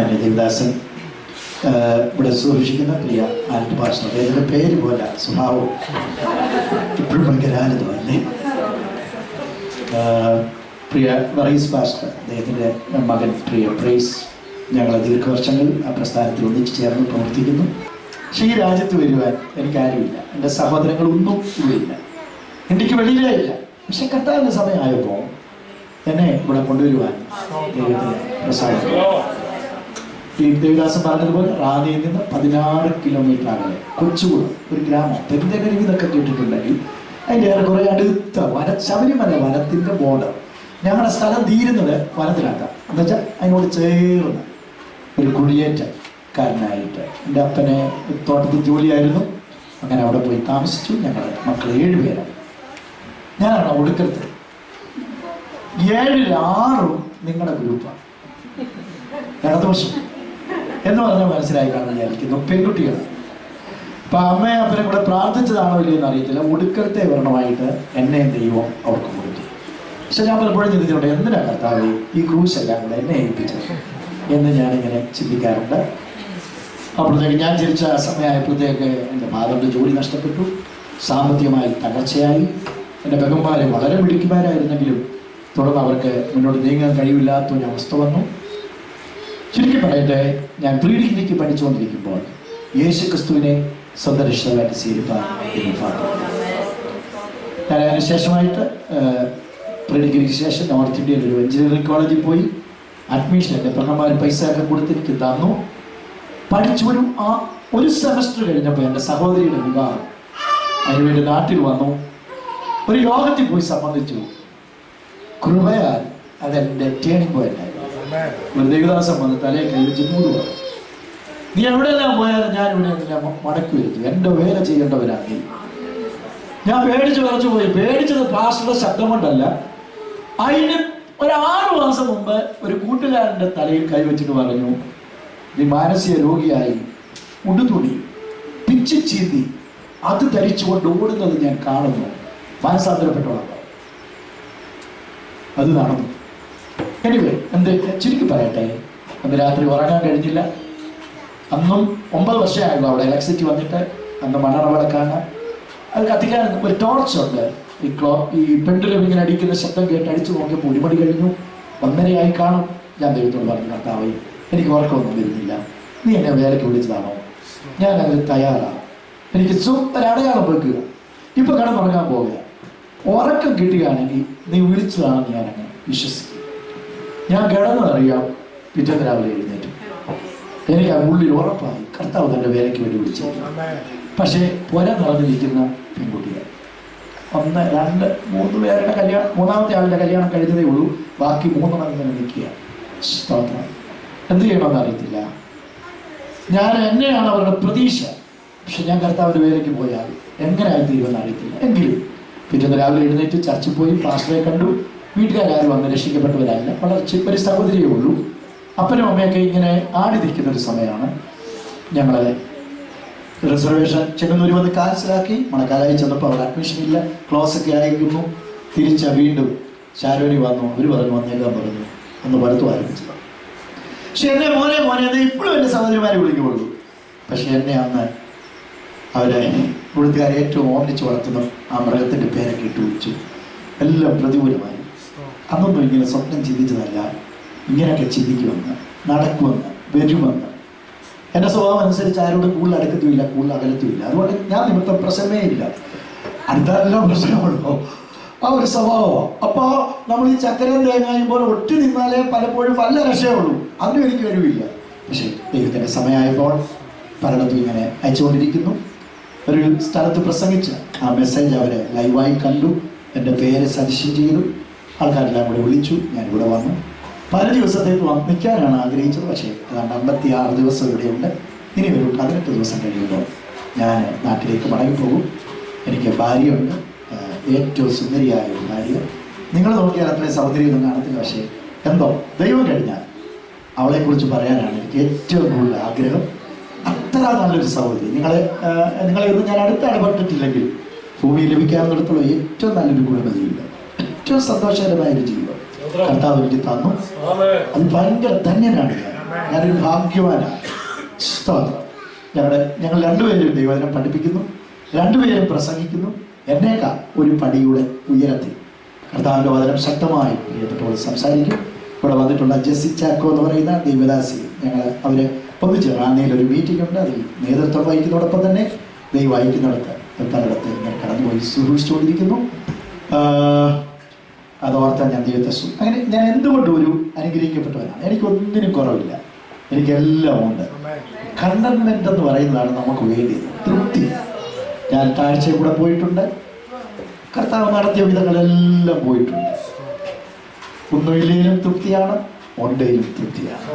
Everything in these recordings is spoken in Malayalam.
ബഹുമാന്യ ദേവദാസൻ, ഇവിടെ സൂക്ഷിക്കുന്ന പ്രിയ ആൽട്ട് പാസ്റ്റർ, അദ്ദേഹത്തിൻ്റെ പേര് പോലെ സ്വഭാവം ഇപ്പോഴും ഭയങ്കര ആനന്ദമല്ലേ. പ്രിയ വറീസ് പാസ്റ്റർ, അദ്ദേഹത്തിൻ്റെ മകൻ പ്രിയ പ്രൈസ്, ഞങ്ങൾ ദീർഘവർഷങ്ങൾ ആ പ്രസ്ഥാനത്തിൽ ഒന്നിച്ച് ചേർന്ന് പ്രവർത്തിക്കുന്നു. പക്ഷേ ഈ രാജ്യത്ത് വരുവാൻ എനിക്കാരുമില്ല, എൻ്റെ സഹോദരങ്ങളൊന്നും ഇവിടെയില്ല, ഇന്ത്യക്ക് വെളിയിലേ ഇല്ല. പക്ഷെ കർത്താവിൻ്റെ സമയമായപ്പോൾ എന്നെ ഇവിടെ കൊണ്ടുവരുവാൻ ദൈവത്തിന് പ്രസാദിച്ചു. ഈ ദേവദാസൻ പറഞ്ഞതുപോലെ റാന്നിയിൽ നിന്ന് 16 കിലോമീറ്റർ അകലെ കൊച്ചുകുളം ഒരു ഗ്രാമം, പെരിന്തൽമണ്ണ എന്നൊക്കെ കേട്ടിട്ടുണ്ടെങ്കിൽ അതിൻ്റെ ഏറെക്കുറെ അടുത്ത ശബരിമല വനത്തിൻ്റെ ബോർഡർ. ഞങ്ങളുടെ സ്ഥലം തീരുന്നത് വനത്തിലാക്കാം, എന്നുവെച്ചാൽ അതിനോട് ചേർന്ന് ഒരു കുടിയേറ്റക്കാരനായിട്ട് എൻ്റെ അപ്പനെ തോട്ടത്തിൽ ജോലിയായിരുന്നു. അങ്ങനെ അവിടെ പോയി താമസിച്ചു. ഞങ്ങൾ മക്കൾ 7 പേരാണ്. ഞാനാണ് ഒടുക്കത്ത്. 7-ൽ 6 നിങ്ങളുടെ ഗ്രൂപ്പാണ്. ഇടദോഷം എന്ന് പറഞ്ഞാൽ മനസ്സിലായി കാണാൻ വിചാരിക്കുന്നു, പെൺകുട്ടികൾ. അപ്പം അമ്മയും അപ്പനും കൂടെ പ്രാർത്ഥിച്ചതാണോ ഇല്ലയോ എന്ന് അറിയത്തില്ല. ഒടുക്കത്തെ വർണ്ണമായിട്ട് എന്നെ ദൈവം അവർക്ക് കൊടുത്തു. പക്ഷെ ഞാൻ പലപ്പോഴും ചിന്തിച്ചിട്ടുണ്ട്, എന്തിനാ കർത്താവേ ഈ ക്രൂശ് എല്ലാം കൂടെ എന്നെ ഏൽപ്പിച്ചത് എന്ന് ഞാനിങ്ങനെ ചിന്തിക്കാറുണ്ട്. അപ്പോഴത്തേക്ക് ഞാൻ ജനിച്ച സമയമായപ്പോഴത്തേക്ക് എൻ്റെ ഫാദറിൻ്റെ ജോലി നഷ്ടപ്പെട്ടു, സാമ്പത്തികമായി തകർച്ചയായി. എൻ്റെ പെങ്ങന്മാർ വളരെ മിടുക്കിമാരായിരുന്നെങ്കിലും തുടർന്ന് അവർക്ക് മുന്നോട്ട് നീങ്ങാൻ കഴിവില്ലാത്തൊരവസ്ഥ വന്നു. ചുരുക്കി പറയട്ടെ, ഞാൻ പ്രീ ഡിഗ്രിക്ക് പഠിച്ചുകൊണ്ടിരിക്കുമ്പോൾ യേശു ക്രിസ്തുവിനെ സ്വന്തം രക്ഷകനായിട്ട് സ്വീകരിക്കാൻ ഞാൻ അതിനുശേഷമായിട്ട് പ്രീ ഡിഗ്രിക്ക് ശേഷം നോർത്ത് ഇന്ത്യയിൽ ഒരു എഞ്ചിനീയറിംഗ് കോളേജിൽ പോയി അഡ്മിഷൻ എൻ്റെ പെങ്ങന്മാർ പൈസ ഒക്കെ കൊടുത്ത് എനിക്ക് തന്നു. പഠിച്ചു ഒരു സെമസ്റ്റർ കഴിഞ്ഞപ്പോൾ എൻ്റെ സഹോദരിയുടെ വിവാഹം, അതിനുവേണ്ടി നാട്ടിൽ വന്നു. ഒരു യോഗത്തിൽ പോയി സംബന്ധിച്ചു. കൃപയാൽ അതെൻ്റെ ടേണിംഗ് പോയിന്റ് ആയിരുന്നു. ഒരു ദേവദാസൻ വന്ന് തലയെ കൈവച്ച് 100 പറഞ്ഞു, നീ എവിടെയെല്ലാം പോയാലും ഞാൻ ഇവിടെ എല്ലാം മടക്കി വരുന്നു, എൻ്റെ വേല ചെയ്യേണ്ടവരാണ് നീ. ഞാൻ പേടിച്ച് കുറച്ച് പോയി. പേടിച്ചത് പാസ്റ്ററുടെ ശബ്ദം കൊണ്ടല്ല. അതിന് ഒരു 6 മാസം മുമ്പ് ഒരു കൂട്ടുകാരൻ്റെ തലയിൽ കൈവച്ചിട്ട് പറഞ്ഞു, നീ മാനസിക രോഗിയായി ഉടുതുണി പിച്ചി ചീന്തി അത് ധരിച്ചുകൊണ്ട് ഓടുന്നത് ഞാൻ കാണുന്നു, മാനസാന്തരപ്പെട്ടോളാം. അത് നടന്നു. എനിവേ, ചുരുക്കി പറയട്ടെ, അന്ന് രാത്രി ഉറങ്ങാൻ കഴിഞ്ഞില്ല. അന്നും 9 വർഷമായിരുന്നു അവിടെ ഇലക്ട്രിസിറ്റി വന്നിട്ട്. അന്ന് മണറ വിളക്കാണ്, അത് കത്തിക്കാൻ ഒരു ടോർച്ചുണ്ട്. ഈ പെൻഡുലം ഇങ്ങനെ അടിക്കുന്ന ശബ്ദം കേട്ട് അടിച്ചു നോക്കിയപ്പോൾ 1 മണി കഴിഞ്ഞു, 1:30 കാണും. ഞാൻ ദൈവത്തോട് പറഞ്ഞു, കർത്താവേ എനിക്ക് ഉറക്കമൊന്നും വരുന്നില്ല, നീ എന്നെ വേലയ്ക്ക് വിളിച്ചതാണോ? ഞാൻ അതിൽ തയ്യാറാണ്. എനിക്ക് ഒരു അടയാളം വെക്കുക. ഇപ്പം കിടന്നുറങ്ങാൻ പോവുക. ഉറക്കം കിട്ടുകയാണെങ്കിൽ നീ വിളിച്ചതാണെന്ന് ഞാനങ്ങ് വിശ്വസിക്കും. ഞാൻ കിടന്നറിയാം, പിറ്റേന്ന് രാവിലെ എഴുന്നേറ്റു. എനിക്ക് ആ ഉള്ളിൽ ഉറപ്പായി കർത്താവ് തൻ്റെ വേലയ്ക്ക് വേണ്ടി വിളിച്ചു. പക്ഷേ പുര നിറഞ്ഞിരിക്കുന്ന പെൺകുട്ടികൾ 1, 2, 3 പേരുടെ കല്യാണം, 3ാമത്തെ ആളുടെ കല്യാണം കഴിഞ്ഞതേ ഉള്ളൂ. ബാക്കി 3 ഇങ്ങനെ നിൽക്കുക. സ്തോത്രം. എന്ത് ചെയ്യണമെന്ന് അറിയത്തില്ല. എന്നെയാണ് അവരുടെ പ്രതീക്ഷ. പക്ഷെ ഞാൻ കർത്താവിൻ്റെ വേലയ്ക്ക് പോയാൽ എങ്ങനെ ആയിത്തീരുമെന്ന് അറിയത്തില്ല. എങ്കിലും പിറ്റേന്ന് രാവിലെ എഴുന്നേറ്റ് ചർച്ചിൽ പോയി പാസ്റ്ററെ കണ്ടു. വീട്ടുകാരും വന്ന് രക്ഷിക്കപ്പെട്ടവരല്ല, വളരെ ഒരു സഹോദരിയേ ഉള്ളൂ. അപ്പനും അമ്മയൊക്കെ ഇങ്ങനെ ആടി നിൽക്കുന്നൊരു സമയമാണ്. ഞങ്ങൾ റിസർവേഷൻ ചെങ്ങന്നൂർ വന്ന് ക്യാൻസലാക്കി. മണക്കാലായി ചെന്നപ്പോൾ അവിടെ അഡ്മിഷൻ ഇല്ല, ക്ലോസ് ഒക്കെ ആയിരിക്കുന്നു. വീണ്ടും ശാരോനി വന്നു. അവർ പറഞ്ഞു വന്നേക്കാൻ പറഞ്ഞു, ഒന്ന് പഠിത്തം ആരംഭിച്ചത്. പക്ഷെ എന്നെ മോനെ അത് ഇപ്പോഴും എൻ്റെ സഹോദരിമാരെ വിളിക്കുള്ളൂ. പക്ഷെ എന്നെ അന്ന് അവരെ ഇവിടുത്തുകാർ ഏറ്റവും ഓർമ്മിച്ച് വളർത്തുന്ന ആ മൃഗത്തിൻ്റെ പേരൊക്കെ ഇട്ട് വിളിച്ചു. എല്ലാം പ്രതികൂലമായി. അന്നൊന്നും ഇങ്ങനെ സ്വപ്നം ചിന്തിച്ചതല്ല, ഇങ്ങനെയൊക്കെ ചിന്തിക്കുമെന്ന്, നടക്കുമെന്ന്, വരുമെന്ന്. എൻ്റെ സ്വഭാവം അനുസരിച്ച് ആരോടും കൂടുതൽ അടുക്കത്തുമില്ല, കൂടുതൽ അകലത്തുമില്ല. അതുകൊണ്ട് ഞാൻ നിമിത്തം പ്രശ്നമേ ഇല്ല. അടുത്താരെല്ലാം പ്രശ്നമുള്ളൂ. ആ ഒരു സ്വഭാവമാണ്. അപ്പോൾ നമ്മൾ ഈ ചക്കരയും തേങ്ങയും പോലെ ഒട്ടി നിന്നാലേ പലപ്പോഴും വല്ല രക്ഷയുള്ളൂ. അതിനും എനിക്ക് കഴിവില്ല. പക്ഷേ ദൈവത്തിൻ്റെ സമയമായപ്പോൾ പലയിടത്തും ഇങ്ങനെ അയച്ചുകൊണ്ടിരിക്കുന്നു. ഒരു സ്ഥലത്ത് പ്രസംഗിച്ച് ആ മെസ്സേജ് അവർ ലൈവായി കണ്ടു. എൻ്റെ പേര് സജഷൻ ചെയ്തു. ആൾക്കാരെല്ലാം കൂടെ വിളിച്ചു. ഞാനിവിടെ വന്നു. 15 ദിവസത്തേക്ക് നിൽക്കാനാണ് ആഗ്രഹിച്ചത്. പക്ഷേ ഏതാണ്ട് 56 ദിവസം ഇവിടെയുണ്ട്. ഇനി ഒരു 18 ദിവസം കഴിയുമ്പോൾ ഞാൻ നാട്ടിലേക്ക് മടങ്ങിപ്പോകും. എനിക്ക് ഭാര്യയുണ്ട്, ഏറ്റവും സുന്ദരിയായ ഒരു ഭാര്യ. നിങ്ങൾ നോക്കിയാൽ അത്രയും സൗന്ദര്യമൊന്നും കാണത്തില്ല. പക്ഷേ എന്തോ ദൈവം കഴിഞ്ഞാൽ അവളെക്കുറിച്ച് പറയാനാണ് എനിക്ക് ഏറ്റവും കൂടുതൽ ആഗ്രഹം. അത്ര നല്ലൊരു സഹോദരി. നിങ്ങളെ ഒന്നും ഞാൻ അടുത്ത് ഇടപെട്ടിട്ടില്ലെങ്കിൽ ഭൂമിയിൽ ലഭിക്കാവുന്നിടത്തോളം ഏറ്റവും നല്ലൊരു കുടുംബജീവിതം, ഏറ്റവും സന്തോഷകരമായൊരു ജീവിതം കർത്താവ് എനിക്ക് തന്നു. അത് ഭയങ്കര ധന്യനാണ് ഞാൻ. ഞാനൊരു ഭാഗ്യവാനാണ്. സ്തോത്രം. ഞങ്ങൾ രണ്ടുപേരും ദൈവവചനം പഠിപ്പിക്കുന്നു, രണ്ടുപേരും പ്രസംഗിക്കുന്നു. എന്നേക്കാൾ ഒരു പടിയുടെ ഉയരത്തിൽ കർത്താവിൻ്റെ വചനം ശക്തമായി പ്രിയപ്പെട്ടവർ സംസാരിക്കും. ഇവിടെ വന്നിട്ടുള്ള ജെസ്സി ചാക്കോ എന്ന് പറയുന്ന ദൈവദാസി, അവര് ഒന്നിച്ച് റാന്നിയിലൊരു മീറ്റിംഗ് ഉണ്ട്. അതിൽ നേതൃത്വം വഹിക്കുന്നതോടൊപ്പം തന്നെ ദൈവം അയക്കുന്നിടത്ത് പലയിടത്ത് ഇങ്ങനെ കടന്നുപോയി സുഹൃത്തുകൊണ്ടിരിക്കുന്നു. അതോർത്താൻ ഞാൻ ദൈവത്തെ അങ്ങനെ ഞാൻ എന്തുകൊണ്ടും ഒരു അനുഗ്രഹിക്കപ്പെട്ടവനാണ്. എനിക്കൊന്നിനും കുറവില്ല, എനിക്കെല്ലാം ഉണ്ട്. കണ്ടൻമെന്റ് എന്ന് പറയുന്നതാണ് നമുക്ക് വേണ്ടിയത്, തൃപ്തി. ഞാൻ താഴ്ചയിൽ കൂടെ പോയിട്ടുണ്ട്, കർത്താവ് നടത്തിയ വിധങ്ങളെല്ലാം പോയിട്ടുണ്ട്. ഒന്നുമില്ലേലും തൃപ്തിയാണ്, ഒണ്ടയിലും തൃപ്തിയാണ്.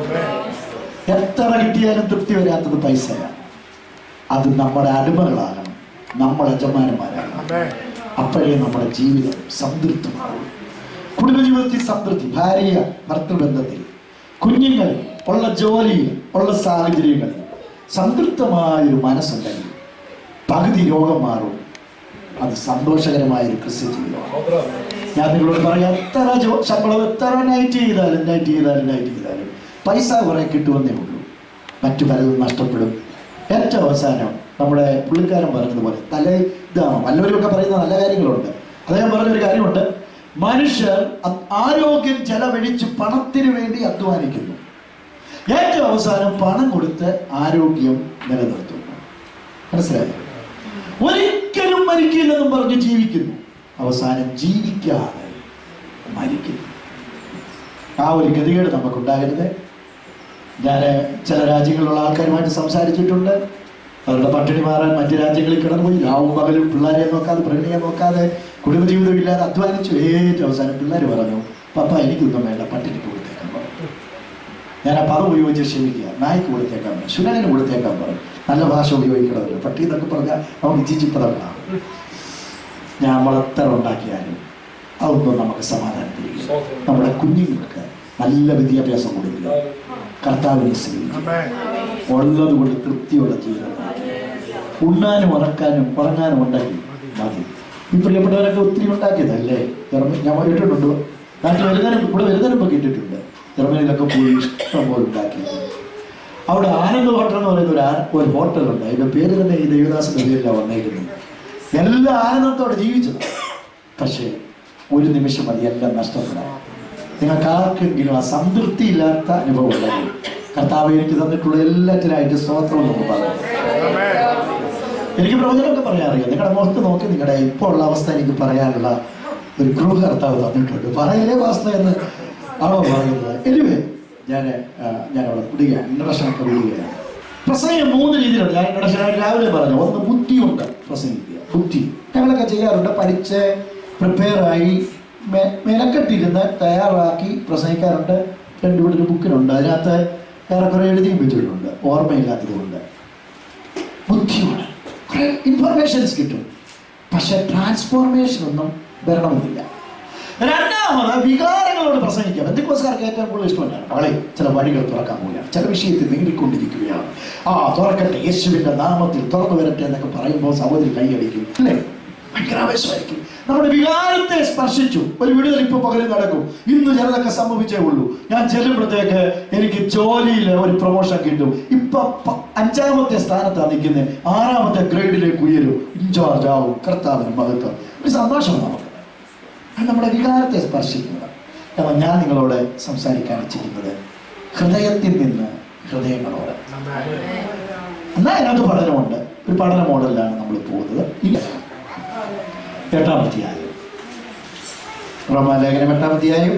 എത്ര കിട്ടിയാലും തൃപ്തി വരാത്തത് പൈസയാണ്. അത് നമ്മുടെ അടിമകളാകണം, നമ്മൾ യജമാനന്മാരാകണം. അപ്പോഴേ നമ്മുടെ ജീവിതം സംതൃപ്തമാകും. കുടുംബജീവിതത്തിൽ സംതൃപ്തി, ഭാര്യ ഭർത്തൃബന്ധത്തിൽ, കുഞ്ഞുങ്ങളിൽ, ഉള്ള ജോലിയിൽ, ഉള്ള സാഹചര്യങ്ങളിൽ സംതൃപ്തമായൊരു മനസ്സുണ്ടെങ്കിൽ പകുതി രോഗം മാറും. അത് സന്തോഷകരമായൊരു ക്രിസ്ത്യ ജീവിതമാണ്. ഞാൻ നിങ്ങളോട് പറയാം, എത്ര ശമ്പളം, എത്ര നൈറ്റ് ചെയ്താലും പൈസ കുറെ കിട്ടുമെന്നേ ഉള്ളൂ. മറ്റു പലതും നഷ്ടപ്പെടും. ഏറ്റവും അവസാനം നമ്മുടെ പുള്ളിക്കാരൻ പറഞ്ഞതുപോലെ ഇതാണ്. വല്ലവരുമൊക്കെ പറയുന്ന നല്ല കാര്യങ്ങളുണ്ട്. അദ്ദേഹം പറഞ്ഞൊരു കാര്യമുണ്ട്, മനുഷ്യർ ആരോഗ്യം ചെലവഴിച്ച് പണത്തിന് വേണ്ടി അധ്വാനിക്കുന്നു, ഏറ്റവും അവസാനം പണം കൊടുത്ത് ആരോഗ്യം നിലനിർത്തുന്നു. മനസ്സിലായോ? ഒരിക്കലും മരിക്കില്ലെന്നും പറഞ്ഞ് ജീവിക്കുന്നു, അവസാനം ജീവിക്കാതെ മരിക്കുന്നു. ആ ഒരു ഗതികേട് നമുക്കുണ്ടാകരുത്. ഞാൻ ചില രാജ്യങ്ങളിലുള്ള ആൾക്കാരുമായിട്ട് സംസാരിച്ചിട്ടുണ്ട്. അവരുടെ പട്ടിണി മാറാൻ മറ്റു രാജ്യങ്ങളിൽ കിടന്നുപോയി, രാവും പകലും പിള്ളേരെ നോക്കാതെ, പ്രകൃതിയെ നോക്കാതെ, കുടുംബജീവിതം ഇല്ലാതെ അധ്വാനിച്ചു. ഏറ്റവും അവസാനം പിള്ളേർ പറഞ്ഞു, പപ്പ എനിക്കൊന്നും വേണ്ട, പട്ടിണിക്ക് കൊടുത്തേക്കാൻ പറഞ്ഞു. ഞാൻ ആ പദം ഉപയോഗിച്ച് ക്ഷമിക്കുക, നായ്ക്ക് കൊടുത്തേക്കാൻ പറഞ്ഞു, ശുനകന് കൊടുത്തേക്കാൻ പറഞ്ഞു. നല്ല ഭാഷ ഉപയോഗിക്കണമല്ലോ. പട്ടി എന്നൊക്കെ പറഞ്ഞാൽ നമുക്ക് ചിച്ചിപ്പതങ്ങളാണ്. ഞാൻ വളർത്തൽ ഉണ്ടാക്കിയാലും അതൊന്നും നമുക്ക് സമാധാനത്തിരിക്കും. നമ്മുടെ കുഞ്ഞുങ്ങൾക്ക് നല്ല വിദ്യാഭ്യാസം കൊടുക്കുക, കർത്താവിനെ സ്നേഹിക്കുക, ഉള്ളത് കൊണ്ട് തൃപ്തിയുള്ള ജീവിതം, ഉണ്ണാനും ഉറങ്ങാനും ഉണ്ടെങ്കിൽ മതി. ഈ പ്രിയപ്പെട്ടവരൊക്കെ ഒത്തിരി ഉണ്ടാക്കിയതല്ലേ. ഞാൻ കേട്ടിട്ടുണ്ട്, നാട്ടിൽ വരുന്നതിനും ഇപ്പോൾ കേട്ടിട്ടുണ്ട്. ജർമ്മനിയിലൊക്കെ പോയി ഇഷ്ടം പോലെ ഉണ്ടാക്കിയത്. അവിടെ ആനന്ദ് ഹോട്ടൽ എന്ന് പറയുന്ന ഒരു ഹോട്ടലുണ്ട്. അതിൻ്റെ പേര് തന്നെ ഈ ദേവദാസിന്റെ പേരിലാണ് വന്നേക്കുന്നത്. എല്ലാ ആനന്ദത്തോടെ ജീവിച്ചത്. പക്ഷേ ഒരു നിമിഷം മതി എല്ലാം നഷ്ടപ്പെടാൻ. നിങ്ങൾക്ക് ആർക്കെങ്കിലും ആ സംതൃപ്തി ഇല്ലാത്ത അനുഭവം ഉണ്ടെങ്കിൽ കർത്താവ് എനിക്ക് തന്നിട്ടുള്ള എല്ലാറ്റിനായിട്ട് സ്തോത്രം എന്ന് പറഞ്ഞു. എനിക്ക് പ്രവചനമൊക്കെ പറയാറിയാം. നിങ്ങളുടെ മുഖത്ത് നോക്കി നിങ്ങളുടെ ഇപ്പോൾ ഉള്ള അവസ്ഥ എനിക്ക് പറയാനുള്ള ഒരു കൃപ കർത്താവ് തന്നിട്ടുണ്ട്. പറയലേ വാസ്ത എന്ന് ആണോ പറയുന്നത്? എനിവേ ഞാൻ അവിടെ വിടുകയാണ്, ഇൻട്രഡക്ഷനൊക്കെ വിടുകയാണ്. പ്രസംഗം 3 രീതിയിലുണ്ട്. ഞാൻ ഇൻട്രഡക്ഷൻ രാവിലെ പറഞ്ഞു. ഒന്ന് ബുദ്ധിയുണ്ട് പ്രസംഗിക്കുക, ബുദ്ധി. ഞങ്ങളൊക്കെ ചെയ്യാറുണ്ട്. പഠിച്ച് പ്രിപ്പയറായി മെനക്കെട്ടിരുന്ന് തയ്യാറാക്കി പ്രസംഗിക്കാറുണ്ട്. ഇവിടെ ഒരു ബുക്കിനുണ്ട്, അതിനകത്ത് ഏറെക്കുറെ എഴുതിയും വെച്ചിട്ടുണ്ട്, ഓർമ്മയില്ലാത്തത് കൊണ്ട്. ബുദ്ധിയോടെ കുറെ ഇൻഫർമേഷൻസ് കിട്ടും, പക്ഷെ ട്രാൻസ്ഫോർമേഷൻ ഒന്നും വരണമെന്നില്ല. രണ്ടാമത് വികാരങ്ങളോട് പ്രസംഗിക്കുക. ബന്ധുക്കോസുകാർക്ക് ഏറ്റവും കൂടുതൽ ഇഷ്ടമല്ലാണ്. മകളെ ചില വഴികൾ തുറക്കാൻ പോവുകയാണ്, ചില വിഷയത്തിൽ നീങ്ങിക്കൊണ്ടിരിക്കുകയാണ്, തുറക്കട്ടെ, യേശുവിന്റെ നാമത്തിൽ തുറന്നു വരട്ടെ എന്നൊക്കെ പറയുമ്പോൾ സഹോദരി കൈയടിക്കും, അല്ലേ? ഭയങ്കര ആവേശമായിരിക്കും. നമ്മുടെ വികാരത്തെ സ്പർശിച്ചു. ഒരു വിടുതൽ ഇപ്പൊ പകരം നടക്കും. ഇന്ന് ചിലതൊക്കെ സംഭവിച്ചേ ഉള്ളൂ. ഞാൻ ചെല്ലുമ്പോഴത്തേക്ക് എനിക്ക് ജോലിയിൽ ഒരു പ്രൊമോഷൻ കിട്ടും. ഇപ്പൊ 5ാമത്തെ സ്ഥാനത്താണ് നിൽക്കുന്നത്, 6ാമത്തെ ഗ്രേഡിലേക്ക് ഉയരും, ഇൻചാർജ് ആവും. കർത്താവിന് മഹത്വം. ഒരു സന്തോഷമാണ് നമുക്ക് നമ്മുടെ വികാരത്തെ സ്പർശിക്കുന്നത്. കാരണം ഞാൻ നിങ്ങളോട് സംസാരിക്കാൻ വെച്ചിരിക്കുന്നത് ഹൃദയത്തിൽ നിന്ന് ഹൃദയങ്ങളോട്. എന്നാൽ അതിനകത്ത് പഠനമുണ്ട്. ഒരു പഠന മോഡലിലാണ് നമ്മൾ പോകുന്നത്. 8-ാം അധ്യായം, റോമാലേഖനം 8-ാം അധ്യായം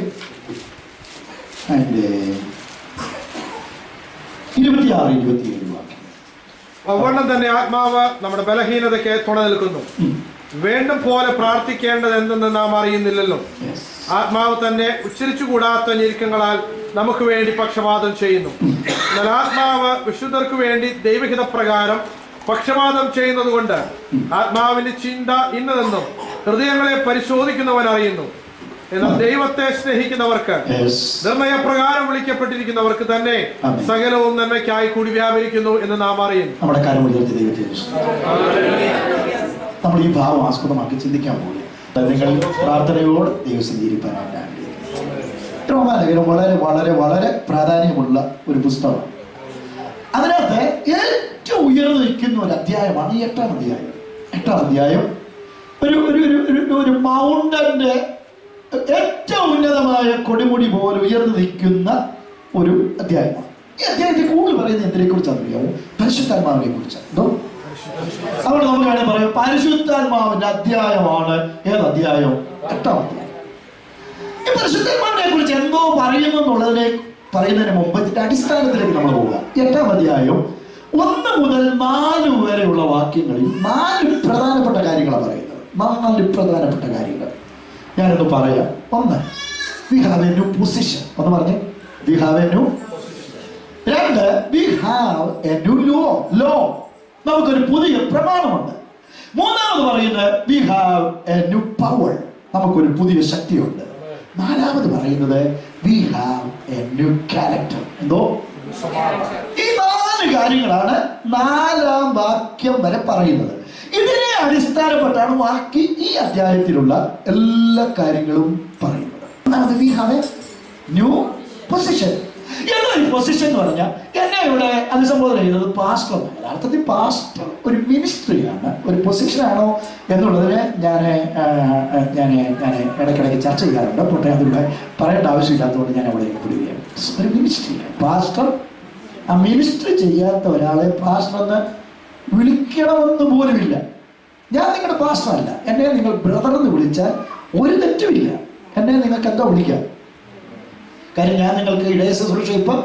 അതിൻ്റെ 26-27 വാക്യം. അവണ്ണം തന്നെ ആത്മാവ് നമ്മുടെ ബലഹീനതയ്ക്ക് തുണ നിൽക്കുന്നു. വേണ്ടും പോലെ പ്രാർത്ഥിക്കേണ്ടത് എന്തെന്ന് നാം അറിയുന്നില്ലല്ലോ. ആത്മാവ് തന്നെ ഉച്ചരിച്ചുകൂടാത്ത ഞെരുക്കങ്ങളാൽ നമുക്ക് വേണ്ടി പക്ഷപാതം ചെയ്യുന്നു. എന്നാൽ ആത്മാവ് വിശുദ്ധർക്ക് വേണ്ടി ദൈവഹിത പ്രകാരം പക്ഷപാതം ചെയ്യുന്നത് കൊണ്ട് ആത്മാവിന്റെ ചിന്ത ഇന്നതെന്നും ഹൃദയങ്ങളെ പരിശോധിക്കുന്നവൻ അറിയുന്നു. എന്നാൽ ദൈവത്തെ സ്നേഹിക്കുന്നവർക്ക്, നിർണയപ്രകാരം വിളിക്കപ്പെട്ടിരിക്കുന്നവർക്ക് തന്നെ സകലവും നന്മയ്ക്കായി കൂടി വ്യാപരിക്കുന്നു എന്ന് നാം അറിയുന്നു. നമ്മൾ ഈ ഭാവം ആസ്പദമാക്കി ചിന്തിക്കാൻ പോകുക. നിങ്ങൾ പ്രാർത്ഥനയോട് ദൈവം സ്വീകരിക്കാനായിട്ട് ആഗ്രഹിക്കുന്നു. റോമാലേഖനം വളരെ വളരെ വളരെ പ്രാധാന്യമുള്ള ഒരു പുസ്തകമാണ്. അതിനകത്ത് ഏറ്റവും ഉയർന്നു നിൽക്കുന്ന ഒരു അധ്യായമാണ് ഈ 8-ാം അധ്യായം. 8-ാം അധ്യായം ഒരു മൗണ്ടന്റെ ഏറ്റവും ഉന്നതമായ കൊടിമുടി പോലെ ഉയർന്നു നിൽക്കുന്ന ഒരു അധ്യായമാണ്. ഈ അധ്യായത്തിൽ കൂടുതൽ പറയുന്നത് എന്തിനെ കുറിച്ചാണ് അറിയാമോ? പരിശുദ്ധാത്മാവിനെ കുറിച്ചാണ്. എന്തോ അവിടെ നമുക്ക് വേണമെങ്കിൽ പറയാം, പരിശുദ്ധാത്മാവിന്റെ അധ്യായമാണ്. ഏത് അധ്യായം? 8-ാം അധ്യായം. ഈ പരിശുദ്ധാത്മാവിനെ കുറിച്ച് എന്തോ പറയുന്നു എന്നുള്ളതിനെ പറയുന്നതിന് മുമ്പ് ഇതിന്റെ അടിസ്ഥാനത്തിലേക്ക് നമ്മൾ പോവുക. 8-ാം അധ്യായം 1 മുതൽ 4 വരെയുള്ള വാക്യങ്ങളിൽ 4 പ്രധാനപ്പെട്ട കാര്യങ്ങളാണ് പറയുന്നത്. 4 പ്രധാനപ്പെട്ട കാര്യങ്ങൾ ഞാനൊന്ന് പറയാം. 1, we have a new position. ഒന്ന് പറഞ്ഞേ, we have a new. 2, we have a new law. നമുക്കൊരു പുതിയ പ്രമാണമുണ്ട്. 3ാമത് പറയുന്നത് we have a new power. നമുക്കൊരു പുതിയ ശക്തിയുണ്ട്. 4ാമത് പറയുന്നത് we have a new character. എന്തോ? ഈ 4 കാര്യങ്ങളാണ് 4ാം വാക്യം വരെ പറയുന്നത്. ഇതിനെ അടിസ്ഥാനപ്പെട്ടാണ് ബാക്കി ഈ അധ്യായത്തിലുള്ള എല്ലാ കാര്യങ്ങളും പറയുന്നത്. ഒന്നാമത് we have a new position. എന്നൊരു പൊസിഷൻ എന്ന് പറഞ്ഞാൽ എന്നെ ഇവിടെ അഭിസംബോധന ചെയ്യുന്നത് പാസ്റ്റർ. യഥാർത്ഥത്തിൽ പാസ്റ്റർ ഒരു മിനിസ്ട്രിയാണ്, ഒരു പൊസിഷനാണോ എന്നുള്ളതിന് ഞാൻ ഇടയ്ക്കിടയ്ക്ക് ചർച്ച ചെയ്യാറുണ്ട്. പക്ഷേ അതിവിടെ പറയേണ്ട ആവശ്യമില്ലാത്തതുകൊണ്ട് ഞാൻ അവിടെ വിടുകയാണ്. ഒരു മിനിസ്ട്രിയാണ് പാസ്റ്റർ. ആ മിനിസ്ട്രി ചെയ്യാത്ത ഒരാളെ പാസ്റ്റർ എന്ന് വിളിക്കണമെന്ന് പോലുമില്ല. ഞാൻ നിങ്ങളുടെ പാസ്റ്റർ അല്ല. എന്നെ നിങ്ങൾ ബ്രദർ എന്ന് വിളിച്ചാൽ ഒരു തെറ്റുമില്ല. എന്നെ നിങ്ങൾക്ക് എന്താ വിളിക്കാം? കാര്യം ഞാൻ നിങ്ങൾക്ക് ഇടയ ശുശ്രൂഷ ഇപ്പം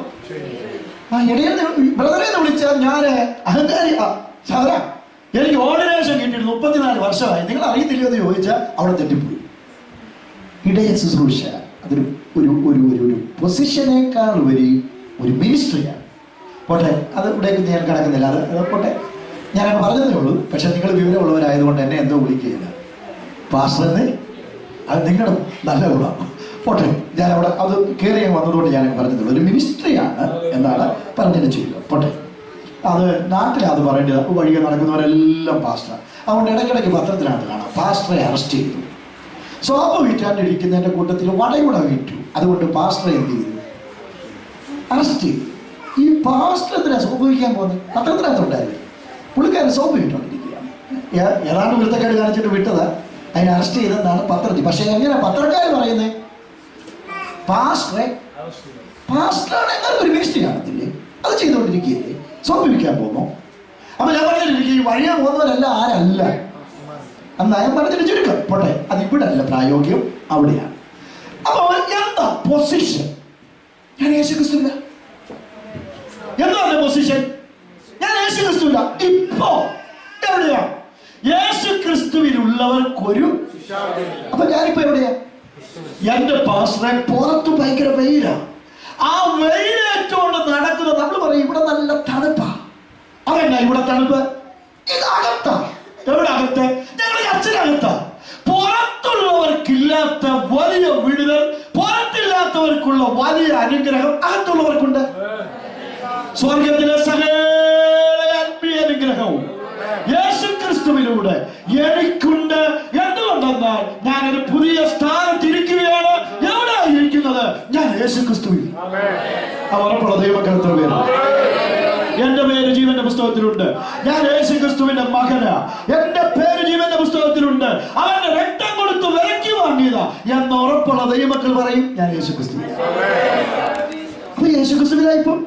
ബ്രദറെ എന്ന് വിളിച്ചാൽ ഞാൻ അഹങ്കാരി. എനിക്ക് ഓർഡിനേഷൻ കിട്ടിയിട്ട് 34 വർഷമായി, നിങ്ങൾ അറിയത്തില്ലയോ എന്ന് ചോദിച്ചാൽ അവിടെ തെറ്റിപ്പോയി. ഇടയ ശുശ്രൂഷ അതൊരു ഒരു ഒരു ഒരു പൊസിഷനേക്കാൾ ഉപരി ഒരു മിനിസ്ട്രിയാണ്. പോട്ടെ, അത് ഇവിടേക്ക് ഞാൻ കിടക്കുന്നില്ല. അത് പോട്ടെ, ഞാനങ്ങ് പറഞ്ഞതേ ഉള്ളൂ. പക്ഷെ നിങ്ങൾ വിവരമുള്ളവരായതുകൊണ്ട് എന്നെ എന്തോ വിളിക്കുകയില്ല പാസ്റ്ററെന്ന്. അത് നിങ്ങളുടെ നല്ല ഗുണമാണ്. പോട്ടെ, ഞാൻ അവിടെ അത് കയറി വന്നതുകൊണ്ട് ഞാനങ്ങ് പറഞ്ഞതുള്ളൂ. ഒരു മിനിസ്ട്രിയാണ് എന്നാണ് പറഞ്ഞതിന് ചെയ്യുക. പോട്ടെ, അത് നാട്ടിലത് പറയേണ്ടത്. വഴിയെ നടക്കുന്നവരെല്ലാം പാസ്റ്റർ. അതുകൊണ്ട് ഇടയ്ക്കിടയ്ക്ക് പത്രത്തിനകത്ത് കാണാം പാസ്റ്ററെ അറസ്റ്റ് ചെയ്തു. സോപ്പ് വിറ്റാണ്ടിരിക്കുന്നതിൻ്റെ കൂട്ടത്തിൽ വടയൂടെ വിറ്റു. അതുകൊണ്ട് പാസ്റ്ററെ എന്ത് ചെയ്തു? അറസ്റ്റ് ചെയ്തു. ഈ പാസ്റ്റർ എന്തിനാ സോപ്പ് വിൽക്കാൻ പോകുന്നത്? പത്രത്തിനകത്തുണ്ടായിരുന്നു. പുള്ളിക്കാരൻ സോപ്പ് വിട്ടുകൊണ്ടിരിക്കുകയാണ്. ഏതാണ്ട് വൃത്തക്കേട് കാണിച്ചിട്ട് വിട്ടത്, അതിനെ അറസ്റ്റ് ചെയ്തെന്നാണ് പത്രത്തിൽ. പക്ഷേ എങ്ങനെ പത്രക്കാർ പറയുന്നത്? പാസ്റ്ററാണ് എന്നാലും ഒരു മിനിസ്ട്രി കാണത്തില്ലേ? അത് ചെയ്തുകൊണ്ടിരിക്കുകയല്ലേ? സോപ്പ് വിൽക്കാൻ പോകുന്നു. അപ്പൊ ഞാൻ പറഞ്ഞിരിക്കും, ഈ വഴിയാ പോകുന്നവരല്ല ആരല്ല എന്നായും പറഞ്ഞിട്ട് ചുരുക്കം. പോട്ടെ, അത് ഇവിടെ അല്ല പ്രായോഗികം, അവിടെയാണ്. അപ്പൊ എന്താ പൊസിഷൻ? ഞാൻ യേശുക്രിസ്തുവില്ല. എന്താണ് പൊസിഷൻ? ഞാൻ യേശുക്രിസ്തുവില്ല. ഇപ്പോ എവിടെയാ? യേശുക്രിസ്തുവിലുള്ളവർക്കൊരു. അപ്പൊ ഞാനിപ്പോ എവിടെയാ? എന്റെ പാസ്റ്ററെ പുറത്ത് ഭയങ്കര വെയിലാ. ആ വെയിലേറ്റുകൊണ്ട് നടക്കുന്നത് നമ്മൾ പറയും ഇവിടെ നല്ല തണുപ്പാ. അതെന്നാ ഇവിടെ തണുപ്പ്? ഇത് അകത്താ. എവിടെ അകത്ത്? ഞങ്ങൾ അച്ഛനകത്താ. പുറത്തുള്ളവർക്കില്ലാത്ത വലിയ വിടുതൽ, പുറത്തില്ലാത്തവർക്കുള്ള വലിയ അനുഗ്രഹം അകത്തുള്ളവർക്കുണ്ട്. സ്വർഗത്തിലെ സകല ആത്മീയ അനുഗ്രഹവും യേശുക്രിസ്തുവിലൂടെ എനിക്കുണ്ട്. എന്തുകൊണ്ടെന്നാൽ ഞാനൊരു പുതിയ സ്ഥാനത്തിരിക്കുകയാണ്. എവിടെയാണ് ഇരിക്കുന്നത്? ഞാൻ യേശുക്രിസ്തുവിൽ. ഉറപ്പുള്ള ദൈവമക്കളെത്ര പേര്? എന്റെ പേര് ജീവന്റെ പുസ്തകത്തിലുണ്ട്. ഞാൻ യേശുക്രിസ്തുവിന്റെ മകനാ. എന്റെ പേര് ജീവന്റെ പുസ്തകത്തിലുണ്ട്. അവന്റെ രക്തം കൊടുത്ത് വിലക്കി വാങ്ങിയതാ എന്ന് ഉറപ്പുള്ള ദൈവമക്കൾ പറയും, ഞാൻ യേശുക്രിസ്തുവില. അപ്പൊ യേശുക്രിസ്തുവിലായിപ്പം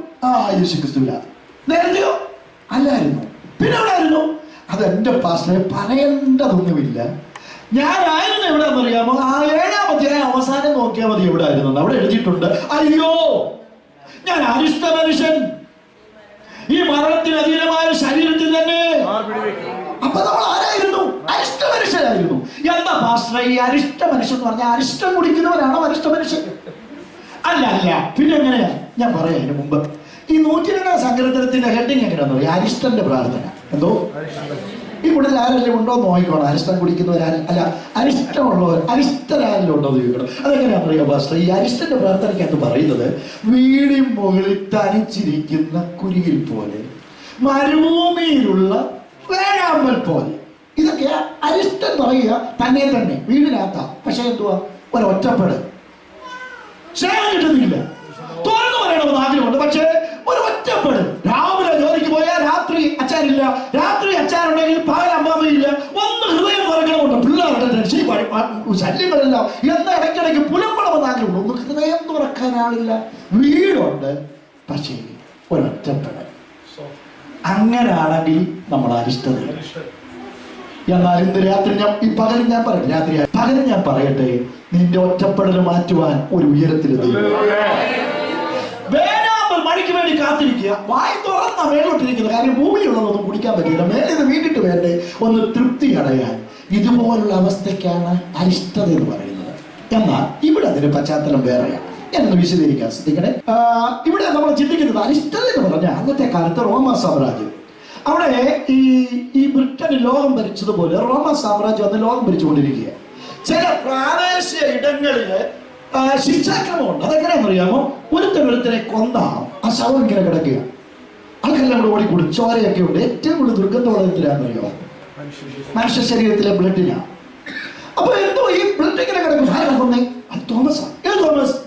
യേശുക്രിസ്തുവില. നേരത്തെയോ അല്ലായിരുന്നു. പിന്നെ എവിടെയായിരുന്നു? അത് എന്റെ പാസ്റ്ററെ പറയേണ്ടതൊന്നുമില്ല. ഞാനായിരുന്നു എവിടെയാണെന്ന് അറിയാമോ? ആ 7-ാം അധ്യായം അവസാനം നോക്കിയാൽ മതി എവിടെ ആയിരുന്നു. അവിടെ എഴുതിയിട്ടുണ്ട്, അയ്യോ ഞാൻ അരിഷ്ട മനുഷ്യൻ, ഈ മരണത്തിന് അധീനമായ ശരീരത്തിൽ തന്നെ. അപ്പൊ നമ്മൾ ആരായിരുന്നു? അരിഷ്ട മനുഷ്യരായിരുന്നു. എന്താ പാസ്റ്ററെ ഈ അരിഷ്ട മനുഷ്യൻ എന്ന് പറഞ്ഞാൽ അരിഷ്ടം കുടിക്കുന്നവരാണോ അരിഷ്ട മനുഷ്യൻ? അല്ല അല്ല. പിന്നെ എങ്ങനെയാ? ഞാൻ പറയാം. അതിന് മുമ്പ് ഈ 102-ാം സങ്കീർത്തനത്തിന്റെ ഹെഡിങ് എങ്ങനെയാന്ന് പറയാം? അരിഷ്ടന്റെ പ്രാർത്ഥന. എന്തോ ഈ കൂടുതൽ ആരെല്ലാം ഉണ്ടോ എന്ന് നോക്കിക്കോണം. അരിഷ്ടം കുടിക്കുന്നവരാരും അല്ല, അരിഷ്ടമുള്ളവർ അരിഷ്ടരാരെല്ലാം ഉണ്ടോ എന്ന് ചോദിക്കണം. അതെങ്ങനെയാ പറയുക പാസ്റ്റർ? ഈ അരിഷ്ടന്റെ പ്രാർത്ഥനയ്ക്കകത്ത് പറയുന്നത്, വീടിൻ മുകളിൽ തനിച്ചിരിക്കുന്ന കുരുകിൽ പോലെ, മരുഭൂമിയിലുള്ള വേഴാമ്പൽ പോലെ. ഇതൊക്കെ അരിഷ്ടൻ പറയുക തന്നെ വീടിനകത്താ. പക്ഷെ എന്തുവാ? ഒരൊറ്റപ്പെടൽ. സ്നേഹം കിട്ടുന്നില്ല. തുറന്നു പറയണമെന്ന് ആഗ്രഹമുണ്ട്, പക്ഷേ ഒരു ഒറ്റപ്പെടൽ. രാവിലെ ജോലിക്ക് പോയാൽ രാത്രി അച്ചാരില്ല, രാത്രി അച്ചാറുണ്ടെങ്കിൽ പകൽ അമ്മാമയില്ല. ഒന്ന് ഹൃദയം തുറക്കണമുണ്ട്, പിള്ളേരുടെ ശല്യങ്ങളെല്ലാം എന്ന ഇടയ്ക്കിടയ്ക്ക് പുലമ്പണമെന്ന് ആഗ്രഹമുണ്ട്. ഒന്ന് ഹൃദയം തുറക്കാൻ ആളില്ല. വീടുണ്ട്, പക്ഷേ ഒരൊറ്റപ്പെടൽ. അങ്ങനെയാണെങ്കിൽ നമ്മൾ അരിഷ്ടതയില്ല. എന്നാൽ ഇന്ന് രാത്രി പകലും ഞാൻ പറയട്ടെ, നിന്റെ ഒറ്റപ്പെടൽ മാറ്റുവാൻ ഒരു ഉയരത്തിലെത്തി. വേനാമ്പൽ മഴയ്ക്ക് വേണ്ടി കാത്തിരിക്കുക, വായി തുറന്ന മേലോട്ടിരിക്കുന്നത്. കാര്യം ഭൂമിയുള്ളതൊന്നും കുടിക്കാൻ പറ്റില്ല, മേലിത് വീണ്ടിട്ട് വേണ്ടേ ഒന്ന് തൃപ്തി അടയാൻ. ഇതുപോലുള്ള അവസ്ഥയ്ക്കാണ് അരിഷ്ടത എന്ന് പറയുന്നത്. എന്നാൽ ഇവിടെ അതിന്റെ പശ്ചാത്തലം വേറെയാണ്. ഞാനൊന്ന് വിശദീകരിക്കാൻ ശ്രദ്ധിക്കണേ. ഇവിടെ നമ്മൾ ചിന്തിക്കുന്നത് അരിഷ്ടത എന്ന് പറഞ്ഞാൽ അന്നത്തെ കാലത്ത് റോമാ സാമ്രാജ്യം, അവിടെ ഈ ബ്രിട്ടന് ലോകം ഭരിച്ചതുപോലെ റോമാ സാമ്രാജ്യം അന്ന് ലോകം ഭരിച്ചുകൊണ്ടിരിക്കുക. ചില പ്രാദേശിക ഇടങ്ങളില് ശിക്ഷാക്രമമുണ്ട്. അതെങ്ങനെയാണെന്നറിയാമോ? ഒരുത്തനെ കൊന്നാൽ ആ ശവം ഇങ്ങനെ കിടക്കുക, ആൾക്കാരെല്ലാം കൂടെ ഓടിക്കൂടും, ചോരയൊക്കെ ഉണ്ട്. ഏറ്റവും കൂടുതൽ ദുർഗന്ധമുള്ള എന്തിനാണെന്നറിയാമോ? മനുഷ്യ ശരീരത്തിലെ ബ്ലഡിനാണ്. അപ്പൊ എന്തോ ഈ ബ്ലഡ് ഇങ്ങനെ കിടക്കും. ആരാ കൊന്നേ? അത് തോമസാണ്. ഏത് തോമസ്?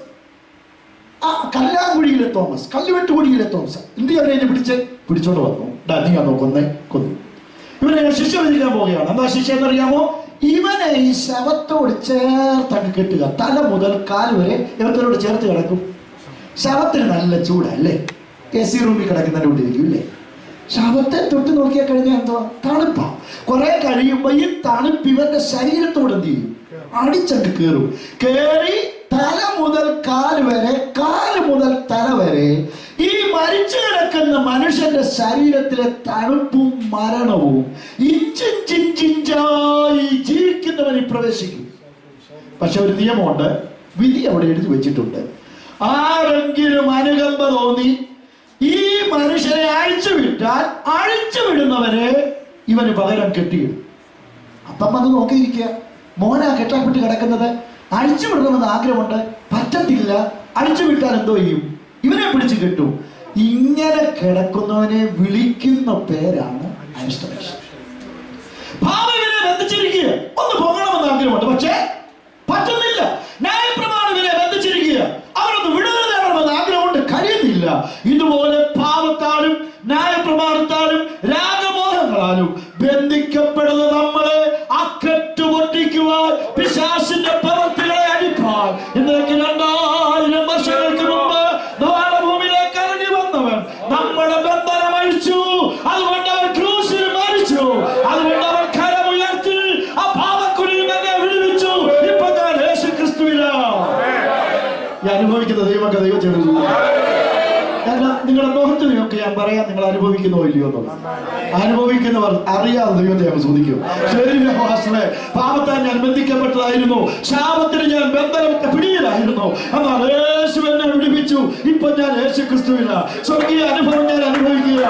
ആ കല്ലാങ്കുഴിയിലെ തോമസ്, കല്ലുവെട്ടുകുഴിയിലെ തോമസ്. എന്ത് അവരെ പിടിച്ചോണ്ട് വന്നു. നീ അന്നോ കൊന്നു. ഇവനെ ശിക്ഷ വിധിക്കാൻ പോവുകയാണ്. എന്താ ശിക്ഷ എന്നറിയാമോ? ഇവനെ ഈ ശവത്തോട് ചേർത്തങ്ങ് കെട്ടുക. തല മുതൽ കാല് വരെ ഇവത്തോട് ചേർത്ത് കിടക്കും. ശവത്തിന് നല്ല ചൂടല്ലേ, AC റൂമിൽ കിടക്കുന്നതിന്റെ കൊണ്ടിരിക്കും ഇല്ലേ? ശവത്തെ തൊട്ട് നോക്കിയാൽ കഴിഞ്ഞാൽ എന്തോ തണുപ്പാ. കുറെ കഴിയുമ്പോ ഈ തണുപ്പ് ഇവന്റെ ശരീരത്തോട് എന്ത് ചെയ്യും? അടിച്ചങ്ങ് കയറും. കയറി തല മുതൽ കാല് വരെ, കാല് മുതൽ തല വരെ ഈ മരിച്ചു കിടക്കുന്ന മനുഷ്യന്റെ ശരീരത്തിലെ തണുപ്പും മരണവും ഇഞ്ചിഞ്ചിഞ്ചിഞ്ചായി ജീവിക്കുന്നവനിൽ പ്രവേശിക്കും. പക്ഷെ ഒരു നിയമമുണ്ട്, വിധി അവിടെ എഴുതി വെച്ചിട്ടുണ്ട്. ആരെങ്കിലും അനുകമ്പ തോന്നി ഈ മനുഷ്യനെ അഴിച്ചുവിട്ടാൽ അഴിച്ചുവിടുന്നവരെ ഇവന് പകരം കെട്ടിയിടും. അപ്പം അത് നോക്കിയിരിക്കുക, മോനാ കെട്ടാപ്പെട്ട് കിടക്കുന്നത്, അഴിച്ചുവിടണമെന്ന് ആഗ്രഹമുണ്ട്, പറ്റത്തില്ല. അഴിച്ചുവിട്ടാൽ എന്തോ ചെയ്യും? ഇവനെ പിടിച്ചു കെട്ടും. ഇങ്ങനെ കിടക്കുന്നവനെ വിളിക്കുന്ന പേരാണ് അരിഷ്ടമനുഷ്യൻ. ഭാവിയെ ബന്ധിച്ചിരിക്കുക, ഒന്ന് പോകണമെന്ന് ആഗ്രഹമുണ്ട്, പക്ഷേ പറ്റുന്നില്ല. ന്യായപ്രമാണം ഇവരെ ബന്ധിച്ചിരിക്കുക, അവരൊന്ന് വിടുതൽ നേടണമെന്ന് ആഗ്രഹമുണ്ട്, കഴിയുന്നില്ല. ഇതുപോലെ പാപത്താലും ന്യായപ്രമാണത്താലും രാഗമോഹങ്ങളാലും ബന്ധിക്കപ്പെടുന്ന നമ്മളെ അക്കറ്റു പൊട്ടിക്കുവാൻ, പിശാചിന്റെ പ്രവൃത്തികളെ അടിപ്പാൻ ഇന്നേക്ക് 2000 വർഷങ്ങൾക്ക് മുമ്പ് ഭൂമിയിലേക്ക് ഇറങ്ങി വന്നവൻ നമ്മുടെ ബന്ധനം അഴിച്ചു. അതുകൊണ്ട് അവൻ ക്രൂശിൽ മരിച്ചു. അതുകൊണ്ട് അവൻ കരമുയർത്തി ആ പാപക്കുഴിയിൽ തന്നെ വിടുവിച്ചു. ഇപ്പൊ ഞാൻ യേശു ക്രിസ്തുവിലാണ്. അനുഭവിക്കുന്ന ദൈവമൊക്കെ ദൈവം ചെയ്തു. നിങ്ങളുടെ മുഖത്തിനൊക്കെ ഞാൻ പറയാം, നിങ്ങൾ അനുഭവിക്കുന്നോ ഇല്ലയോ എന്നുള്ളത്. അനുഭവിക്കുന്നവർ അറിയാതെ ദൈവത്തെ ഞാൻ ചോദിക്കും. പാപത്താൽ ഞാൻ ബന്ധിക്കപ്പെട്ടതായിരുന്നു, ശാപത്തിന് ഞാൻ ബന്ധനത്തെ പിടിയിലായിരുന്നു. എന്നാൽ യേശു എന്നെ വിടുവിച്ചു. ഇപ്പൊ ഞാൻ യേശു ക്രിസ്തുവില്ല. സ്വർഗീയ അനുഭവം ഞാൻ അനുഭവിക്കുക.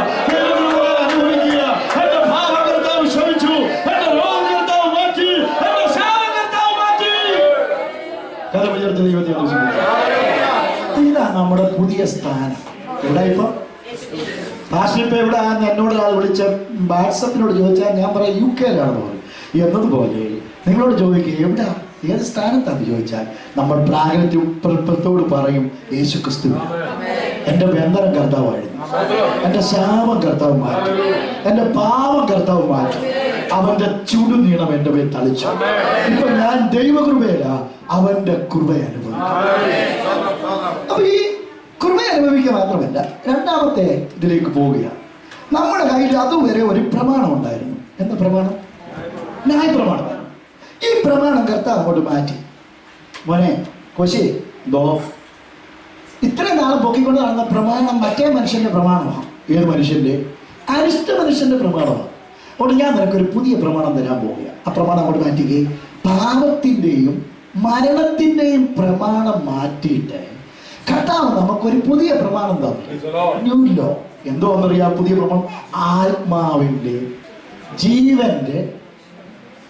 എന്റെ പാപം കർത്താവ് ക്ഷമിച്ചു, എന്റെ രോഗം കർത്താവ് മാറ്റി, എന്റെ ശാപം കർത്താവ് മാറ്റി. കരമുയർത്ത ദൈവത്തെ ഇതാണ് നമ്മുടെ പുതിയ സ്ഥാനം. ഇവിടെ ഇപ്പൊ പാസ്റ്റർ എവിടെ എന്നോട് ഒരാൾ വിളിച്ച വാട്സപ്പിനോട് ചോദിച്ചാൽ ഞാൻ പറയാം UK-ലാണെന്ന് പറയും. എന്നതുപോലെ നിങ്ങളോട് ചോദിക്കുക എവിടെ, ഏത് സ്ഥാനത്താന്ന് ചോദിച്ചാൽ നമ്മൾ പ്രാഗൽഭ്യത്തോട് പറയും യേശു ക്രിസ്തു. എന്റെ ബന്ധനം കർത്താവായിരുന്നു, എന്റെ ശാപം കർത്താവ് മാറ്റി, എന്റെ പാവം കർത്താവ് മാറ്റി, അവന്റെ ചുടുനീളം എന്റെ മേൽ തളിച്ചു. ഇപ്പൊ ഞാൻ ദൈവകൃപയല്ല, അവന്റെ കൃപ അനുഭവിക്കും. അപ്പൊ ഈ കൃപ അനുഭവിക്കുക മാത്രമല്ല, രണ്ടാമത്തെ ഇതിലേക്ക് പോവുകയാണ്. നമ്മുടെ കയ്യിൽ അതുവരെ ഒരു പ്രമാണം ഉണ്ടായിരുന്നു. എന്താ പ്രമാണം? ന്യായപ്രമാണം. ഈ പ്രമാണം കർത്താവ് അങ്ങോട്ട് മാറ്റി. മോനെ കോശി എന്തോ ഇത്രയും നാളും പൊക്കിക്കൊണ്ട് നടന്ന പ്രമാണം മറ്റേ മനുഷ്യന്റെ പ്രമാണമാണ്. ഏത് മനുഷ്യന്റെ? അരിഷ്ട മനുഷ്യന്റെ പ്രമാണമാണ്. അതുകൊണ്ട് ഞാൻ നിനക്കൊരു പുതിയ പ്രമാണം തരാൻ പോവുക. ആ പ്രമാണം അങ്ങോട്ട് മാറ്റുകയും പാപത്തിൻ്റെയും മരണത്തിൻ്റെയും പ്രമാണം മാറ്റിയിട്ട് കർത്താവ് നമുക്കൊരു പുതിയ പ്രമാണം തന്നു. എന്തോന്നറിയാം പുതിയ പ്രമാണം? ആത്മാവിന്റെ ജീവന്റെ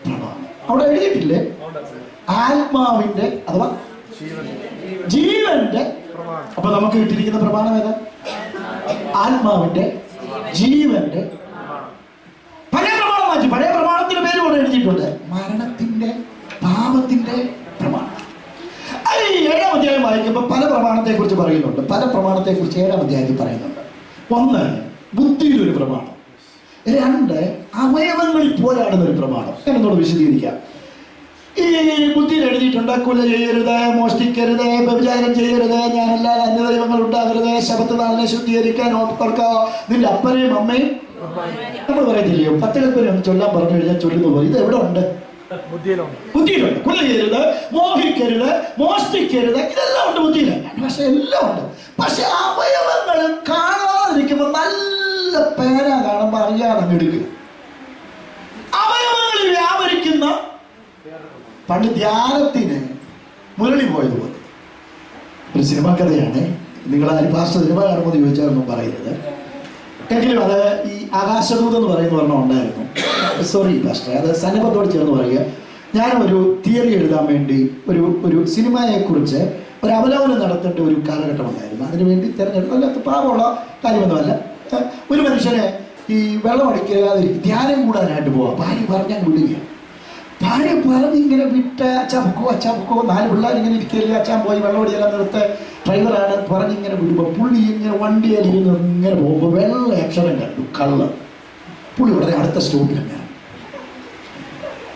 പ്രമാണം. അവിടെ എഴുതിയിട്ടില്ലേ? ആത്മാവിന്റെ അഥവാ ജീവന്റെ. അപ്പൊ നമുക്ക് കിട്ടിയിരിക്കുന്ന പ്രമാണം ഏതാ? ആത്മാവിന്റെ ജീവന്റെ. പഴയ പ്രമാണം മാറ്റി, പഴയ പ്രമാണത്തിന്റെ പേര് കൊണ്ട് എഴുതിയിട്ടുണ്ട്, മരണത്തിന്റെ പാപത്തിന്റെ പ്രമാണം. 7-ാം അധ്യായം വായിക്കുമ്പോൾ പല പ്രമാണത്തെക്കുറിച്ച് പറയുന്നുണ്ട്. പല പ്രമാണത്തെക്കുറിച്ച് 7-ാം അധ്യായത്തിൽ പറയുന്നുണ്ട്. 1, ബുദ്ധിയിലൊരു പ്രമാണം. 2, അവയവങ്ങളിൽ പോരാടുന്ന ഒരു പ്രമാണം. എന്നോട് വിശദീകരിക്കാം. ഈ ബുദ്ധിയിൽ എഴുതിയിട്ടുണ്ട്, കൊല ചെയ്യരുത്, മോഷ്ടിക്കരുത്, വ്യഭിചാരം ചെയ്യരുത്, ഞാനെല്ലാ അന്യദൈവങ്ങൾ ഉണ്ടാകരുത്, ശബത്ത് നാളിനെ ശുദ്ധീകരിക്കാൻ ഓർക്കുക, നിന്റെ അപ്പനെയും അമ്മയും. നമ്മൾ പറയത്തില്ലയോ 10 കൽപ്പന ഒന്ന് ചൊല്ലാൻ പറഞ്ഞു കഴിഞ്ഞാൽ ചൊല്ലുന്ന പോലെ. ഇത് എവിടെ ഉണ്ട്? ബുദ്ധിയിലുണ്ട്. കൊല ചെയ്യരുത്, മോഹിക്കരുത്, മോഷ്ടിക്കരുത്, ഇതെല്ലാം ഉണ്ട് ബുദ്ധിയിലാണ്. പക്ഷെ എല്ലാം ഉണ്ട്. പക്ഷെ അവയവങ്ങൾ കാണാതിരിക്കുമ്പോൾ നല്ല പേരാ കാണുമ്പോൾ അറിയാതെ എടുക്കുക. അവയവങ്ങളിൽ വ്യാപരിക്കുന്ന പണ്ട് ധ്യാനത്തിന് മുരളി പോയതുപോലെ ഒരു സിനിമ കഥയാണ്. നിങ്ങൾ പാസ്റ്റർ സിനിമ കാണുമ്പോൾ ചോദിച്ചാലൊന്നും പറയരുത്. എങ്കിലും അത് ഈ ആകാശദൂത് എന്ന് പറയുന്ന ഒരെണ്ണം ഉണ്ടായിരുന്നു. സോറി പാസ്റ്റർ, അത് സന്നദ്ധത്തോട് ചേർന്ന് പറയുക. ഞാനൊരു തിയറി എഴുതാൻ വേണ്ടി ഒരു സിനിമയെക്കുറിച്ച് ഒരു അവലോകനം നടത്തേണ്ട ഒരു കാലഘട്ടം ഉണ്ടായിരുന്നു. അതിനുവേണ്ടി തിരഞ്ഞെടുത്ത പാവമുള്ള കാര്യമൊന്നുമല്ല. ഒരു മനുഷ്യനെ ഈ വെള്ളം അടിക്കാതെ ധ്യാനം കൂടാനായിട്ട് പോവാം. ഭാര്യ പറഞ്ഞാൽ വിടുകയാണ്. ഭാര്യ പറഞ്ഞിങ്ങനെ വിട്ട് അച്ഛാ പൊക്കോ 4 പിള്ളേരിങ്ങനെ ഇരിക്കില്ല, അച്ഛാൻ പോയി വെള്ളം അടിച്ചാൽ നിർത്ത്, ഡ്രൈവറാണ് പറഞ്ഞിങ്ങനെ വിടുമ്പോൾ പുള്ളി ഇങ്ങനെ വണ്ടിയിലിരുന്ന് ഇങ്ങനെ പോകുമ്പോൾ വെള്ള അക്ഷരം കണ്ടു, കള്ള്. പുള്ളി ഉടനെ അടുത്ത സ്റ്റോപ്പിലാണ്.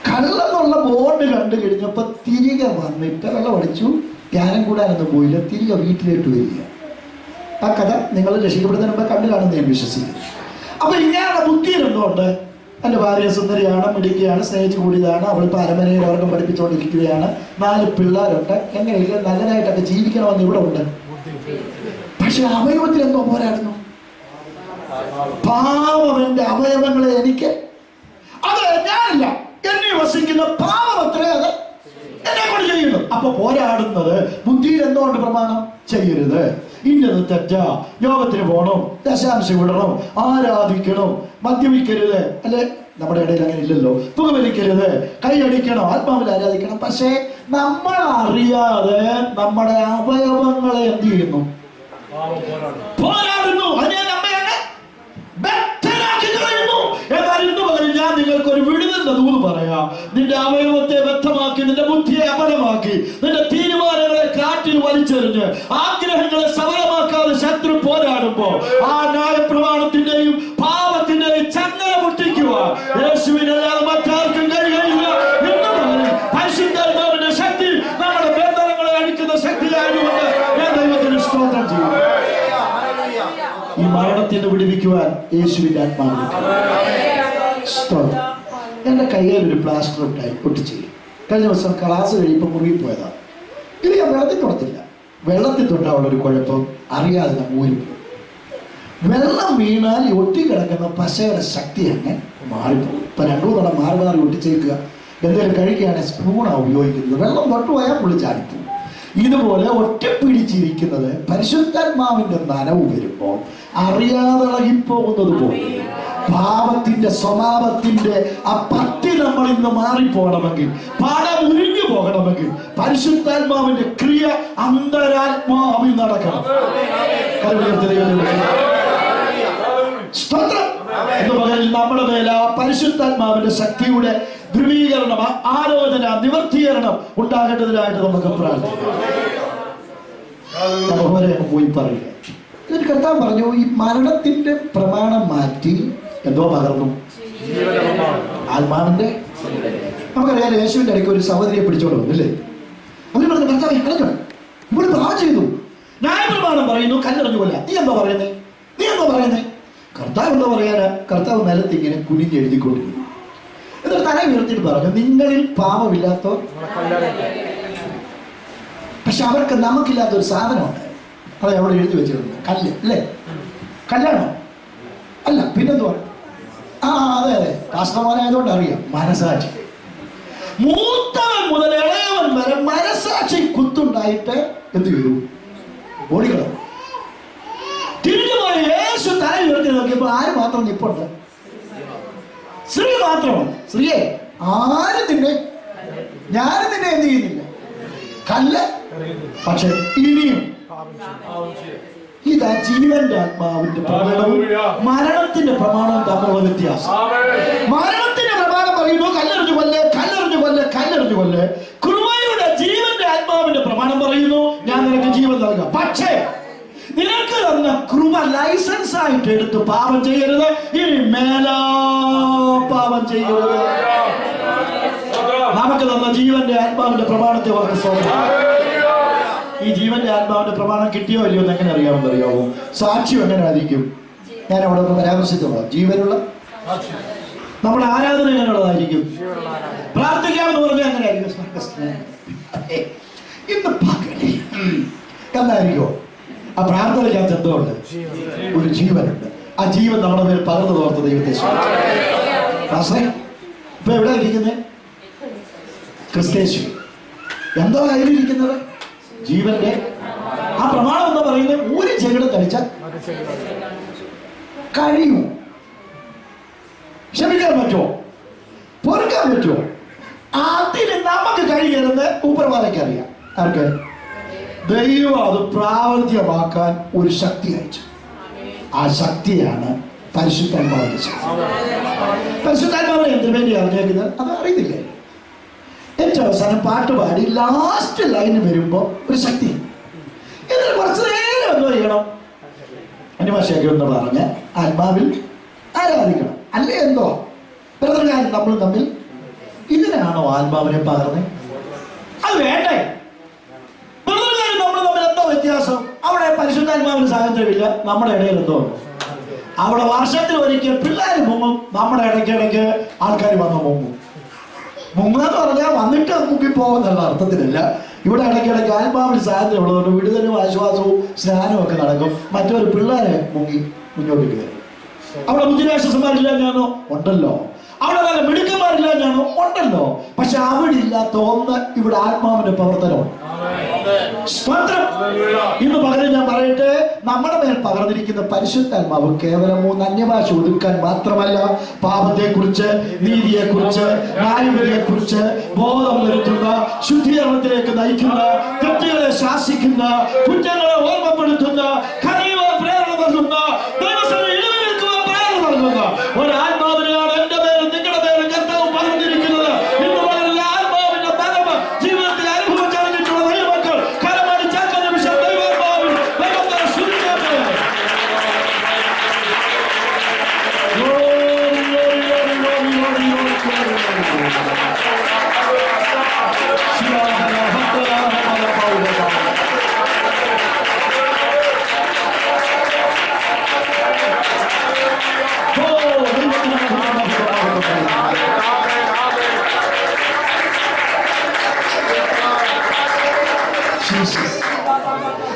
കള്ളെന്നുള്ള ബോർഡ് കണ്ടു കഴിഞ്ഞപ്പോൾ തിരികെ വന്നിട്ട് വെള്ളം അടിച്ചു, ധ്യാനം കൂടാനൊന്നും പോയില്ല, തിരികെ വീട്ടിലേക്ക് വരിക. ആ കഥ നിങ്ങൾ രക്ഷിക്കപ്പെടുന്നതിന് മുമ്പ് കണ്ടു കാണുമെന്ന് ഞാൻ വിശ്വസിക്കുന്നു. അപ്പൊ ഇങ്ങനെ ബുദ്ധിയിൽ എന്തുകൊണ്ട്? എൻ്റെ ഭാര്യ സുന്ദരിയാണ്, മിടുക്കിയാണ്, സ്നേഹിച്ചു കൂടിയതാണ്, അവളിപ്പോൾ അരമനയിൽ അവർക്ക് പഠിപ്പിച്ചുകൊണ്ടിരിക്കുകയാണ്, 4 പിള്ളേരുണ്ട്, എങ്ങനെയെങ്കിലും നല്ലതായിട്ടൊക്കെ ജീവിക്കണമെന്ന് ഇവിടെ ഉണ്ട്. പക്ഷെ അവയവത്തിൽ എന്തോ പോരാടുന്നു. പാവം എൻ്റെ അവയവങ്ങളെ എനിക്ക്, അത് ഞാനല്ല, എന്നെ വസിക്കുന്ന പാവം അത്രേ അത് എന്നെ കൊണ്ട് ചെയ്യുന്നു. അപ്പൊ പോരാടുന്നത് ബുദ്ധിയിൽ എന്തുകൊണ്ട് പ്രമാണം? ചെയ്യരുത്, ഇന്നത് തെറ്റാ, യോഗത്തിന് പോകണം, ദശാംശം വിടണം, ആരാധിക്കണം, മദ്യപിക്കരുത്, അല്ലെ നമ്മുടെ ഇടയിൽ അങ്ങനെ ഇല്ലല്ലോ, പുകവലിക്കരുത്, കൈയടിക്കണം, ആത്മാവിൽ ആരാധിക്കണം. പക്ഷേ നമ്മൾ അറിയാതെ നമ്മുടെ അവയവങ്ങളെ എന്ത് ചെയ്യുന്നു? പോരാടുന്നു. അതിനെ നമ്മെ ബദ്ധരാക്കി കളയുന്നു. എന്നാൽ ഇന്ന് പകരം ഞാൻ നിങ്ങൾക്ക് ഒരു വിടുതലിന്റെ ദൂത് പറയാം. നിന്റെ അവയവത്തെ ബദ്ധമാക്കി, നിന്റെ ബുദ്ധിയെ അപലമാക്കി, നിന്റെ തീരുമാനങ്ങളെ കാറ്റിൽ വലിച്ചെറിഞ്ഞ് ആഗ്രഹങ്ങളെ സഫലമാക്കാതെ ശത്രു പോരാടുമ്പോ ആ ന്യായപ്രമാണത്തിന്റെയും പാപത്തിന്റെയും ചങ്ങല പൊട്ടിക്കുക യേശുവിനല്ലാതെ മറ്റാർക്കും കഴിയുകയില്ല. ഇന്ന് പകരം പരിശുദ്ധാത്മാവിന്റെ ശക്തി നമ്മുടെ ബന്ധനങ്ങളെ അഴിക്കുന്ന ശക്തിയായതുകൊണ്ട് ഞാൻ ദൈവത്തിന് സ്തോത്രം ചെയ്യും. ഈ മരണത്തിന് വിടുവിക്കുവാൻ യേശുവിന്റെ ആത്മാവിനെ. എന്റെ കയ്യിൽ ഒരു പ്ലാസ്റ്റർ ഉണ്ടായി പൊട്ടിച്ച്. കഴിഞ്ഞ ദിവസം ക്ലാസ് കഴിയുമ്പോൾ മുറിയിൽ പോയതാണ്. ഇത് ഞാൻ വെള്ളത്തിൽ തൊടത്തില്ല. വെള്ളത്തിൽ തൊട്ടാവുള്ള ഒരു കുഴപ്പം അറിയാതെ ഞാൻ ഊരിപ്പോയി. വെള്ളം വീണാൽ ഒട്ടിക്കിടക്കുന്ന പശയുടെ ശക്തി അങ്ങ് മാറിപ്പോകും. ഇപ്പൊ 2 തവണ മാറി ഒട്ടിച്ചേക്കുക. എന്തെങ്കിലും കഴിക്കുകയാണെങ്കിൽ സ്പൂണാണ് ഉപയോഗിക്കുന്നത്. വെള്ളം തൊട്ടുപോയാൽ പുള്ളി ചാടിപ്പോകും. ഇതുപോലെ ഒറ്റപ്പിടിച്ചിരിക്കുന്നത് പരിശുദ്ധാത്മാവിന്റെ നനവ് വരുമ്പോൾ അറിയാതെ ഇളകിപ്പോകുന്നത് പോലെ പാപത്തിന്റെ സ്വഭാവത്തിന്റെ ആ പത്തി നമ്മൾ ഇന്ന് മാറിപ്പോകണമെങ്കിൽ, പാഠം ഉരിഞ്ഞു പോകണമെങ്കിൽ പരിശുദ്ധാത്മാവിന്റെ ക്രിയ അന്തരാത്മാവിൽ നടക്കണം. സ്തോത്രം എന്ന് പറഞ്ഞാൽ നമ്മുടെ മേലെ ആ പരിശുദ്ധാത്മാവിന്റെ ശക്തിയുടെ ധ്രുവീകരണം, ആലോചന, നിവർത്തീകരണം ഉണ്ടാകേണ്ടതിനായിട്ട് നമുക്ക് പ്രാർത്ഥിക്കാം. പോയി പറയുക. എന്നിട്ട് കർത്താവ് പറഞ്ഞു, ഈ മരണത്തിന്റെ പ്രമാണം മാറ്റി എന്തോ പകർന്നു? ആത്മാവിന്റെ. നമുക്കറിയാം യേശുവിന്റെ ഇടയ്ക്ക് ഒരു സഹോദരിയെ പിടിച്ചോണ്ട് വന്നില്ലേ? അവർ പറഞ്ഞു, കർത്താവ് കളഞ്ഞോ, ഇവിടെ പാപം ചെയ്തു, ന്യായപ്രമാണം പറയുന്നു കല്ലെറിഞ്ഞു കൊല്ല, നീ എന്താ പറയുന്നേ? കർത്താവ് എന്താ പറയാനാ? കർത്താവ് നിലത്ത് ഇങ്ങനെ കുനിഞ്ഞെഴുതിക്കൊണ്ടിരുന്നു. എന്നിട്ട് തല ഉയർത്തിയിട്ട് പറഞ്ഞു, നിങ്ങളിൽ പാപമില്ലാത്തവർ. പക്ഷെ അവർക്ക് നമുക്കില്ലാത്തൊരു സാധനമുണ്ട്. അത് അവിടെ എഴുതി വെച്ചിട്ടുണ്ട്, കല്ല്. അല്ലേ? കല്ലാണോ? അല്ല, പിന്നെന്തുവാ? അതെ, കാസ്തവാനായതുകൊണ്ട് അറിയാം, മനസാക്ഷി. മൂത്തവൻ മുതൽ ഇളയവൻ വരെ മനസാക്ഷി കുത്തുണ്ടായിട്ട് എന്ത് ചെയ്തു? ഓടിക്കണം. തിരിഞ്ഞുപോയി യേശു തല ഉയർത്തി നോക്കിയപ്പോൾ ആര് മാത്രം നിപ്പുണ്ട്? സ്ത്രീ മാത്രമാണ്. സ്ത്രീയെ, ആരും നിന്നെ, ഞാനും നിന്നെ എന്ത് ചെയ്യുന്നില്ല, കല്ല്. പക്ഷെ ഇനിയും ഇതാ ജീവന്റെ ആത്മാവിന്റെ പ്രമാണവും മരണത്തിന്റെ പ്രമാണവും തമ്മിലുള്ള വ്യത്യാസം. മരണത്തിന്റെ പ്രമാണം പറയുന്നു കല്ലെറിഞ്ഞു കൊല്ല്. കൃപയുടെ ജീവന്റെ ആത്മാവിന്റെ പ്രമാണം പറയുന്നു കൃപ ലൈസൻസ് ആയിട്ട് എടുത്ത് പാപം ചെയ്യരുത്. ഇനി മേലാ പാപം ചെയ്യരുത്. നമുക്ക് തന്ന ജീവന്റെ ആത്മാവിന്റെ പ്രമാണത്തെ ഓർത്ത് സ്തോത്രം. ഈ ജീവന്റെ ആത്മാവിന്റെ പ്രമാണം കിട്ടിയോ ഇല്ലയോ എന്ന് എങ്ങനെ അറിയാമോ? സാക്ഷ്യം എങ്ങനെ ആയിരിക്കും? ഞാൻ അവിടെ ഒന്ന് പരാമർശിച്ചോളാം. ജീവനുള്ള നമ്മുടെ ആരാധന എങ്ങനെയുള്ളതായിരിക്കും? പ്രാർത്ഥിക്കാമെന്ന് പറഞ്ഞാൽ അങ്ങനെ ആയിരിക്കും. ഇന്ന് പകലേ എന്തായിരിക്കോ ആ പ്രാർത്ഥനയ്ക്കകത്ത് എന്തുകൊണ്ട് ഒരു ജീവനുണ്ട്. ആ ജീവൻ നമ്മുടെ മേൽ പകർന്നു തോർത്ത ദൈവത്തെ ഇപ്പൊ എവിടെ ഇരിക്കുന്നത്? ക്രിസ്തേശു. എന്തോ അതിലിരിക്കുന്നത്? ജീവന്റെ ആ പ്രമാണം എന്താ പറയുന്നത്? ഒരു ചെകിടം കഴിച്ചാൽ കഴിയുമോ? ക്ഷമിക്കാൻ പറ്റുമോ? പൊറുക്കാൻ പറ്റുമോ? അതിന് നമുക്ക് കഴിയരുന്ന് ഊപ്പർമാരൊക്കെ അറിയാം. ആർക്ക്? ദൈവം അത് പ്രാവർത്തികമാക്കാൻ ഒരു ശക്തി അയച്ചു. ആ ശക്തിയാണ് പരിശുദ്ധാത്മാവിന്റെ ശക്തി. പരിശുദ്ധാത്മാവിനെ എന്തിനു വേണ്ടി അറിഞ്ഞേക്കുന്നത് അത് അറിയുന്നില്ലേ? ഏറ്റവും അവസാനം പാട്ടുപാടി ലാസ്റ്റ് ലൈന് വരുമ്പോ ഒരു ശക്തി. ഇതിന് കുറച്ചു നേരം എന്തോ ചെയ്യണം? അന്യഭാഷയൊക്കെ ഒന്ന് പറഞ്ഞ് ആത്മാവിൽ ആരാധിക്കണം. അല്ലേ എന്തോ ബ്രദർകാരൻ നമ്മൾ തമ്മിൽ ഇതിനാണോ ആത്മാവിനെ പകർന്നേ? അത് വേണ്ടേ? ബ്രദർകാരൻ നമ്മൾ തമ്മിൽ എന്തോ വ്യത്യാസം? അവിടെ പരിശുദ്ധാത്മാവിന് സ്വാതന്ത്ര്യമില്ല. നമ്മുടെ ഇടയിൽ എന്തോ അവിടെ വർഷത്തിൽ ഒരിക്കൽ പിള്ളേർ മുങ്ങും. നമ്മുടെ ഇടയ്ക്കിടയ്ക്ക് ആൾക്കാർ വന്ന് മുങ്ങും. മുങ്ങെന്ന് പറഞ്ഞാൽ വന്നിട്ട് മുങ്ങി പോകുന്നുള്ള അർത്ഥത്തിലല്ല. ഇവിടെ ഇടയ്ക്കിടയ്ക്ക് ആത്മാവിന് സ്വാതന്ത്ര്യമുള്ളതുകൊണ്ട് വിടുതലും ആശ്വാസവും സ്നാനവും ഒക്കെ നടക്കും. മറ്റൊരു പിള്ളേരെ മുങ്ങി മുന്നോട്ട് കയറും. അവിടെ ബുദ്ധിരാക്ഷസന്മാരില്ല ഞാനോ? ഉണ്ടല്ലോ. അവിടെ നല്ല മിടുക്കന്മാരില്ല ഞാനോ? ഉണ്ടല്ലോ. പക്ഷെ അവിടെ ഇല്ലാത്ത ഒന്ന് ഇവിടെ ആത്മാവിന്റെ പ്രവർത്തനമാണ്. ഇന്ന് പകരം ഞാൻ പറയട്ടെ, നമ്മുടെ മേൽ പകർന്നിരിക്കുന്ന പരിശുദ്ധാത്മാവ് കേവലം 3 അന്യഭാഷ ഒതുക്കാൻ മാത്രമല്ല, പാപത്തെക്കുറിച്ച്, നീതിയെക്കുറിച്ച്, ന്യായവിധിയെക്കുറിച്ച് ബോധം വരുത്തുന്ന, ശുദ്ധീകരണത്തിലേക്ക് നയിക്കുന്ന, തെറ്റുകളെ ശാസിക്കുന്ന, കുറ്റങ്ങളെ ഓർമ്മപ്പെടുത്തുന്ന, കരയുവാൻ പ്രേരണ നൽകുന്ന, ഒരാത്മാവിനെയാണ് എന്റെ പേരും നിങ്ങളുടെ പേരും കർത്താവ് പറഞ്ഞിരിക്കുന്നത്. ഇന്ന് വളരെ ആത്മാവിന്റെ ബലം ജീവിതത്തിൽ അനുഭവിച്ചറിഞ്ഞിട്ടുള്ള ദൈവമക്കൾ കരമടിച്ചാൽ നിമിഷം ദൈവാത്മാവിൽ ദൈവത്തെ സ്തുതിക്കട്ടെ.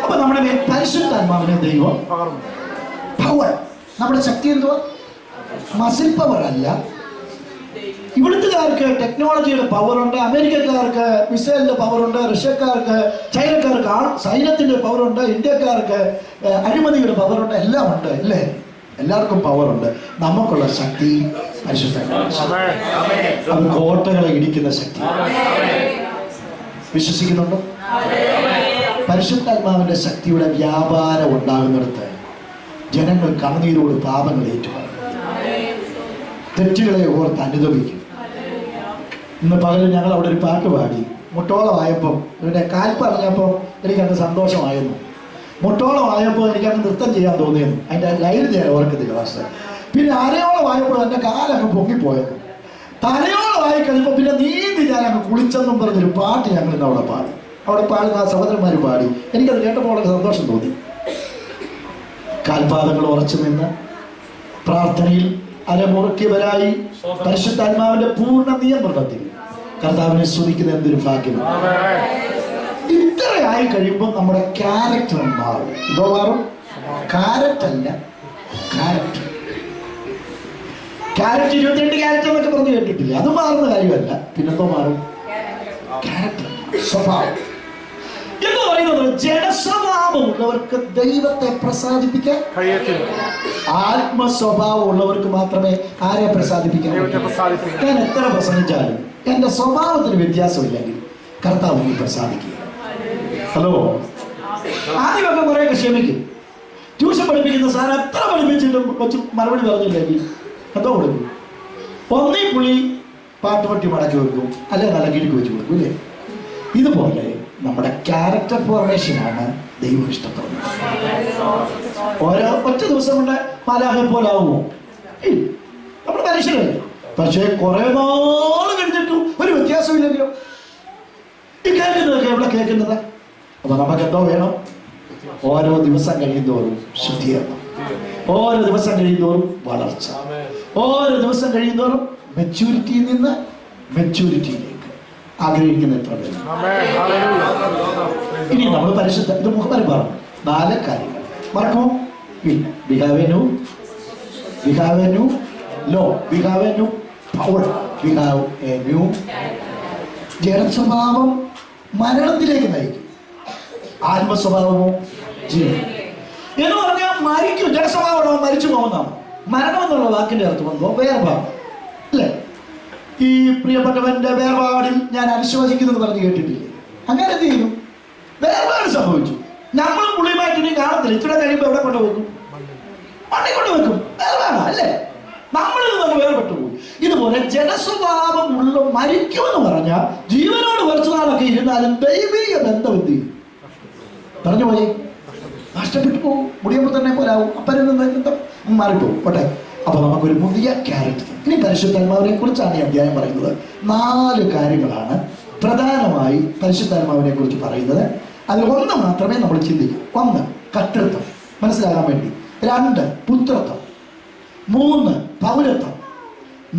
അപ്പൊ നമ്മുടെ പരിശുദ്ധാത്മാവിനെ ദൈവം പവർ. നമ്മുടെ ശക്തി എന്തുവാ? മസിൽ പവർ അല്ല. ഇവിടുത്തുകാർക്ക് ടെക്നോളജിയുടെ പവറുണ്ട്, അമേരിക്കക്കാർക്ക് മിസൈലിന്റെ പവറുണ്ട്, റഷ്യക്കാർക്ക്, ചൈനക്കാർക്ക് സൈന്യത്തിന്റെ പവറുണ്ട്, ഇന്ത്യക്കാർക്ക് അഴിമതിയുടെ പവറുണ്ട്, എല്ലാം ഉണ്ട് അല്ലേ? എല്ലാവർക്കും പവറുണ്ട്. നമുക്കുള്ള ശക്തി പരിശുദ്ധാത്മാവ്. അത് കോട്ടകളെ ഇടിക്കുന്ന ശക്തി. വിശ്വസിക്കുന്നുണ്ടോ? പരിശുദ്ധാത്മാവിന്റെ ശക്തിയുടെ വ്യാപാരം ഉണ്ടാകുന്നിടത്ത് ജനങ്ങൾ കണ്ണുനീരോട് പാപങ്ങൾ ഏറ്റുപറയും, തെറ്റുകളെ ഓർത്ത് അനുദപിക്കും. ഇന്ന് പകൽ ഞങ്ങൾ അവിടെ ഒരു പാട്ട് പാടി. മുട്ടോളമായപ്പോൾ ഇവിടെ കാൽപ്പറഞ്ഞപ്പോൾ എനിക്കങ്ങ് സന്തോഷമായിരുന്നു. മുട്ടോളമായപ്പോൾ എനിക്കങ്ങ് നൃത്തം ചെയ്യാൻ തോന്നിയിരുന്നു. അതിൻ്റെ ലൈൻ ഞാൻ ഓർക്കത്തില്ല പക്ഷേ. പിന്നെ അരയോളമായപ്പോൾ എൻ്റെ കാലങ്ങ് പൊങ്ങിപ്പോയത്. തലയോളമായി കഴിയുമ്പോൾ പിന്നെ നീന്തി ഞാനങ്ങ് കുളിച്ചെന്നും പറഞ്ഞൊരു പാട്ട് ഞങ്ങൾ ഇന്ന് അവിടെ പാടി. അവിടെ പാടുന്ന ആ സഹോദരന്മാർ പാടി. എനിക്കത് കേട്ടപ്പോൾ വളരെ സന്തോഷം തോന്നി. കാൽപാദങ്ങൾ ഉറച്ചു നിന്ന് പ്രാർത്ഥനയിൽ അരമുറുക്കിയവരായി പരിശുദ്ധാത്മാവിന്റെ പൂർണ്ണ നിയന്ത്രണത്തിൽ കർത്താവിനെ സ്തുതിക്കുന്ന എന്തൊരു ഭാഗ്യമാണ്. ഇത്രയായി കഴിയുമ്പോൾ നമ്മുടെ ക്യാരക്ടർ മാറും. എന്തോ മാറും? ക്യാരക്ടല്ല, ക്യാരക്ടർ. ക്യാരക്ടർ 22 ക്യാരക്ടർ എന്നൊക്കെ പറഞ്ഞ് കേട്ടിട്ടില്ല. അത് മാറുന്ന കാര്യമല്ല. പിന്നെന്തോ മാറും? ക്യാരക്ടർ, സ്വഭാവം എന്ന് പറയുന്നത് ജഡസ്വഭാവം ഉള്ളവർക്ക് ദൈവത്തെ പ്രസാദിപ്പിക്കാൻ കഴിയത്തില്ല. ആത്മസ്വഭാവം ഉള്ളവർക്ക് മാത്രമേ ആരെ പ്രസാദിപ്പിക്കാൻ കഴിയൂ. ഞാൻ എത്ര പ്രസംഗിച്ചാലും എന്റെ സ്വഭാവത്തിന് വ്യത്യാസമില്ലെങ്കിൽ കർത്താവ് നീ പ്രസാദിക്കുക. ഹലോ, ആദ്യമൊക്കെ കുറെയൊക്കെ ക്ഷമിക്കും. ട്യൂഷൻ പഠിപ്പിക്കുന്ന സാധനം എത്ര പഠിപ്പിച്ചിട്ടും കൊച്ചു മറുപടി പറഞ്ഞില്ലെങ്കിൽ എന്തോ കൊടുക്കും. ഒന്നീ പുള്ളി പാട്ടുപട്ടി മടക്കി വെക്കും, അല്ലെ നല്ല കിഴക്ക് വെച്ച് കൊടുക്കും. ഇല്ലേ? ഇതുപോലെ നമ്മുടെ ക്യാരക്ടർ ഫോർമേഷനാണ് ദൈവം ഇഷ്ടപ്പെടുന്നത്. ഓരോ ഒറ്റ ദിവസം കൊണ്ട് മാലാഖയെ പോലാവുമോ? നമ്മുടെ മനുഷ്യരല്ലേ. പക്ഷേ കുറെ നാൾ കഴിഞ്ഞിട്ടും ഒരു വ്യത്യാസമില്ലെങ്കിലും ഈ കേൾക്കുന്നതൊക്കെ എവിടെ കേൾക്കുന്നത്? അപ്പൊ നമുക്ക് എന്തോ വേണം? ഓരോ ദിവസം കഴിയുന്തോറും ശുദ്ധീകരണം, ഓരോ ദിവസം കഴിയുന്തോറും വളർച്ച, ഓരോ ദിവസം കഴിയുന്തോറും മെച്യൂരിറ്റിയിൽ നിന്ന് മെച്യൂരിറ്റിയിലേക്ക് ആഗ്രഹിക്കുന്ന എത്ര പേര്. ഇനി നമ്മൾ പരിശുദ്ധ ഇത് മുഖമറി പറഞ്ഞു 4 കാര്യങ്ങൾ മറക്കുമോ? ഇല്ല. We have a new law, we have a new power, we have a new. ജഡസ്വഭാവം മരണത്തിലേക്ക് നയിക്കും, ആത്മസ്വഭാവമോ ജീവൻ എന്ന് പറഞ്ഞാൽ മരിക്കും. ജഡസ്വഭാവം മരിച്ചു പോകുന്നതാണ്. മരണം എന്നുള്ള വാക്കിന്റെ അർത്ഥം എന്തോ വേർപാട് അല്ലേ? ഈ പ്രിയപ്പെട്ടവന്റെ വേർപാടിൽ ഞാൻ അനുശോചിക്കുന്നത് പറഞ്ഞ് കേട്ടിട്ടില്ലേ? അങ്ങനെ എന്ത് ചെയ്യും? വേർപാട് സംഭവിച്ചു. നമ്മളും പുള്ളിയുമായിട്ട് കാണത്തില്ല. ഇത്ര കഴിയുമ്പോൾ എവിടെ കൊണ്ടുവെക്കും? മണ്ണി കൊണ്ടുവെക്കും. വേർപാടാ അല്ലേ? നമ്മളിൽ നിന്ന് വേർപെട്ടു പോകും. ഇതുപോലെ ജഡസ്വഭാവം ഉള്ള മരിക്കുമെന്ന് പറഞ്ഞാൽ ജീവനോട് കുറച്ചു നാളൊക്കെ ഇരുന്നാലും ദൈവിക ബന്ധം എന്ത് ചെയ്യും? പറഞ്ഞു പോയി നഷ്ടപ്പെട്ടു പോകും. മുടിയുമ്പോൾ തന്നെ പോലാവും. അപ്പനിൽ നിന്ന് ബന്ധം മാറിപ്പോകും. പോട്ടെ. അപ്പൊ നമുക്കൊരു പുതിയ ക്യാരക്ടർ. ഇനി പരിശുദ്ധാത്മാവിനെ കുറിച്ചാണ് ഈ അധ്യായം പറയുന്നത്. 4 കാര്യങ്ങളാണ് പ്രധാനമായി പരിശുദ്ധാത്മാവിനെ കുറിച്ച് പറയുന്നത്. അതിൽ 1 മാത്രമേ നമ്മൾ ചിന്തിക്കൂ. 1 കർത്തൃത്വം മനസ്സിലാകാൻ വേണ്ടി, 2 പുത്രത്വം, 3 പൗരത്വം,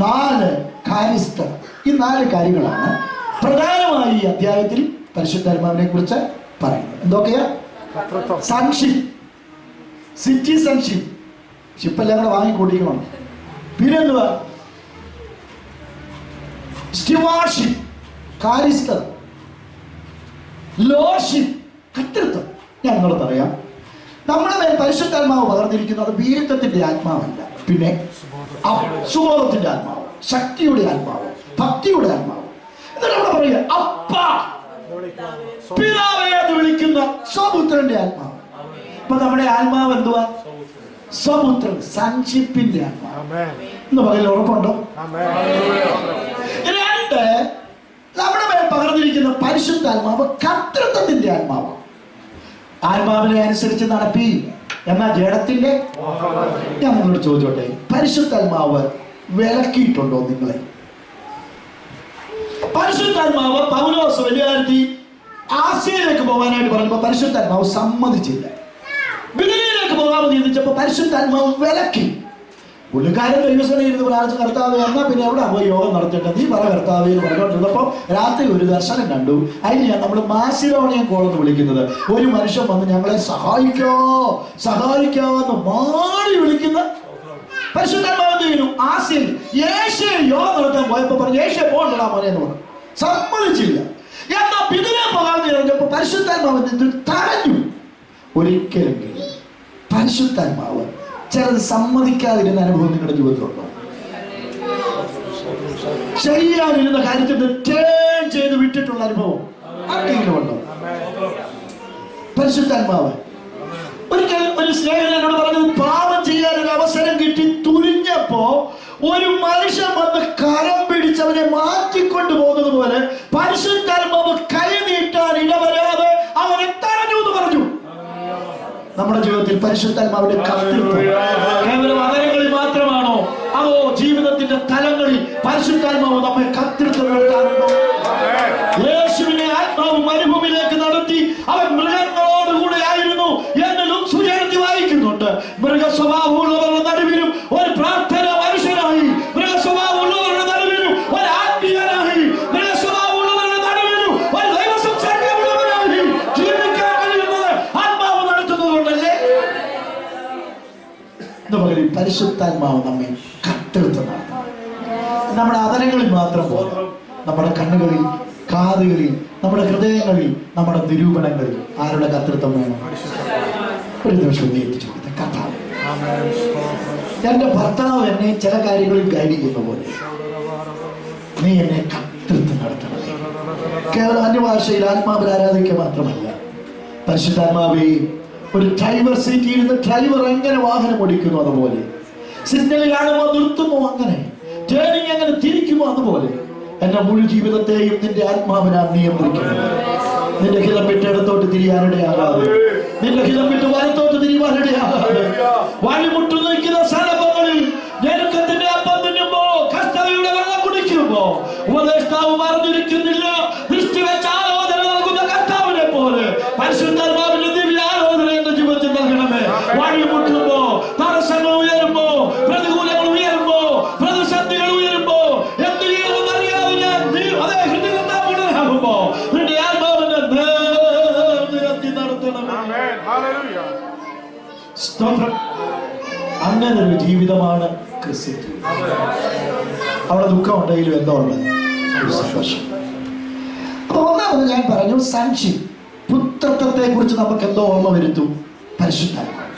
4 കാര്യസ്ഥത. ഈ 4 കാര്യങ്ങളാണ് പ്രധാനമായി ഈ അധ്യായത്തിൽ പരിശുദ്ധാത്മാവിനെ കുറിച്ച് പറയുന്നത്. എന്തൊക്കെയാ? സൺഷിപ്പ്, സിറ്റിസൺഷിപ്പ്, ഷിപ്പെല്ലാം കൂടെ വാങ്ങിക്കൊണ്ടിരിക്കണം. പിന്നെന്തുവാ? സ്റ്റുവാർഷിപ്പ്, കാര്യസ്ഥത, ലോർഷിപ്പ്, കർത്തൃത്വം. ഞാൻ നിങ്ങളോട് പറയാം, നമ്മുടെ മേൽ പരിശുദ്ധാത്മാവ് പകർന്നിരിക്കുന്നത് വീരത്വത്തിന്റെ ആത്മാവല്ല, പിന്നെ സുബോധത്തിന്റെ ആത്മാവ്, ശക്തിയുടെ ആത്മാവ്, ഭക്തിയുടെ ആത്മാവ്. എന്നിട്ട് അവിടെ പറയുക അപ്പ, പിതാവേ എന്ന് വിളിക്കുന്ന സ്വപുത്രന്റെ ആത്മാവ്. അപ്പൊ നമ്മുടെ ആത്മാവ് എന്തുവാ? സ്വപുത്രൻ, സൺഷിപ്പിന്റെ ആത്മാവ് എന്ന് പറയുന്നത് ഉറപ്പുണ്ടോ? 2 നമ്മുടെ മേൽ പകർന്നിരിക്കുന്ന പരിശുദ്ധാത്മാവ് കർത്തൃത്വത്തിന്റെ ആത്മാവ്. ആത്മാവിനെ അനുസരിച്ച് നടപ്പി എന്നാ ജഡത്തിന്റെ. ഞാൻ നിങ്ങളോട് ചോദിച്ചോട്ടെ, പരിശുദ്ധാത്മാവ് വിലക്കിയിട്ടുണ്ടോ നിങ്ങളെ? പരിശുദ്ധാത്മാവ് പൗലോസ് വലിയാർത്തി ആസിയയിലേക്ക് പോകാനായിട്ട് പറഞ്ഞപ്പോ പരിശുദ്ധാത്മാവ് സമ്മതിച്ചില്ല. ബിലിയിലേക്ക് പോകാമെന്ന് ചിന്തിച്ചപ്പോ പരിശുദ്ധാത്മാവ് വിലക്കി. പുള്ളിക്കാരൻ ദൈവസേനയിൽ ഇരുന്ന് പ്രാർത്ഥിച്ച് കർത്താവ് എന്നാ പിന്നെ എവിടെ പോയി യോഗം നടത്തിയിട്ട് നീ പറ കർത്താവ് എന്ന് പറഞ്ഞുകൊണ്ടിരുന്നപ്പോൾ രാത്രി ഒരു ദർശനം കണ്ടു. അതിന് ഞാൻ നമ്മൾ മാസിഡോണിയൻ കോളെന്ന് വിളിക്കുന്നത്. ഒരു മനുഷ്യൻ വന്ന് ഞങ്ങളെ സഹായിക്കാമെന്ന് മാറി വിളിക്കുന്ന പരിശുദ്ധാത്മാവ് എന്ത് ചെയ്യുന്നു? ആസിയയിൽ ഏഷ്യയിൽ യോഗം നടത്താൻ പോയപ്പോ പറഞ്ഞു ഏഷ്യ പോകണ്ടടാ മോനെ എന്ന് പറഞ്ഞു. സമ്മതിച്ചില്ല. എന്നാ പിതിനെ പോകാമെന്ന് പറഞ്ഞപ്പോ പരിശുദ്ധാത്മാവ് തടഞ്ഞു. ഒരിക്കലെങ്കിലും പരിശുദ്ധാത്മാവ് ചിലത് സമ്മതിക്കാതിരുന്ന അനുഭവം നിങ്ങളുടെ ജീവിതത്തിലുണ്ടോ? ചെയ്യാനിരുന്ന കാര്യത്തിൽ ടേൺ ചെയ്ത് വിട്ടിട്ടുള്ള അനുഭവം ആർക്കെങ്കിലും ഉണ്ടോ? പരിശുദ്ധാത്മാവ് ഒരിക്കൽ ഒരു സ്നേഹിതനോട് പറഞ്ഞത്, പാപം ചെയ്യാൻ ഒരു അവസരം കിട്ടി തുനിഞ്ഞപ്പോ ഒരു മനുഷ്യൻ വന്ന് കരം പിടിച്ചവനെ മാറ്റിക്കൊണ്ടു പോകുന്നത് പോലെ പരിശുദ്ധാത്മാവ് കൈ നീട്ടാൻ ഇടവരാതെ അവനെ തടഞ്ഞു എന്ന് പറഞ്ഞു. നമ്മുടെ ജീവിതത്തിൽ പരിശുദ്ധാത്മാവിന്റെ കർത്തൃത്വം കേവലം അതരങ്ങളിൽ മാത്രമാണോ, അതോ ജീവിതത്തിന്റെ തലങ്ങളിൽ പരിശുദ്ധാത്മാവ് നമ്മെ കർത്തൃത്വം എടുക്കാറുണ്ടോ? യേശുവിനെ ആത്മാവ് മരുഭൂമിയിലേക്ക് നടത്തി അവൻ മൃഗങ്ങളോടുകൂടെ ആയിരുന്നു എന്ന് സുചേർത്തി വായിക്കുന്നുണ്ട്. മൃഗസ്വഭാവമുള്ളവരുടെ നടുവിലും ഒരു പ്രാർത്ഥന മനുഷ്യനായി, മൃഗസ്വഭാവമുള്ളവരുടെ നടുവിലും ഒരു ആത്മീയനായി, മൃഗസ്വഭാവമുള്ളവരുടെ നടുവിലും ഒരു ദൈവ സംസാരമുള്ളവരായി ജീവിക്കാൻ കഴിയുന്നത് ആത്മാവ് നടത്തുന്നതുകൊണ്ടല്ലേ? പരിശുദ്ധാത്മാവ് നമ്മെ കർത്തൃത്വം നടത്തുന്നു. നമ്മുടെ അതരങ്ങളിൽ മാത്രം പോലെ നമ്മുടെ കണ്ണുകളിൽ, കാതുകളിൽ, നമ്മുടെ ഹൃദയങ്ങളിൽ, നമ്മുടെ നിരൂപണങ്ങളിൽ ആരുടെ കർത്തൃത്വം വേണം? ഒരു നിമിഷം ഏൽപ്പിച്ചു കൊടുത്ത കർത്താവ്. എന്റെ ഭർത്താവ് എന്നെ ചില കാര്യങ്ങളിൽ ഗൈഡ് ചെയ്യുന്ന പോലെ നീ എന്നെ കർത്തൃത്വം നടത്തണം. കേവലം അന്യഭാഷയിൽ ആത്മാവിൽ ആരാധിക്കുക മാത്രമല്ല, പരിശുദ്ധാത്മാവേ ഒരു ഡ്രൈവർ സീറ്റിൽ ഇരുന്ന് ഡ്രൈവർ എങ്ങനെ വാഹനം ഓടിക്കുന്നു അതുപോലെ, സിഗ്നൽ കാണുമ്പോൾ നിർത്തുമോ അങ്ങനെ, ടേണിങ് എങ്ങനെ തിരിക്കുമോ അതുപോലെ എന്റെ മുഴു ജീവിതത്തെയും നിന്റെ ആത്മാവിനാൽ നിയന്ത്രിക്കണം. നിന്റെ ഹിതം വിട്ട് ഇടത്തോട്ട് തിരിയാനിടയാകാതെ, നിന്റെ ഹിതം വിട്ട് വലത്തോട്ട് തിരിയാനിടയാകാതെ, വഴിമുട്ടു നിൽക്കുന്ന സന്ദർഭങ്ങളിൽ ഞെരുക്കത്തിന്റെ അപ്പം തിന്നുമ്പോ, കഷ്ടതയുടെ വെള്ളം കുടിക്കുമ്പോ, ഉപദേഷ്ടാവ് പറഞ്ഞിരിക്കുന്നില്ല, ദൃഷ്ടി വെച്ച് ആലോചന നൽകുന്ന കർത്താവിനെ പോലെ പരിശുദ്ധാത്മാവിന്റെ ദിവ്യ ആലോചന എന്റെ ജീവിതത്തിൽ നൽകണമേ. വഴിമുട്ടുമ്പോ, തടസ്സങ്ങൾ ഉയരുമ്പോ, പ്രതികൂലങ്ങൾ ഉയരുമ്പോ, പ്രതിസന്ധികൾ ഉയരുമ്പോ, എന്ത് ചെയ്യണമെന്ന് അറിയാതെ ഞാൻ അതേ ഹൃദയത്താകുമ്പോ നിന്റെ ആത്മാവിനെ നിരത്തി നടത്തണമേ. സ്തോത്രം. അങ്ങനെ ഒരു ജീവിതമാണ് ക്രിസ്ത്യൻ ജീവിതം. അവിടെ ദുഃഖം ഉണ്ടെങ്കിലും എന്തോ ഉള്ളത് ഒരു സന്തോഷം. അപ്പൊ ഒന്നാമത് ഞാൻ പറഞ്ഞു സൺഷിപ്പ്, പുത്രത്വത്തെ കുറിച്ച് നമുക്ക് എന്തോ ഓർമ്മ വരുത്തും പരിശുദ്ധാത്മാവ്.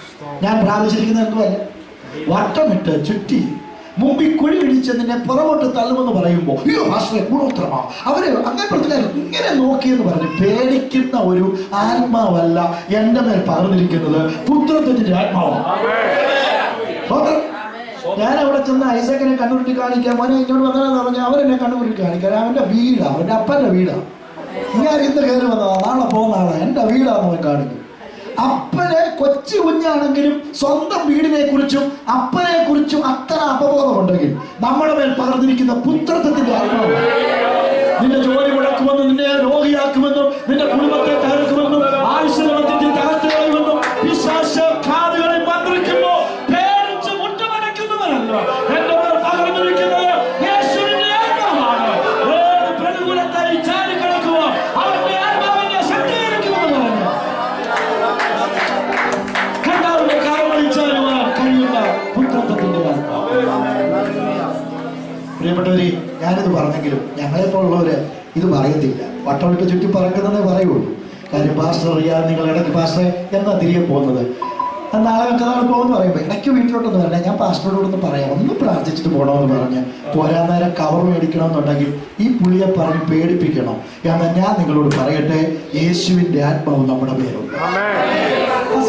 ഞാൻ പ്രാപിച്ചിരിക്കുന്നത് എന്തോ അല്ല, വട്ടമിട്ട് ചുറ്റി മുമ്പിൽ കുഴി പിടിച്ച് നിന്നെ പുറകോട്ട് തള്ളുമെന്ന് പറയുമ്പോൾ അയ്യോ ഭാഷയെ കൂടോത്രമാ അവര് അങ്ങനെ പ്രതികാരം ഇങ്ങനെ നോക്കിയെന്ന് പറഞ്ഞ് പേടിക്കുന്ന ഒരു ആത്മാവല്ല എൻ്റെ മേൽ പകർന്നിരിക്കുന്നത്, പുത്രത്വത്തിന്റെ ആത്മാവാണ്. ഞാൻ അവിടെ ചെന്ന് ഐസക്കിനെ കണ്ണുരുട്ടി കാണിക്കാൻ, മോനെ ഇങ്ങോട്ട് വന്നതെന്ന് പറഞ്ഞാൽ അവരെന്നെ കണ്ണുരുട്ടി കാണിക്കാൻ. അവന്റെ വീടാ, അവന്റെ അപ്പന്റെ വീടാ. ഞാൻ ഇന്ന് കയറി വന്നതാ, നാളെ പോകുന്ന ആളാ, എന്റെ വീടാന്ന് അവൻ കാണിക്കും. അപ്പനെ കൊച്ചു കുഞ്ഞാണെങ്കിലും സ്വന്തം വീടിനെ കുറിച്ചും അപ്പനെ കുറിച്ചും അത്ര അപബോധമുണ്ടെങ്കിൽ നമ്മുടെ മേൽ പകർന്നിരിക്കുന്ന പുത്രത്വത്തിന്റെ ആത്മാവ് നിന്റെ ജോലി മുടക്കുമെന്നും, നിന്നെ രോഗിയാക്കുമെന്നും, നിന്റെ കുടുംബത്തെ തകർക്കുമെന്നും, ആയുഷ്മത്തിൽ തകർത്ത് കളയുമെന്നും പിശാച് കാതുകളിൽ മന്ത്രിക്കുമ്പോ പേടിച്ച് മുട്ടുമടക്കുന്നവരല്ല എന്റെ മേൽ പകർന്നിരിക്കുന്നത് യേശുവിന്റെ ആത്മാവാണ്. ഏത് പ്രതികൂലത്തായി ചാടിക്കിടക്കുക അവന്റെ ആത്മാവിനെ ശക്തീകരിക്കുമെന്ന് പറഞ്ഞു കർത്താവിന്റെ കരങ്ങളിൽ ചേരുവാൻ കഴിയുന്ന പുത്രത്വത്തിന്റെ ആത്മാവ്. പ്രിയപ്പെട്ടവരെ, ഞാനിത് പറഞ്ഞെങ്കിലും ഞങ്ങളെപ്പോലുള്ളവര് ഇത് പറയത്തില്ല. വട്ടമിട്ട് ചുറ്റി പറക്കുന്നതേ പറയുള്ളൂ. കാര്യം പാസ്റ്റർ അറിയാതെ നിങ്ങൾ ഇടയ്ക്ക് പാസ്റ്ററെ എന്നാ തിരികെ പോകുന്നത്, നാളെ മറ്റന്നാൾ പോകുമെന്ന് പറയുമ്പോൾ ഇടയ്ക്ക് വീട്ടിലോട്ടൊന്നും വരില്ല, ഞാൻ പാസ്റ്ററോടൊന്ന് പറയാം, ഒന്ന് പ്രാർത്ഥിച്ചിട്ട് പോകണമെന്ന് പറഞ്ഞ് പോരാൻ നേരം കവർ മേടിക്കണമെന്നുണ്ടെങ്കിൽ ഈ പുള്ളിയെ പറഞ്ഞ് പേടിപ്പിക്കണം. എന്നാൽ ഞാൻ നിങ്ങളോട് പറയട്ടെ, യേശുവിൻ്റെ ആത്മാവ് നമ്മുടെ പേരുണ്ട്.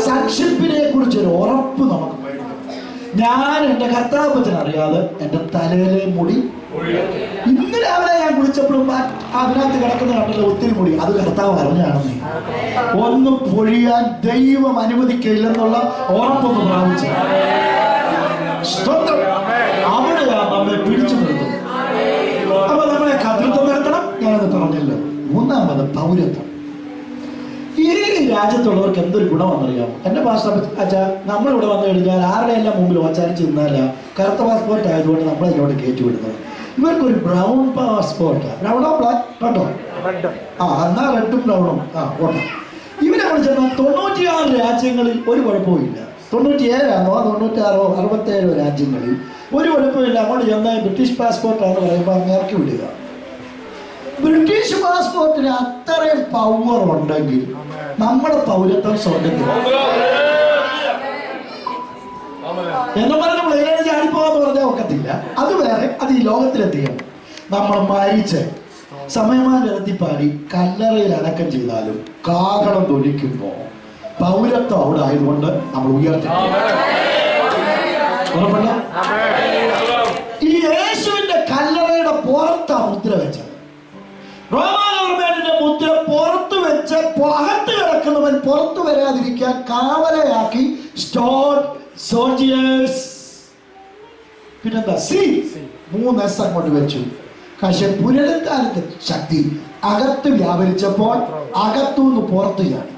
സൺഷിപ്പിനെ കുറിച്ചൊരു ഉറപ്പ് നമുക്ക് മേടിക്കണം. ഞാൻ എൻ്റെ കർത്താവത്തിന് അറിയാതെ എൻ്റെ തലയിലെ മുടി ഇന്ന് രാവിലെ ഞാൻ കുളിച്ചപ്പോഴും അതിനകത്ത് കിടക്കുന്ന കണ്ടല്ലോ ഒത്തിരി മുടി, അത് കർത്താവ് അറിഞ്ഞാണെന്നേ. ഒന്നും പൊഴിയാൻ ദൈവം അനുവദിക്കില്ലെന്നുള്ള ഉറപ്പൊന്ന് പ്രാപിച്ചു. അവിടെയാണ് നമ്മെ പിടിച്ചു നിർത്തുന്നത്. അപ്പൊ നമ്മളെ കർത്തൃത്വം നടത്തണം, ഞാനത് പറഞ്ഞല്ലോ. മൂന്നാമത് പൗരത്വം. ഈ രാജ്യത്തുള്ളവർക്ക് എന്തൊരു ഗുണമെന്നറിയാമോ? എൻ്റെ പാസ്റ്റർ അച്ഛാ, നമ്മളിവിടെ വന്നു കഴിഞ്ഞാൽ ആരുടെ എല്ലാം മുമ്പിൽ ഓച്ചാരിച്ച് നിന്നാല കറുത്ത പാസ്പോർട്ട് ആയതുകൊണ്ട് നമ്മളെ ഇങ്ങോട്ട് കയറ്റിവിടുന്നത്. ഇവർക്കൊരു ബ്രൗൺ പാസ്പോർട്ട്, ബ്രൗണോ ബ്ലാക്ക് കേട്ടോ, എന്നാ റെഡും ബ്രൗണും ഓട്ടെ. ഇവരവിടെ ചെന്നാൽ 96 രാജ്യങ്ങളിൽ ഒരു കുഴപ്പമില്ല. 97 96 67 രാജ്യങ്ങളിൽ ഒരു കുഴപ്പമില്ല. അങ്ങോട്ട് ചെന്നാൽ ബ്രിട്ടീഷ് പാസ്പോർട്ടാന്ന് പറയുമ്പോൾ അങ്ങ് ഇറക്കി വിടുക. ബ്രിട്ടീഷ് പാസ്പോർട്ടിന് അത്രയും പവർ ഉണ്ടെങ്കിൽ നമ്മുടെ പൗരത്വം സ്വർഗത്തിൽ എന്ന് പറഞ്ഞ പ്ലെയിനെ ചാടിപ്പോവാന്ന് പറഞ്ഞാൽ ഒക്കത്തില്ല. അത് വേറെ, അത് ഈ ലോകത്തിലെത്തിയാണ്. നമ്മൾ മരിച്ച് സമയമാനെത്തിപ്പാടി കല്ലറയിൽ അടക്കം ചെയ്താലും കാഹളം തൊഴിക്കുമ്പോ പൗരത്വം അവിടെ ആയതുകൊണ്ട് നമ്മൾ ഉയർത്തി. ഈ യേശുവിന്റെ കല്ലറയുടെ പുറത്താ മുദ്ര വെച്ചത്. റോമാനോർമേനിന്റെ മുദ്ര പുറത്തു വെച്ച് അകത്ത് കിടക്കുന്നവൻ പുറത്തു വരാതിരിക്കാൻ കാവലയാക്കി സോൾജിയേഴ്സ്, പിന്നെന്താ S അങ്ങോട്ട് വെച്ചു. പക്ഷെ പുനരുദ്ധാനത്തെ ശക്തി അകത്ത് വ്യാപരിച്ചപ്പോൾ അകത്തുനിന്ന് പുറത്ത് ചാടി.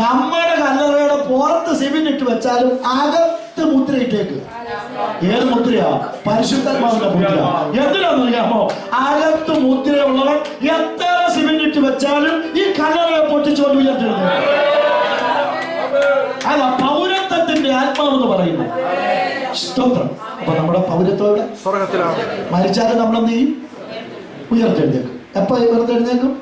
നമ്മുടെ കല്ലറയുടെ പുറത്ത് സിമെന്റ് ഇട്ട് വെച്ചാലും അകത്ത് മുദ്രയിട്ടേക്ക്. ഏത് മുദ്രയാ? പരിശുദ്ധാത്മാവിന്റെ മുദ്ര. എന്തിനാണെന്നറിയാമോ? അകത്ത് മുദ്രയുള്ളവൻ എത്ര സിമെന്റ് ഇട്ട് വെച്ചാലും ഈ കല്ലറയെ പൊട്ടിച്ചുകൊണ്ട് ഉയർത്തിരുന്നു. അല്ല, പൗരത്വത്തിന്റെ ആത്മാവെന്ന് പറയുന്നു. സ്തോത്രം. അപ്പൊ നമ്മുടെ പൗരത്വം സ്വർഗത്തിലാണ്. മരിച്ചാലും നമ്മളെന്ത് ചെയ്യും? ഉയർത്തെഴുന്നേക്കും. എപ്പോ ഉയർത്തെഴുന്നേക്കും?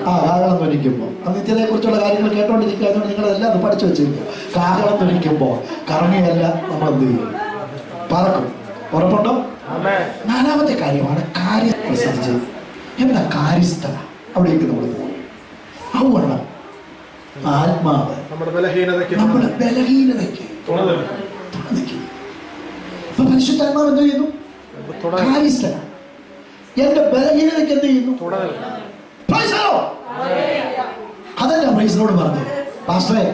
കാഹളം ധ്വനിക്കുമ്പോൾ. നിത്യതയെ കുറിച്ചുള്ള കാര്യങ്ങൾ കേട്ടോണ്ടിരിക്കുക. അതുകൊണ്ട് നിങ്ങളെല്ലാം അത് പഠിച്ചു വെച്ചിരിക്കും. കാഹളം ധ്വനിക്കുമ്പോൾ കറങ്ങിയല്ല നമ്മൾ എന്ത് ചെയ്യും? പറക്കും. ഉറപ്പുണ്ടോ? നാലാമത്തെ കാര്യമാണ് കാര്യസ്ഥ. എന്താ കാര്യസ്ഥ? അവിടേക്ക് നമ്മൾ പോകും. അതുകൊണ്ട് ആത്മാവ് നമ്മുടെ ബലഹീനതയ്ക്ക് ഇപ്പൊ പരിശുദ്ധാത്മാവ് എന്ത് ചെയ്യുന്നു? കാര്യസ്ഥ. എന്റെ ബലഹീനതയ്ക്ക് എന്ത് ചെയ്യുന്നു? അതെന്നെ പ്രൈസിനോട് പറഞ്ഞു, പാസ്റ്ററെ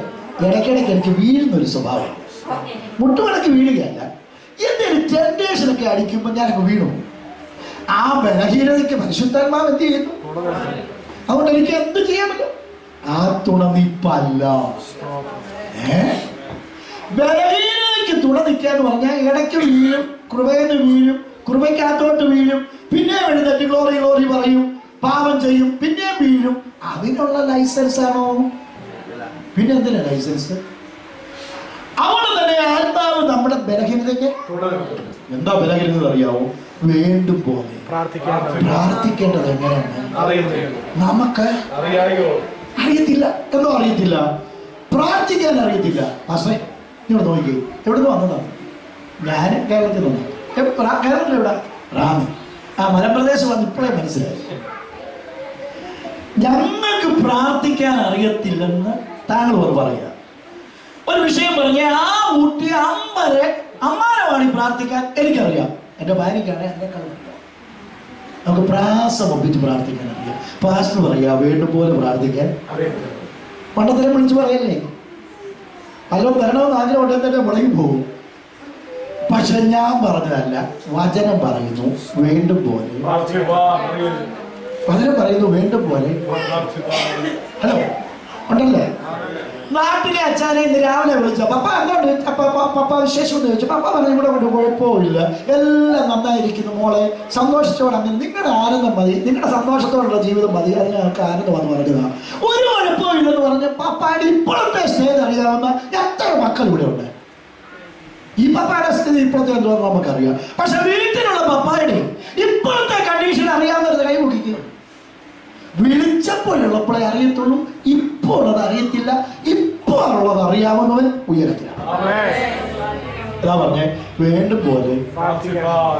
ഇടയ്ക്കിടയ്ക്ക് എനിക്ക് വീഴുന്നൊരു സ്വഭാവം. മുട്ടുമടക്ക് വീഴുകയല്ല, എന്തെങ്കിലും ടെൻഡേഷനൊക്കെ അടിക്കുമ്പോൾ ഞാനങ്ങ് വീണു. ആ ബലഹീനതയ്ക്ക് പരിശുദ്ധാത്മാവ് എന്ത് ചെയ്യുന്നു? അതുകൊണ്ട് എനിക്ക് എന്ത് ചെയ്യാൻ പറ്റും? ആ തുണ നിപ്പല്ല. ബലഹീനതയ്ക്ക് തുണ നിൽക്കാന്ന് പറഞ്ഞാൽ ഇടയ്ക്ക് വീഴും, കൃപയെന്ന് വീഴും, കൃപയ്ക്കകത്തോട്ട് വീഴും, പിന്നെ എഴുന്നേറ്റ് ഗ്ലോറി ഗ്ലോറി പറയും, പാപം ചെയ്യും, പിന്നെയും വീഴും. അതിനുള്ള ലൈസൻസ് ആണോ? പിന്നെ എന്തിനാ ലൈസൻസ്? അവിടെ തന്നെ ആത്മാവ് നമ്മുടെ ബലഹീനതയ്ക്ക് എന്താ ബലഹീനത അറിയാവോ? വീണ്ടും പോലെ പ്രാർത്ഥിക്കേണ്ടത് എങ്ങനെയാണ് നമുക്ക് അറിയത്തില്ല. എന്തോ അറിയത്തില്ല, പ്രാർത്ഥിക്കാൻ അറിയത്തില്ല. ആശ്രയ ഇങ്ങോട്ട് നോക്കി, എവിടുന്ന് വന്നതാണ്? ഞാൻ കേരളത്തിൽ വന്നു. കേരളത്തിൽ എവിടെ? റാന്നി. ആ മലപ്രദേശം വന്ന് ഇപ്പോഴേ മനസ്സിലായി. ഞങ്ങൾക്ക് പ്രാർത്ഥിക്കാൻ അറിയത്തില്ലെന്ന് താങ്കൾ ഒന്ന് പറയുക. ഒരു വിഷയം പറഞ്ഞ ആ കുട്ടി അമ്മാരമാണ് പ്രാർത്ഥിക്കാൻ എനിക്കറിയാം. എൻ്റെ ഭാര്യയ്ക്കാണ് എന്നെക്കാൾ അറിയാം. നമുക്ക് പ്രാസം ഒപ്പിച്ച് പ്രാർത്ഥിക്കാൻ അറിയാം. പാസ്റ്റർ പറയാ വീണ്ടും പോലെ പ്രാർത്ഥിക്കാൻ പണ്ടത്തരം വിളിച്ച് പറയല്ലേ, പലരും തരണമെന്ന് ആഗ്രഹം ഉണ്ടെങ്കിൽ തന്നെ മുടങ്ങി പോകും. പക്ഷെ ഞാൻ പറഞ്ഞതല്ല, വചനം പറയുന്നു വീണ്ടും പോലെ. വചനം പറയുന്നു വീണ്ടും പോലെ. ഹലോ ഉണ്ടല്ലേ? നാട്ടിലെ അച്ഛനെ ഇന്ന് രാവിലെ വിളിച്ച പപ്പ എന്തുകൊണ്ട് പപ്പ വിശേഷം എന്ന് ചോദിച്ചു. പപ്പ പറഞ്ഞു ഇവിടെ കൊണ്ട് കുഴപ്പമില്ല, എല്ലാം നന്നായിരിക്കുന്നു മോളെ, സന്തോഷിച്ചോടെ. അങ്ങനെ നിങ്ങളുടെ ആനന്ദം മതി, നിങ്ങളുടെ സന്തോഷത്തോടുള്ള ജീവിതം മതി, അത് ഞങ്ങൾക്ക് ആനന്ദമാണെന്ന് പറഞ്ഞതാണ്. ഒരു കുഴപ്പമില്ലെന്ന് പറഞ്ഞ് പപ്പായുടെ ഇപ്പോഴത്തെ സ്റ്റേജ് അറിയാവുന്ന എത്ര മക്കൾ ഇവിടെ ഉണ്ട്. ഈ പപ്പായുടെ സ്ഥിതി ഇപ്പോഴത്തെ എന്തോന്ന് നമുക്കറിയാം. പക്ഷെ വീട്ടിലുള്ള പപ്പായുടെ ഇപ്പോഴത്തെ കണ്ടീഷൻ അറിയാവുന്നത് കൈ മുക്കിക്കുക. വിളിച്ചപ്പോഴുള്ളപ്പോഴേ അറിയത്തുള്ളൂ, ഇപ്പോൾ അത് അറിയത്തില്ല. ഇപ്പോൾ ഉള്ളത് അറിയാവുന്നവൻ ഉയരത്തിലാണ്. അതാ പറഞ്ഞേ വീണ്ടും പോലെ.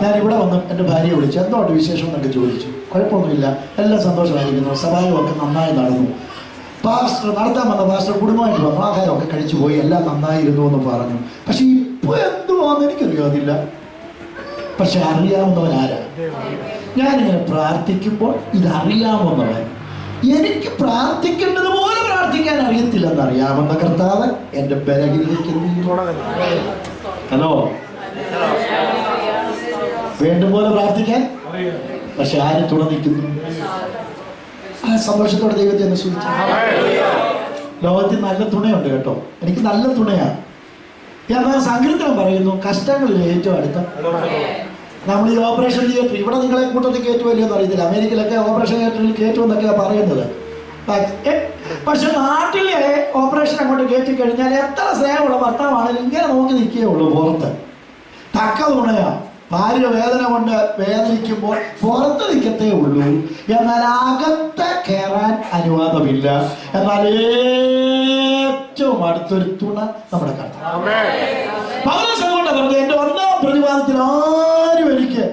ഞാൻ ഇവിടെ വന്ന് എൻ്റെ ഭാര്യയെ വിളിച്ചു, എന്തോട്ട് വിശേഷം എന്നൊക്കെ ചോദിച്ചു. കുഴപ്പമൊന്നുമില്ല, എല്ലാം സന്തോഷമായിരിക്കുന്നു, സഭായമൊക്കെ നന്നായി നടന്നു. പാസ്റ്റർ നടത്താൻ വന്ന പാസ്റ്റർ കുടുംബമായിട്ട് വന്നു, ആഹാരമൊക്കെ കഴിച്ചു പോയി, എല്ലാം നന്നായിരുന്നു എന്ന് പറഞ്ഞു. പക്ഷെ ഇപ്പോൾ എന്തുവാന്ന് എനിക്കറിയാതില്ല. പക്ഷെ അറിയാവുന്നവൻ ആരാ? ഞാനിങ്ങനെ പ്രാർത്ഥിക്കുമ്പോൾ ഇതറിയാവുന്നവൻ, എനിക്ക് പ്രാർത്ഥിക്കേണ്ടത് പോലെ പ്രാർത്ഥിക്കാൻ അറിയത്തില്ലെന്ന് അറിയാവുന്ന കർത്താവ് എൻ്റെ ബലഹീനതയ്ക്ക് ഹലോ വീണ്ടും പോലെ പ്രാർത്ഥിക്കാൻ. പക്ഷെ ആരും തുണ നിൽക്കുന്നു? ആ സന്തോഷത്തോടെ ദൈവത്തെ ഒന്ന് സൂചിച്ചു. ലോകത്തിൽ നല്ല തുണയുണ്ട് കേട്ടോ, എനിക്ക് നല്ല തുണയാണ്. എന്നാൽ സങ്കീർത്തനം പറയുന്നു കഷ്ടങ്ങളിൽ ഏറ്റവും അടുത്ത. നമ്മൾ ഈ ഓപ്പറേഷൻ തിയേറ്റർ ഇവിടെ നിങ്ങളെ കൂട്ടത്തിൽ കയറ്റുമല്ലോ എന്ന് അറിയത്തില്ല. അമേരിക്കയിലൊക്കെ ഓപ്പറേഷൻ തിയേറ്ററിൽ കയറ്റുമെന്നൊക്കെയാണ് പറയുന്നത്. പക്ഷെ നാട്ടിലെ ഓപ്പറേഷൻ അങ്ങോട്ട് കയറ്റി കഴിഞ്ഞാൽ എത്ര സ്നേഹമുള്ള ഭർത്താവാണെങ്കിലും ഇങ്ങനെ നോക്കി നിൽക്കുകയുള്ളൂ. പുറത്ത് തക്ക തുണയാണ്. ഭാര്യ വേദന കൊണ്ട് വേദനിക്കുമ്പോൾ പുറത്ത് നിൽക്കത്തേ ഉള്ളൂ, എന്നാൽ അകത്ത് കയറാൻ അനുവാദമില്ല. എന്നാൽ ഏറ്റവും അടുത്തൊരു തുണ നമ്മുടെ കർത്താവ്. പൗലോസ് അതുകൊണ്ട് പറഞ്ഞു, എന്റെ ഒന്നാം പ്രതിവാദത്തിൽ ആരും എനിക്ക്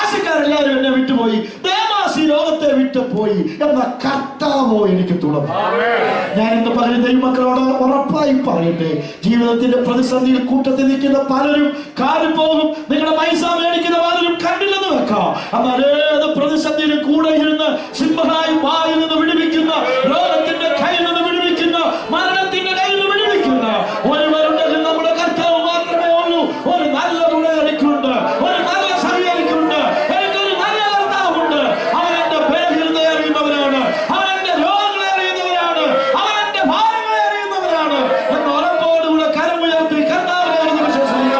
ആശക്കാരെല്ലാവരും എന്നെ വിട്ടുപോയി, ദേമാസി ലോകത്തെ വിട്ടുപോയി, എന്ന കർത്താവോ എനിക്ക് തുണ. ഞാൻ ഇന്ന് പറയുന്ന ദൈവമക്കളോട് ഉറപ്പായി പറയട്ടെ, ജീവിതത്തിന്റെ പ്രതിസന്ധിയിൽ കൂട്ടത്തിൽ നിൽക്കുന്ന പലരും കാര്യം പോകും. നിങ്ങളുടെ പൈസ മേടിക്കുന്ന പലരും കണ്ടില്ലെന്ന് വെക്കാം. എന്നാൽ ഏത് പ്രതിസന്ധിയിലും കൂടെ ഇരുന്ന് സിംഹനായി വായിൽ നിന്ന് വിടുവിക്കുന്ന, രോഗത്തിന്റെ കയ്യിൽ നിന്ന് വിടുവിക്കുന്ന, മരണത്തിന്റെ കയ്യിൽ നിന്ന് വിടുവിക്കുന്ന ഒരുവരുണ്ടെങ്കിൽ നമ്മുടെ കർത്താവ് മാത്രമേ ഉള്ളൂ. ഒരു നല്ല തുണ എനിക്കുണ്ട്, ഒരു നല്ല സഭ എനിക്കുണ്ട്, എനിക്കൊരു നല്ല കർത്താവുണ്ട്. അവൻ എന്റെ ബലഹീനതയെ അറിയുന്നവരാണ്, അവൻ എന്റെ രോഗങ്ങളെ അറിയുന്നവരാണ്, അവൻ എന്റെ ഭാരങ്ങളെ അറിയുന്നവരാണ് എന്ന ഉറപ്പോടുകൂടെ കരമുയർത്തി കർത്താവിനെ വിശ്വസിക്കുക.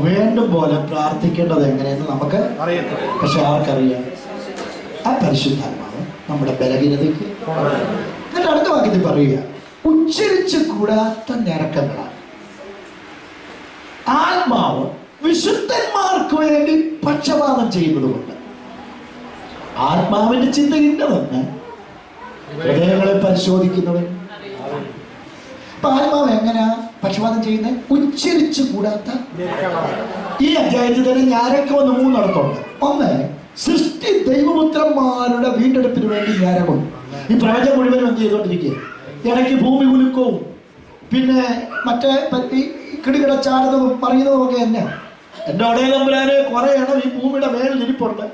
വീണ്ടും പോലെ പ്രാർത്ഥിക്കേണ്ടത് എങ്ങനെയെന്ന് നമുക്ക് അറിയത്തില്ല. പക്ഷെ ആർക്കറിയാം? ആ പരിശുദ്ധാത്മാവ് നമ്മുടെ ബലഹീനതയ്ക്ക്. എന്നിട്ട് അടുത്ത വാക്യത്തിൽ പറയുക, ഉച്ചരിച്ച് കൂടാത്ത ഞരക്കങ്ങളാണ്. ആത്മാവ് വിശുദ്ധന്മാർക്ക് വേണ്ടി പക്ഷപാതം ചെയ്യുന്നത് കൊണ്ട്. ആത്മാവിന്റെ ചിന്ത ഇന്നതെന്ന് ഹൃദയങ്ങളെ പരിശോധിക്കുന്നവൻ. അപ്പൊ ആത്മാവ് എങ്ങനെയാ പക്ഷപാതം ചെയ്യുന്നത്? ഉച്ചരിച്ച് കൂടാത്ത. ഈ അധ്യായത്തിൽ തന്നെ ഞാരക്കമെന്ന് മൂന്നിടത്തുണ്ട്. ഒന്ന്, സൃഷ്ടി ദൈവപുത്രന്മാരുടെ വീണ്ടെടുപ്പിന് വേണ്ടി ഞാരകമുണ്ട്. ഈ പ്രപഞ്ചം മുഴുവനും എന്ത് ചെയ്തോണ്ടിരിക്കുക? ഇടയ്ക്ക് ഭൂമി കുലുക്കവും പിന്നെ മറ്റേ കിടികിടച്ചാടുന്നതും പറയുന്നതും ഒക്കെ തന്നെ. എൻ്റെ ഒടേ തമ്പുരാനെ കുറെ എണ്ണം ഈ ഭൂമിയുടെ മേലിൽ ഇരിപ്പുണ്ട്.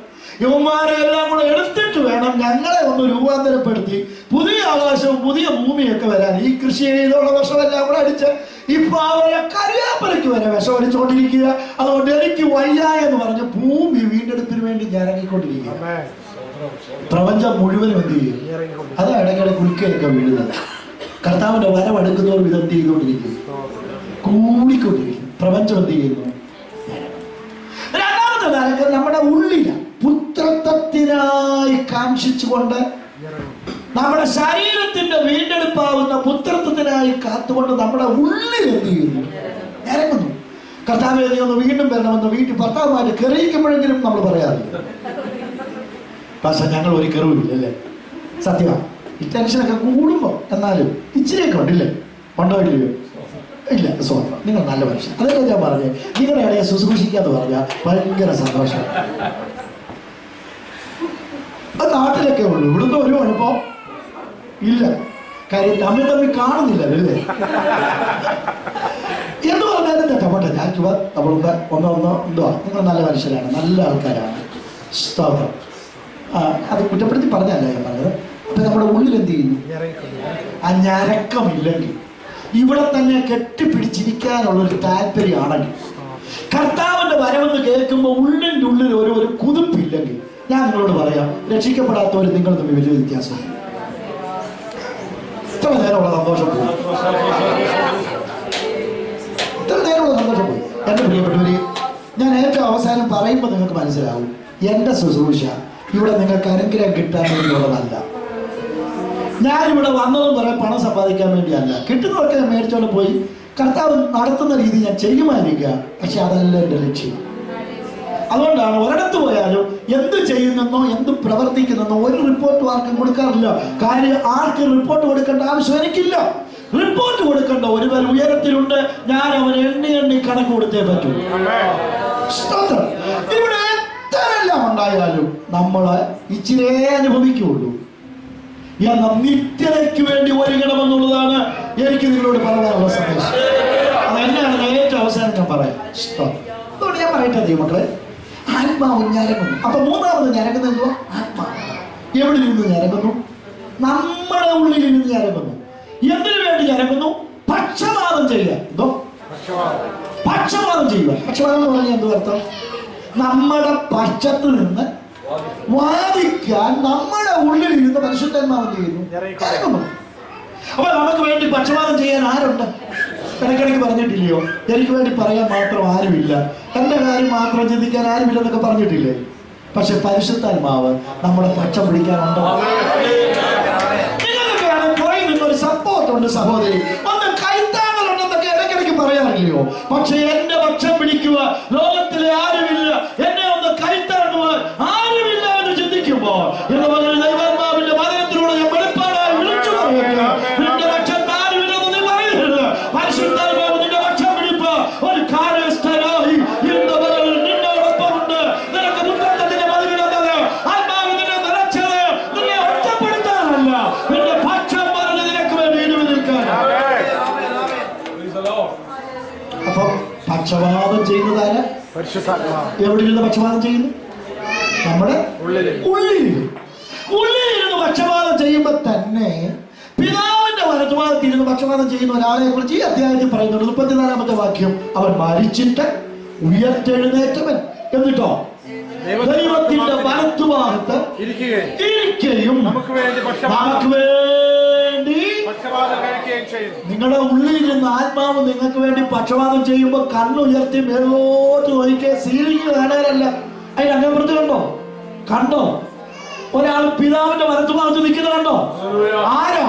യവന്മാരെ എല്ലാം കൂടെ എടുത്തിട്ട് വേണം ഞങ്ങളെ ഒന്ന് രൂപാന്തരപ്പെടുത്തി പുതിയ ആകാശവും പുതിയ ഭൂമിയൊക്കെ വരാൻ. ഈ കൃഷി ചെയ്തുള്ള വിഷമെല്ലാം കൂടെ അടിച്ച് ഇപ്പൊ അവരെ കറിയാപ്പലയ്ക്ക് വരെ വിഷം അടിച്ചുകൊണ്ടിരിക്കുക. അതുകൊണ്ട് എനിക്ക് വയ്യ എന്ന് പറഞ്ഞ് ഭൂമി വീണ്ടെടുപ്പിന് വേണ്ടി ഞാൻ ഇറങ്ങിക്കൊണ്ടിരിക്കുക. പ്രപഞ്ചം മുഴുവനും എന്ത് ചെയ്യും? അത് ഇടയ്ക്കിടെ കുലുക്കയൊക്കെ വീഴുന്നത്. കർത്താവിന്റെ വരവെടുക്കുന്നവർ ഇതെന്ത് ചെയ്തുകൊണ്ടിരിക്കും? കൂടിക്കൊണ്ടിരിക്കും. പ്രപഞ്ചം എന്ത് ചെയ്യുന്നു? രണ്ടാമത്തെ നരകം നമ്മുടെ ഉള്ളില പുത്രത്വത്തിനായി കാക്ഷിച്ചുകൊണ്ട് നമ്മുടെ ശരീരത്തിന്റെ വീണ്ടെടുപ്പാവുന്ന പുത്രത്വത്തിനായി കാത്തുകൊണ്ട് നമ്മുടെ ഉള്ളിൽ എന്ത് ചെയ്യുന്നു? ഇറങ്ങുന്നു. കർത്താവേ നീ ഒന്ന് വീണ്ടും വരണമെന്ന് വീട്ടിൽ ഭർത്താവുമായിട്ട് കെറിയിക്കുമ്പോഴെങ്കിലും നമ്മൾ പറയാറില്ല. പക്ഷെ ഞങ്ങൾ ഒരു കെറിവില്ല അല്ലേ? സത്യമാണ്. ഈ ടെൻഷനൊക്കെ കൂടുമ്പോ എന്നാലും ഇച്ചിരിയൊക്കെ ഉണ്ടല്ലേ? ഉണ്ടോ ഇല്ലയോ? ഇല്ല. സ്വന്തം നിങ്ങൾ നല്ല മനുഷ്യൻ. അതൊക്കെ ഞാൻ പറഞ്ഞേ. നിങ്ങളുടെ ഇടയെ ശുശ്രൂഷിക്കാന്ന് പറഞ്ഞാൽ ഭയങ്കര സന്തോഷം. അത് നാട്ടിലൊക്കെ ഉള്ളൂ. ഇവിടുന്ന് ഒരു അനുഭവം ഇല്ല. കാര്യം തമ്മിൽ കാണുന്നില്ല അല്ലേ? എന്ന് പറഞ്ഞാലും തെറ്റപ്പെട്ടെ ഞാൻ നമ്മളുടെ ഒന്നോ എന്തുവാ, നിങ്ങൾ നല്ല മനുഷ്യരാണ്, നല്ല ആൾക്കാരാണ്. സ്തോത്രം. അത് കുറ്റപ്പെടുത്തി പറഞ്ഞല്ല ഞാൻ പറഞ്ഞത്. അപ്പൊ നമ്മുടെ ഉള്ളിൽ എന്ത് ചെയ്യുന്നു? ആ ഞരക്കമില്ലെങ്കിൽ, ഇവിടെ തന്നെ കെട്ടിപ്പിടിച്ചിരിക്കാനുള്ളൊരു താല്പര്യമാണെങ്കിൽ, കർത്താവിന്റെ വരവെന്ന് കേൾക്കുമ്പോൾ ഉള്ളിൻ്റെ ഉള്ളിൽ ഒരു കുതിപ്പില്ലെങ്കിൽ, ഞാൻ നിങ്ങളോട് പറയാം, രക്ഷിക്കപ്പെടാത്തവർ നിങ്ങൾ തമ്മിൽ വലിയ വ്യത്യാസം. ഇത്ര നേരമുള്ള സന്തോഷം പോയി. ഇത്ര നേരമുള്ള സന്തോഷം പോയി. എൻ്റെ പ്രിയപ്പെട്ടവര്, ഞാൻ ഏറ്റവും അവസാനം പറയുമ്പോൾ നിങ്ങൾക്ക് മനസ്സിലാവും, എൻ്റെ ശുശ്രൂഷ ഇവിടെ നിങ്ങൾക്ക് അനുഗ്രഹം കിട്ടാൻ വേണ്ടിയുള്ളതല്ല. ഞാനിവിടെ വന്നതും കുറെ പണം സമ്പാദിക്കാൻ വേണ്ടിയല്ല. കിട്ടുന്നതൊക്കെ ഞാൻ മേടിച്ചോണ്ട് പോയി കർത്താവ് നടത്തുന്ന രീതി ഞാൻ ചെയ്യുമായിരിക്കുക. പക്ഷെ അതല്ല എൻ്റെ ലക്ഷ്യം. അതുകൊണ്ടാണ് ഒരിടത്ത് പോയാലും എന്ത് ചെയ്യുന്നെന്നോ എന്ത് പ്രവർത്തിക്കുന്നെന്നോ ഒരു റിപ്പോർട്ട് ആർക്കും കൊടുക്കാറില്ല. കാര്യം ആർക്കും റിപ്പോർട്ട് കൊടുക്കേണ്ട ആവശ്യം എനിക്കില്ല. റിപ്പോർട്ട് കൊടുക്കേണ്ട ഒരുവൻ ഉയരത്തിലുണ്ട്. ഞാൻ അവന് എണ്ണി കണക്ക് കൊടുത്തേ പറ്റൂ. ഇവിടെ എത്രയെല്ലാം ഉണ്ടായാലും നമ്മളെ ഇച്ചിരേ അനുഭവിക്കുകയുള്ളൂ. എന്നാൽ നിത്യതയ്ക്ക് വേണ്ടി ഒരുങ്ങണമെന്നുള്ളതാണ് എനിക്ക് നിങ്ങളോട് പറയാനുള്ള സന്ദേശം. അതെന്നാണ് ഏറ്റവും അവസാനം ഞാൻ പറയാം. അതുകൊണ്ട് ഞാൻ പറയട്ടെ മക്കളെ, ആത്മാവ് ഞരങ്ങുന്നു. അപ്പൊ മൂന്നാമത് ഞരങ്ങുന്നത് എന്തുവാ? ആത്മാവ്. എവിടെ നിന്ന് ഞരങ്ങുന്നു? നമ്മുടെ ഉള്ളിൽ നിന്ന് ഞരങ്ങുന്നു. എന്തിനു വേണ്ടി ഞരങ്ങുന്നു? പക്ഷപാതം ചെയ്യുക. എന്തോ പക്ഷപാതം ചെയ്യുക. പക്ഷപാതം എന്ന് പറഞ്ഞാൽ എന്ത് അർത്ഥം? നമ്മുടെ പക്ഷത്ത് നിന്ന് വാദിക്കാൻ നമ്മുടെ ഉള്ളിൽ ഇരുന്ന് പരിശുദ്ധാത്മാവ് ചെയ്യുന്നു, ഇറങ്ങുന്നു. അപ്പൊ നമുക്ക് വേണ്ടി പക്ഷപാതം ചെയ്യാൻ ആരുണ്ട്? ഇടയ്ക്കിടയ്ക്ക് പറഞ്ഞിട്ടില്ലയോ, എനിക്ക് വേണ്ടി പറയാൻ മാത്രം ആരുമില്ല, എന്റെ കാര്യം മാത്രം ചിന്തിക്കാൻ ആരുമില്ലെന്നൊക്കെ പറഞ്ഞിട്ടില്ലേ? പക്ഷെ പരിശുദ്ധാത്മാവ് നമ്മുടെ പക്ഷം പിടിക്കാനുണ്ടോ? നിങ്ങൾക്കാണ് പുറകിൽ നിന്നൊരു സപ്പോർട്ട് ഉണ്ട് സഹോദരി, ഒന്ന് കൈത്താങ്ങളുണ്ടെന്നൊക്കെ ഇടയ്ക്കിടയ്ക്ക് പറയാറില്ലയോ? പക്ഷെ എന്റെ പക്ഷം പിടിക്കുക ലോകത്തിലെ ആരുമില്ല, എന്നെ ഒന്ന് കൈത്താങ്ങുവാൻ ആരുമില്ല എന്ന് ചിന്തിക്കുമ്പോ എന്ന് പറഞ്ഞ ദൈവാത്മാവിന്റെ വചനത്തിലൂടെ ഞാൻ വെളിപ്പാടായി വിളിച്ചു പറയുക, നിന്റെ പക്ഷത്ത് ആരുമില്ലെന്ന് നീ പറയരുത്. പരിശുദ്ധാത്മാവ് നിന്റെ പക്ഷം പിടിപ്പ് ഒരു കാര്യസ്ഥനായി നിന്നോടൊപ്പമുണ്ട്. നിനക്ക് മുൻപത്തിന്റെ മതിലുള്ളത് ആത്മാവ് നിന്നെ നിറച്ചത് നിന്നെ ഒറ്റപ്പെടുത്താനല്ല, നിന്റെ പക്ഷം പറഞ്ഞ് നിനക്ക് വേണ്ടി ഇടിവ് നിൽക്കാൻ. അപ്പൊ പക്ഷപാതം ചെയ്യുന്നതാര്? എവിടെ ഇരുന്ന് പക്ഷപാതം ചെയ്യുന്നു? നമ്മുടെ ഉള്ളിലിരുന്ന് പക്ഷപാതം ചെയ്യുമ്പോ തന്നെ പിതാവിന്റെ വലതുഭാഗത്ത് ഇരുന്ന് പക്ഷപാതം ചെയ്യുന്ന ഒരാളെ കുറിച്ച് ഈ അധ്യായത്തിൽ പറയുന്നുണ്ട്. 34-ാമത്തെ വാക്യം, അവൻ മരിച്ചിട്ട് ഉയർത്തെഴുന്നേറ്റവൻ, എന്നിട്ടോ ദൈവത്തിന്റെ വലത്തുഭാഗത്ത് ഇരിക്കുകയും നമുക്ക് വേണ്ടി നിങ്ങളുടെ ഉള്ളിൽ ഇരുന്ന് ആത്മാവ് നിങ്ങൾക്ക് വേണ്ടി പക്ഷപാതം ചെയ്യുമ്പോൾ കണ്ണുയർത്തി മേലോട്ട് നോക്കിയ സീലിംഗ് കാണാനല്ല, അതിന് അങ്ങേപ്പുറത്ത് കണ്ടോ? ഒരാൾ പിതാവിന്റെ വലത്തുഭാഗത്ത് നിൽക്കുന്നത് കണ്ടോ? ആരാ?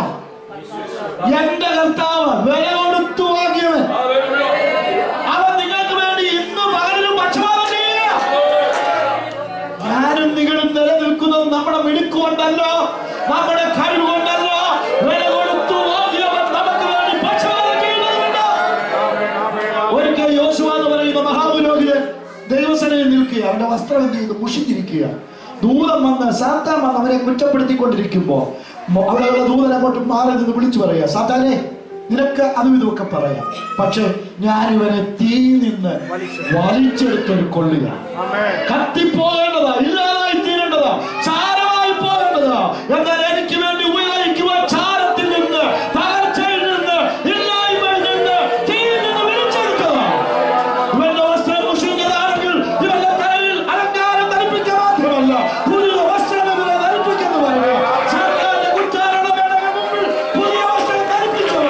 എന്റെ കർത്താവ്, വില കൊടുത്തു വാങ്ങിയവൻ. അവൻ നിങ്ങൾക്ക് വേണ്ടി ഇന്ന് പകലും പക്ഷപാതം ചെയ്യുക. ഞാനും നിങ്ങളും നിലനിൽക്കുന്നത് നമ്മുടെ മിടുക്കുകൊണ്ടല്ല, നമ്മുടെ കഴിവുകൊണ്ടല്ല, വില കൊടുത്തു വാങ്ങിയവൻ നമുക്ക് വേണ്ടി പക്ഷപാതം ചെയ്യുന്നതുകൊണ്ട്. ഒരിക്കൽ യോശുവ എന്ന് പറയുന്ന മഹാപുരോഹിതൻ ദൈവസേനയിൽ നിൽക്കുക, അവന്റെ വസ്ത്രം എന്ത് ചെയ്തു? മുഷിഞ്ഞിരിക്കുക. ദൂതൻ വന്ന് സാത്താൻ വന്ന് അവരെ കുറ്റപ്പെടുത്തിക്കൊണ്ടിരിക്കുമ്പോ അവിടെയുള്ള ദൂതൻ അങ്ങോട്ട് മാറി നിന്ന് വിളിച്ചു പറയുക, സാത്താനെ നിനക്ക് അതും ഇതുമൊക്കെ പറയാം, പക്ഷെ ഞാനിവനെ തീയിൽ നിന്ന് വലിച്ചെടുത്തൊരു കൊള്ളുക, കത്തിപ്പോകേണ്ടതാ, ഇല്ലാതായി തീരണം. പോകേണ്ടതാ, ചാരമായി പോകേണ്ടതാ. എന്നാൽ എനിക്ക് വേണ്ടി ഉപയോഗിക്കുവാൻ ചാരത്തിൽ നിന്ന്, തകർച്ചയിൽ നിന്ന്, ഇല്ലായ്മയിൽ നിന്ന്, തീയിൽ നിന്ന് വിളിച്ചെടുക്കുക. ഇവന്റെ വസ്ത്രം മുഷിഞ്ഞതാണെങ്കിൽ ഇവന്റെ തലയിൽ അലങ്കാരം ധരിപ്പിക്കുക മാത്രമല്ല, പുതിയ വസ്ത്രം ഇവരെ ധരിപ്പിക്കുന്നു പറയുക. സർക്കാരിന്റെ കുറ്റാരണ വേണമെങ്കിൽ മുമ്പിൽ പുതിയ വസ്ത്രം ധരിപ്പിച്ചവർ.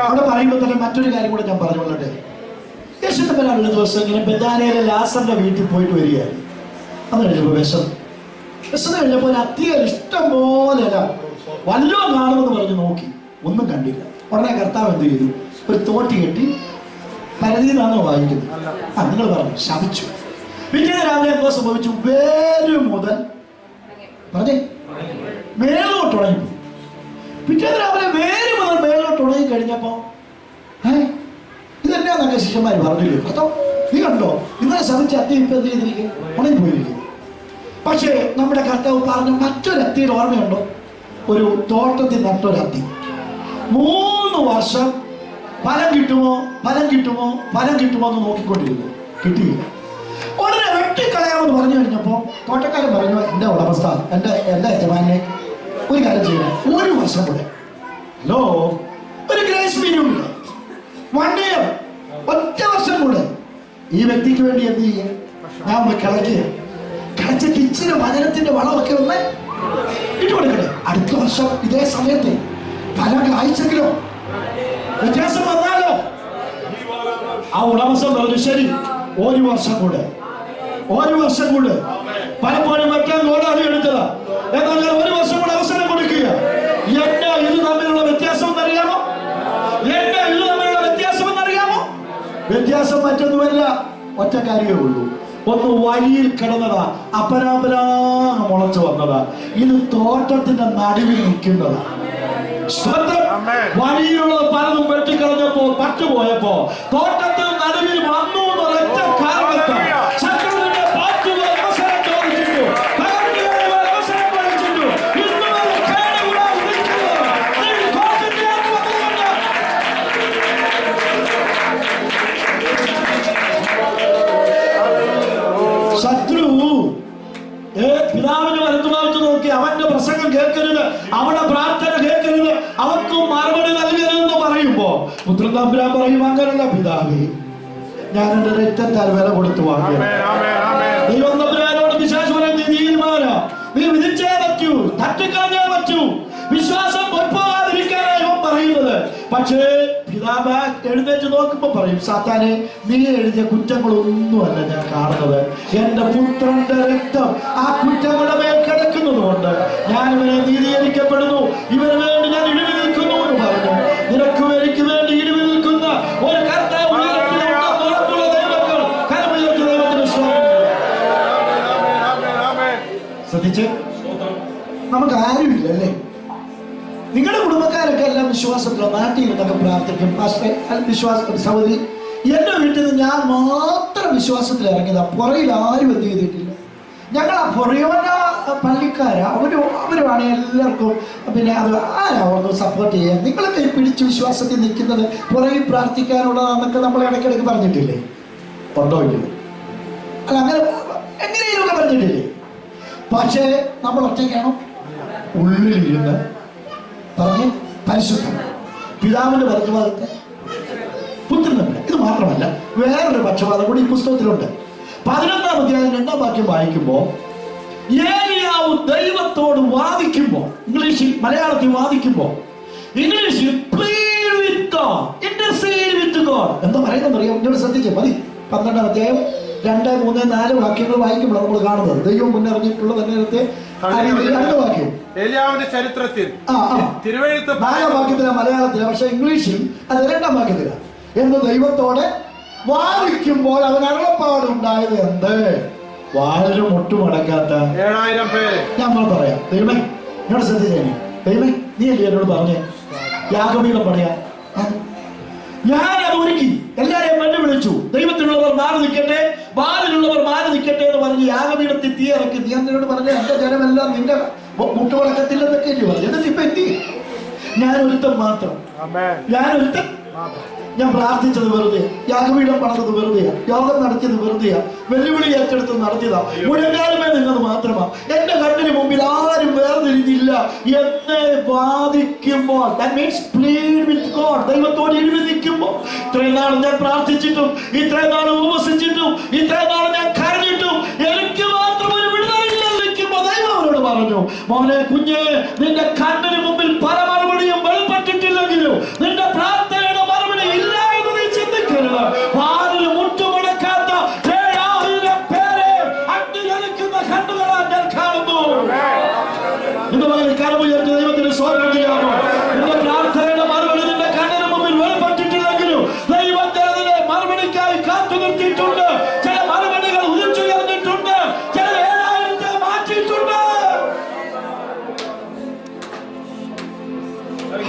അവിടെ പറയുമ്പോൾ തന്നെ മറ്റൊരു കാര്യം കൂടെ ഞാൻ പറഞ്ഞുകൊള്ളട്ടെ. യേശുവിനുള്ള ദിവസം ഇങ്ങനെ ബെഥാനിയയിലെ ലാസറിന്റെ വീട്ടിൽ പോയിട്ട് വരികയാണ്. അത് കഴിഞ്ഞപ്പോൾ വിശന്ന് കഴിഞ്ഞപ്പോൾ ഒരു അധികം ഇഷ്ടം പോലെ വല്ലോ കാണുമെന്ന് പറഞ്ഞ് നോക്കി, ഒന്നും കണ്ടില്ല. ഉടനെ കർത്താവ് എന്ത് ചെയ്തു? ഒരു തോട്ടി കെട്ടി, പരതിന്നാണോ വായിക്കുന്നത്? നിങ്ങൾ പറഞ്ഞു ശപിച്ചു. പിന്നീട് രാവിലെ എന്തോ സംഭവിച്ചു? വേര് മുതൽ പറഞ്ഞേ മേലോട്ട് ഉണങ്ങി. പിറ്റേന്ന് രാവിലെ വേര് മുതൽ മേലോട്ട് ഉണങ്ങി കഴിഞ്ഞപ്പോ ഇതെന്നാന്നൊക്കെ ശിഷ്യന്മാർ പറഞ്ഞില്ലേ? അതോ നീ കണ്ടോ, ഇന്നലെ ശമിച്ച അത്തി ഇപ്പൊ എന്ത് ചെയ്തിരിക്കും? ഉണങ്ങി പോയിരിക്കും. പക്ഷേ നമ്മുടെ കർത്താവ് പറഞ്ഞ മറ്റൊരു അത്തിയുടെ ഓർമ്മയുണ്ടോ? ഒരു തോട്ടത്തിൽ നട്ടൊരത്തി 3 വർഷം ഫലം കിട്ടുമോ എന്ന് നോക്കിക്കൊണ്ടിരുന്നു. കിട്ടിയില്ല. ഉടനെ വെട്ടിക്കളയാമെന്ന് പറഞ്ഞു കഴിഞ്ഞപ്പോ തോട്ടക്കാരൻ പറഞ്ഞു, എന്റെ ഉടമസ്ഥ, എന്റെ യജമാനെ ഒരു കാര്യം ചെയ്യണം, 1 വർഷം കൂടെ. ഹലോ, ഒരു ഗ്രേസ് പീരിയഡ്, 1 year, 1 വർഷം കൂടെ ഈ വ്യക്തിക്ക് വേണ്ടി എന്ത് ചെയ്യും? ഞാൻ ഒന്ന് കിളച്ചിട്ട് ഇച്ചിരി വചനത്തിന്റെ വളമൊക്കെ ഒന്ന് ഇട്ടുകൊടുക്കട്ടെ. അടുത്ത വർഷം ഇതേ സമയത്ത് പല കാഴ്ചക്കിലോ വ്യത്യാസം വന്നാലോ? ആ ഉടമസ്ഥൻ പറഞ്ഞു, ശരി, 1 വർഷം കൂടെ. പലപ്പോഴും മറ്റേ ഗോഡാലി എടുത്തതാ. എന്നാൽ ഞാൻ 1 വർഷം കൂടെ അവസരം കൊടുക്കുക. എന്റെ ഇത് തമ്മിലുള്ള വ്യത്യാസം എന്നറിയാമോ? വ്യത്യാസം മറ്റൊന്നുമല്ല, ഒറ്റ കാര്യമേ ഉള്ളൂ. ഒന്ന് വഴിയിൽ കിടന്നതാ, അപരാപരാന്ന് മുളച്ചു വന്നതാ. ഇത് തോട്ടത്തിന്റെ നടുവിൽ നിൽക്കുന്നതാ. വഴിയിലുള്ളത് പലതും വെട്ടിക്കളഞ്ഞപ്പോ, പറ്റുപോയപ്പോ തോട്ടത്തിൽ നടുവിൽ വന്നു എന്നൊരൊറ്റ കാരണത്താൽ ശത്രുവിന്റെ പാറ്റുകൾ അവസരം ചോദിച്ചിട്ടു, അവസരം പഠിച്ചിട്ടു. ഇന്നുവരെ കേടുകൂടാതെ നിൽക്കുന്നത് ശത്രു പിതാവിന് വലത്തുഭാഗത്ത് നോക്കി അവന്റെ പ്രസംഗം കേൾക്കരുത്, അവന്റെ പ്രാർത്ഥന കേൾക്കരുത്, അവർക്കും മറുപടി നൽകരുതെന്ന് പറയുമ്പോ പുത്രൻ തമ്പുരാൻ പറയും, അങ്ങനല്ല പിതാവേ, ഞാൻ എന്റെ രക്തത്താൽ വില കൊടുത്തു വാങ്ങിയ ദൈവം തമ്പുരാനോട് പിശാച് പറയാൻ, നീ തീരുമാനം, നീ വിധിച്ചേ പറ്റൂ, തട്ടിക്കളഞ്ഞേ പറ്റൂ. വിശ്വാസം പൊയ്പോകാതിരിക്കാനാണ് ഇവൻ പറയുന്നത്. പക്ഷേ പിതാവ് എഴുന്നേറ്റ് നോക്കുമ്പോ പറയും, സാത്താനെ, നീ എഴുതിയ കുറ്റങ്ങളൊന്നുമല്ല ഞാൻ കാണുന്നത്. എന്റെ പുത്രന്റെ രക്തം ആ കുറ്റങ്ങളുടെ മേൽ കിടക്കുന്നത് കൊണ്ട് ഞാൻ ഇവനെ നീതീകരിക്കപ്പെടുന്നു, ഇവന് വേണ്ടി ഞാൻ ഇടിവി നിൽക്കുന്നു എന്ന് പറഞ്ഞു. നിനക്കും എനിക്ക് വേണ്ടി ഇടിവി നിൽക്കുന്ന ഒരു കർത്താവ് ശ്രദ്ധിച്ച്. നമുക്ക് ആരുമില്ല അല്ലേ? നിങ്ങളുടെ കുടുംബക്കാരൊക്കെ എല്ലാം വിശ്വാസത്തിലോ നാട്ടിൽ നിന്നൊക്കെ പ്രാർത്ഥിക്കും. വിശ്വാസ സഹോദരി, എന്റെ വീട്ടിൽ നിന്ന് ഞാൻ മാത്രം വിശ്വാസത്തിൽ ഇറങ്ങിയതാ. പുറയിൽ ആരും എന്ത് ചെയ്തിട്ടില്ല. ഞങ്ങൾ ആ പുറയോന പള്ളിക്കാരാ, അവരുമാണ് എല്ലാവർക്കും. പിന്നെ അത് ആരാ ഒന്ന് സപ്പോർട്ട് ചെയ്യാൻ? നിങ്ങളൊക്കെ പിടിച്ച് വിശ്വാസത്തിൽ നിൽക്കുന്നത് പുറകിൽ പ്രാർത്ഥിക്കാനുള്ളതാണെന്നൊക്കെ നമ്മൾ ഇടയ്ക്കിടയ്ക്ക് പറഞ്ഞിട്ടില്ലേ? ഉണ്ടോ ഇല്ലയോ? അല്ല, അങ്ങനെ എങ്ങനെയൊക്കെ പറഞ്ഞിട്ടില്ലേ? പക്ഷേ നമ്മൾ ഒറ്റയ്ക്കാണോ? ഉള്ളിലിരുന്ന് പറഞ്ഞ് പരിശുദ്ധം പിതാവിന്റെ വലതുഭാഗത്തെ പുത്രനുണ്ട്. ഇത് മാത്രമല്ല, വേറൊരു പക്ഷപാതം കൂടി ഈ പുസ്തകത്തിലുണ്ട്. 11-ാം അധ്യായം 2-ാം വാക്യം വായിക്കുമ്പോ ഏലിയാവ് ദൈവത്തോട് വാദിക്കുമ്പോ, ഇംഗ്ലീഷിൽ മലയാളത്തിൽ വാദിക്കുമ്പോ, ഇംഗ്ലീഷിൽ plead with God, intercede with God എന്താ പറയുന്നത് അറിയാം? എന്നോട് ശ്രദ്ധിച്ചേ മതി. 12-ാം അധ്യായം 2, 3, 4 വാക്യങ്ങൾ വായിക്കുമ്പോൾ നമ്മൾ കാണുന്നത് ദൈവം മുന്നറിഞ്ഞിട്ടുള്ള നേരത്തെ അടുത്ത വാക്യം ഏലിയാവിന്റെ ചരിത്രത്തിൽ തിരുവെഴുത്ത് 4-ാം വാക്യത്തിലാണ് മലയാളത്തിലാണ്, പക്ഷെ ഇംഗ്ലീഷിൽ അത് 2-ാം വാക്യത്തിലാണ്. എന്ന് ദൈവത്തോടെ വാദിക്കുമ്പോൾ അവൻ അരുളപ്പാടുണ്ടായത് എന്ത്? വാളിന് മുട്ടുമടക്കാത്ത 7000 പേര്. ഞാൻ പറയാം, ദൈവമേ എന്നോട് ശ്രദ്ധിച്ചേ. ദൈവമേ, നീ അല്ലേ എന്നോട് പറഞ്ഞേ യാഗപീഠം പണിയാ? ഞാൻ അത് ഒരുക്കി, എല്ലാരെയും വെല്ലുവിളിച്ചു. ദൈവത്തിനുള്ളവർ മാറി നിൽക്കട്ടെ, ബാലിലുള്ളവർ മാറി നിൽക്കട്ടെ എന്ന് പറഞ്ഞ് യാഗപീഠത്തിൽ തീ ഇറക്കി. നീ എന്നോട് പറഞ്ഞ എന്റെ ജനമെല്ലാം നിന്റെ മുട്ടുവളക്കത്തില്ലെന്നൊക്കെ അല്ലേ പറഞ്ഞു. എന്നിട്ട് ഇപ്പൊ എന്ത് ചെയ്യും? ഞാൻ ഒരുത്തൻ മാത്രം, ഞാൻ പ്രാർത്ഥിച്ചത് വെറുതെ, യാഗപീഠം പണിതത് വെറുതെയാ, യോഗം നടത്തിയത് വെറുതെയാ, വെല്ലുവിളി ഏറ്റെടുത്ത് നടത്തിയതാ, മുഴങ്കാലമേ നിന്നത് മാത്രമാ, എന്റെ കണ്ണിന് മുമ്പിൽ ആരും വേർതിരിഞ്ഞില്ല എന്നെ വാദിക്കുമ്പോൾ, ദൈവത്തോട് എഴുതി നിൽക്കുമ്പോൾ, ഇത്രയും നാൾ ഞാൻ പ്രാർത്ഥിച്ചിട്ടും, ഇത്രയും നാൾ ഉപവസിച്ചിട്ടും, ഇത്രയും നാൾ ഞാൻ കരഞ്ഞിട്ടും എനിക്ക് മാത്രം ഒരു വിടുതലില്ല നിൽക്കുമ്പോൾ ദൈവം അവരോട് പറഞ്ഞു, മോനെ കുഞ്ഞെ, നിന്റെ കണ്ണിന് മുമ്പിൽ പല മറുപടിയും വെളിപ്പെട്ടിട്ടില്ലെങ്കിലും നിന്റെ പ്രാർത്ഥനയുടെ മറുപടി ഇല്ല എന്ന് നീ ചിന്തിക്കരുത്. വാതിൽ മുട്ടുമുടക്കാത്ത 7000 പേരെ അഗ്നികളിക്കുന്ന കണ്ണുകളാൽ ഞാൻ കാണുന്നു. ഇന്ന് പകൽ കരമുയർത്തി ദൈവത്തിന് സ്തോത്രം ചെയ്യാമോ? നിന്റെ പ്രാർത്ഥനയുടെ മറുപടി നിന്റെ കണ്ണിന് മുമ്പിൽ വെളിപ്പെട്ടിട്ടില്ലെങ്കിലും ദൈവം ചിലതിന്റെ മറുപടിക്കായി കാത്തു നിർത്തിയിട്ടുണ്ട്. ചില മറുപടികൾ ഉദിച്ചുയർന്നിട്ടുണ്ട്, ചില 7000 മാറ്റിയിട്ടുണ്ട്.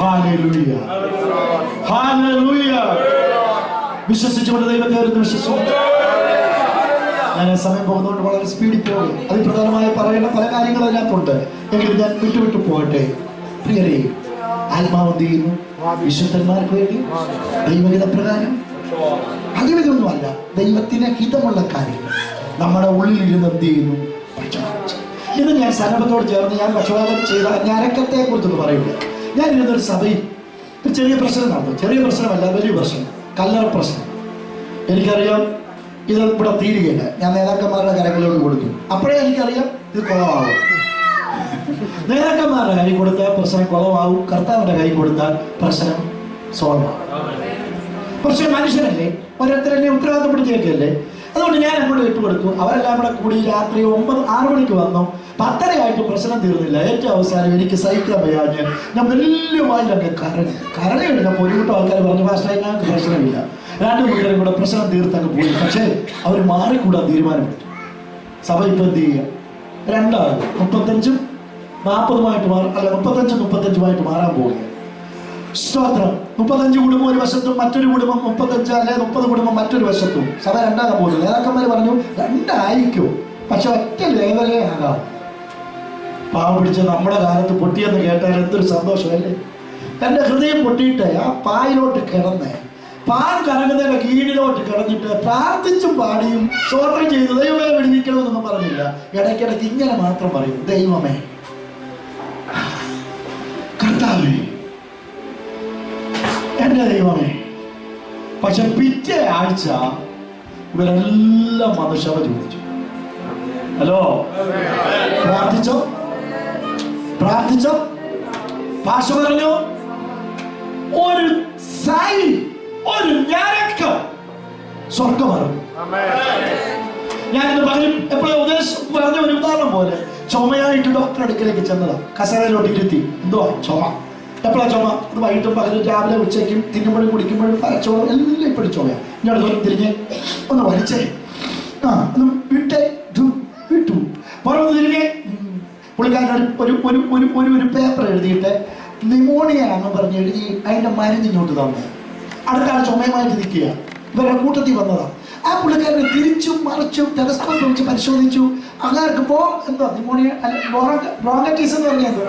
Hallelujah, hallelujah. വിശ്വസിച്ചുകൊണ്ട് ദൈവത്തെ ഒരു വിശ്വസിച്ചു. ഞാൻ സമയം പോകുന്നതുകൊണ്ട് വളരെ സ്പീഡിൽ പോകും. അതിപ്രധാനമായി പറയേണ്ട പല കാര്യങ്ങളും അതിനകത്തുണ്ട്, എങ്കിലും ഞാൻ വിട്ടുവിട്ടു പോകട്ടെ. പ്രിയരെ, ആത്മാവ് എന്ത് ചെയ്യുന്നു? വിശുദ്ധന്മാർക്ക് വേണ്ടി ദൈവഹിത പ്രകാരം അകവിതൊന്നുമല്ല, ദൈവത്തിന് ഹിതമുള്ള കാര്യങ്ങൾ നമ്മുടെ ഉള്ളിലിരുന്ന് എന്ത് ചെയ്യുന്നു? ഇന്ന് ഞാൻ സന്നദ്ധത്തോട് ചേർന്ന് ഞാൻ പക്ഷപാതം ചെയ്ത ഞരക്കത്തെ കുറിച്ചൊന്ന് പറയുക. ഞാൻ ഇരുന്നൊരു സഭയിൽ ഒരു ചെറിയ പ്രശ്നം നടന്നു. ചെറിയ പ്രശ്നമല്ല, വലിയ പ്രശ്നം, കല്ലറ പ്രശ്നം. എനിക്കറിയാം ഇത് ഇവിടെ തീരുകയില്ല. ഞാൻ നേതാക്കന്മാരുടെ കരങ്ങളിലോട്ട് കൊടുത്തു. അപ്പോഴേ എനിക്കറിയാം ഇത് കുളമാകും. നേതാക്കന്മാരുടെ കൈ കൊടുത്താൽ പ്രശ്നം കുളമാവും, കർത്താവിന്റെ കൈ കൊടുത്താൽ പ്രശ്നം സോൾവ് ആവും. പക്ഷെ മനുഷ്യനല്ലേ, ഓരോരുത്തരെന്നെ ഉത്തരവാദിത്തപ്പെടുത്തിയൊക്കെയല്ലേ. അതുകൊണ്ട് ഞാൻ അങ്ങോട്ട് വിട്ടുകൊടുത്തു. അവരെല്ലാം കൂടെ കൂടി രാത്രി 6 മണിക്ക് വന്നു. 10:30 പ്രശ്നം തീർന്നില്ല. ഏറ്റവും അവസാനം എനിക്ക് സഹിക്കാൻ വയ്യാഞ്ഞ് ഞാൻ വലിയ വായിലൊക്കെ കരഞ്ഞു കഴിഞ്ഞപ്പോൾ ഒരു കൂട്ടം ആൾക്കാർ പറഞ്ഞു, പക്ഷേ ഞങ്ങൾക്ക് പ്രശ്നമില്ല, 2 കൂട്ടരും കൂടെ പ്രശ്നം തീർത്തങ്ങ് പോയി. പക്ഷേ അവർ മാറിക്കൂടാൻ തീരുമാനമെടുത്തു. സഭ ഇപ്പം എന്ത് ചെയ്യുക? 2 35 40 മാറും, അല്ല 35 മാറാൻ പോവുകയാണ്. സ്തോത്രം. 35 കുടുംബം ഒരു വശത്തും മറ്റൊരു കുടുംബം 35 അല്ലെ 30 കുടുംബം മറ്റൊരു വശത്തും. സഭ 2 പോലും. നേതാക്കന്മാർ പറഞ്ഞു 2 ആയിരിക്കും, പക്ഷെ ഒറ്റ ലേവലേ ആകാം. പാവം പിടിച്ച് നമ്മുടെ കാലത്ത് പൊട്ടിയെന്ന് കേട്ടാൽ എന്തൊരു സന്തോഷമല്ലേ. എൻ്റെ ഹൃദയം പൊട്ടിയിട്ട് ആ പായിലോട്ട് കിടന്നേ, പാൽ കറങ്ങുന്നതിന്റെ കീഴിലോട്ട് കിടന്നിട്ട് പ്രാർത്ഥിച്ചും പാടിയും സ്തോത്രം ചെയ്തു ദൈവമേ വിടുവിക്കണമെന്നൊന്നും പറഞ്ഞില്ല. ഇടയ്ക്കിടയ്ക്ക് ഇങ്ങനെ മാത്രം പറയും, ദൈവമേ, കർത്താവേ, എന്റെ ദൈവമേ. പക്ഷെ പിറ്റേ ആഴ്ച ഇവരെല്ലാം വന്ന് ക്ഷമ ചോദിച്ചു. ഹലോ, പ്രാർത്ഥിച്ചോ? ഭാഷ പറഞ്ഞു, ഒരു സൈൻ, ഒരു ഞരക്കം സ്വർഗം അറിഞ്ഞു. ഞാനിന്ന് പകരം എപ്പോഴും ഉപദേശം പറഞ്ഞ ഒരു ഉദാഹരണം പോലെ, ചുമയായിട്ട് ഡോക്ടറെ അടുക്കലേക്ക് ചെന്നതാ. കസേരയിലോട്ട് ഇരുത്തി, എന്തുവാ ചുമ? എപ്പോഴാ ചുമ? അത് വൈകിട്ടും പകലും രാവിലെ ഉച്ചയ്ക്കും തിന്നുമ്പോഴും കുടിക്കുമ്പോഴും പരച്ചോളം എല്ലാം ഇപ്പോഴും ചുമയാ. ഇങ്ങോട്ട് തിരിഞ്ഞ് ഒന്ന് വലിച്ചേ, ഒന്ന് വിട്ടേ, വിട്ടു. പുറമെ തിരിഞ്ഞ് പുള്ളിക്കാരൻ ഒരു പേപ്പർ എഴുതിയിട്ട് നിമോണിയ എന്ന് പറഞ്ഞ് എഴുതി അതിന്റെ മരുന്ന് ഇങ്ങോട്ട് തന്നെ. അടുത്ത ആൾ ചുമയുമായിട്ട് നിൽക്കുക, ഇവരുടെ കൂട്ടത്തിൽ വന്നതാ. ആ പുള്ളിക്കാരനെ തിരിച്ചും മറിച്ചും ടെലസ്കോപ്പ് വെച്ച് പരിശോധിച്ചു. അങ്ങാർക്ക് എന്താ നിമോണിയ ബ്രോങ്കൈറ്റിസ് എന്ന് പറഞ്ഞത്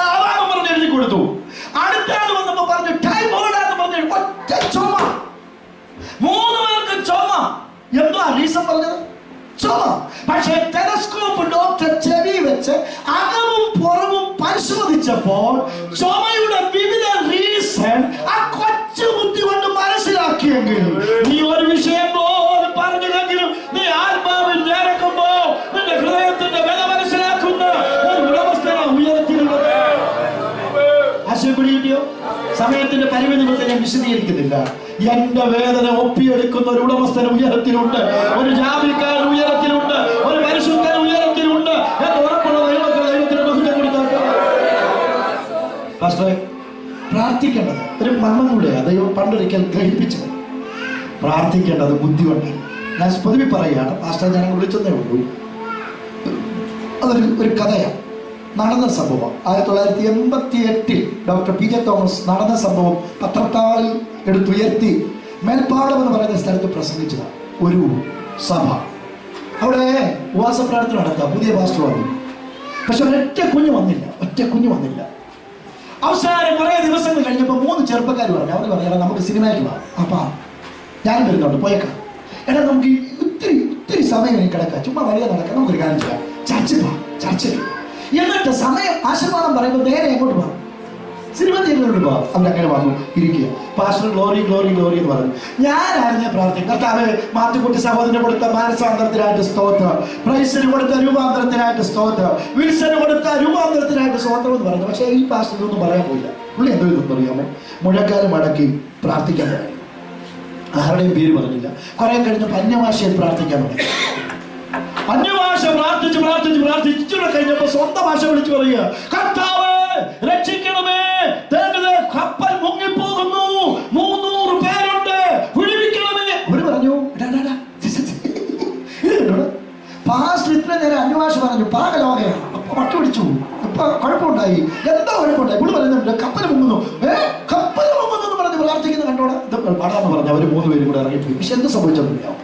അതാണ് പറഞ്ഞ് എഴുതി കൊടുത്തു. അടുത്ത ആൾ വന്നപ്പോ പറഞ്ഞു ടൈഫോയിഡാന്ന് പറഞ്ഞു. ഒറ്റ ചുമ, 3 പേർക്ക് ചുമ. എന്താ റീസൺ പറഞ്ഞത്? ചുമ. പക്ഷേ ടെലസ്കോപ്പ് ഡോക്ടർ ചെവി വെച്ച് അകവും പുറവും പരിശോധിച്ചപ്പോൾ ചുമയുടെ വിവിധ റീസൺ ആ കൊച്ചു ബുദ്ധി കൊണ്ട് മനസ്സിലാക്കിയെങ്കിൽ നീ ഒരു വിഷയം പോലും പറഞ്ഞില്ലെങ്കിലും നീ ആത്മാവിൽ ഞരക്കുമ്പോ നിന്റെ ഹൃദയത്തിന്റെ വില മനസ്സിലാക്കുന്ന ഒരു ഉടമസ്ഥന ഉയരത്തിലുള്ളത്. ആശയപ്പെടിയോ? സമയത്തിന്റെ പരിമിതി ഞാൻ വിശദീകരിക്കുന്നില്ല. എന്റെ വേദന ഒപ്പിയെടുക്കുന്ന ഒരു ഉടമസ്ഥന ഉയരത്തിലുണ്ട്, ഒരു ജാതിക്കാരൻ ഉയരത്തിലുണ്ട്, ഒരു പരിശുദ്ധൻ ഉയരത്തിലുണ്ട് എന്ന് ഉറപ്പുള്ള ദൈവത്തിന് ബഹുജനം കൊടുത്താൽ പ്രാർത്ഥിക്കേണ്ടത് ഒരു മർമ്മം കൂടെയാണ്. ദൈവം പണ്ടൊരിക്കൽ ഗ്രഹിപ്പിച്ചത്. പ്രാർത്ഥിക്കേണ്ടത് ബുദ്ധി കൊണ്ട്. ഞാൻ പൊതുവെ പറയുകയാണ്, പാസ്റ്റർ ഞാൻ വിളിച്ചതേ ഉള്ളൂ. അതൊരു കഥയാണ്, നടന്ന സംഭവം. 1988 ഡോക്ടർ PJ തോമസ് നടന്ന സംഭവം പത്രത്താളിൽ എടുത്തുയർത്തി മേൽപ്പാടം എന്ന് പറയുന്ന സ്ഥലത്ത് പ്രസംഗിച്ചതാണ്. ഒരു സഭ. അവിടെ ഉപവാസ പ്രാർത്ഥന നടക്കുക. പുതിയ പാസ്റ്റർ വന്നു. പക്ഷെ ഒറ്റ കുഞ്ഞ് വന്നില്ല. അവസാനം കുറേ ദിവസങ്ങൾ കഴിഞ്ഞപ്പോൾ 3 ചെറുപ്പക്കാർ പറഞ്ഞു. അവർ പറയാം, നമുക്ക് സിനിമയ്ക്ക് പോകാം. അപ്പാ ഞാനും വരുന്നുണ്ട്, പോയേക്കാം. എടാ നമുക്ക് ഒത്തിരി സമയം എനിക്ക് കിടക്കാം, ചുമ്മാ വഴിയെ നടക്കാം, നമുക്കൊരു കാര്യം ചെയ്യാം, ചർച്ചിൽ. എന്നിട്ട് സമയം ആശീർവാദം പറയുമ്പോൾ നേരെ എങ്ങോട്ട് പോകാം? സിനിമ തിയേറ്ററിലോട്ട് പോകാം. അവരങ്ങനെ വന്നു ഇരിക്കുക. പാസ്റ്റർ ഗ്ലോറി എന്ന് പറഞ്ഞു. ഞാനായിരുന്നു പ്രാർത്ഥിക്കും, കർത്താവേ മാത്തുക്കുട്ടി സഹോദരന് കൊടുത്ത മാനസാന്തരത്തിനായിട്ട് സ്തോത്രം, പ്രൈസിന് കൊടുത്ത രൂപാന്തരത്തിനായിട്ട് സ്തോത്രം, വിൽസന് കൊടുത്ത രൂപാന്തരത്തിനായിട്ട് സ്തോത്രം എന്ന് പറഞ്ഞു. പക്ഷേ ഈ പാസ്റ്റർ ഇതൊന്നും പറയാൻ പോയില്ല. പുള്ളി എന്തോ ഇതൊന്നും അറിയാമോ, മുഴക്കാലം അടക്കി പ്രാർത്ഥിക്കാൻ തുടങ്ങി. ആരുടെയും പേര് പറഞ്ഞില്ല. കുറെ കഴിഞ്ഞപ്പോൾ അന്യഭാഷയിൽ പ്രാർത്ഥിക്കാൻ തുടങ്ങി. അന്യഭാഷ പ്രാർത്ഥിച്ചു കഴിഞ്ഞപ്പോൾ സ്വന്തം ഭാഷ വിളിച്ചു പറയുക, കർത്താവേ രക്ഷിക്കണമേ, കപ്പൽ മുങ്ങിപ്പോകുന്നു, 300 പേരുണ്ട്, വിടുവിക്കണമേ. അവര് പറഞ്ഞു, പാസ്റ്റർ ഇത്ര നേരം അന്യഭാഷ പറഞ്ഞു, പാകലോകയാണ്. അപ്പൊ മട്ടു പിടിച്ചു. ഇപ്പൊ കുഴപ്പമുണ്ടായി, എന്തോ കുഴപ്പമുണ്ടായി. പുള്ളി പറയുന്നുണ്ട് കപ്പൽ മുങ്ങുന്നു, കപ്പൽ മുങ്ങുന്നു എന്ന് പറഞ്ഞ് പ്രാർത്ഥിക്കുന്ന കണ്ടോടെ ഇത് പാടാന്ന് പറഞ്ഞു. അവര് 3 പേരും കൂടെ ഇറങ്ങിപ്പോയി. പക്ഷെ എന്ത് സംഭവിച്ചെന്നറിയാം?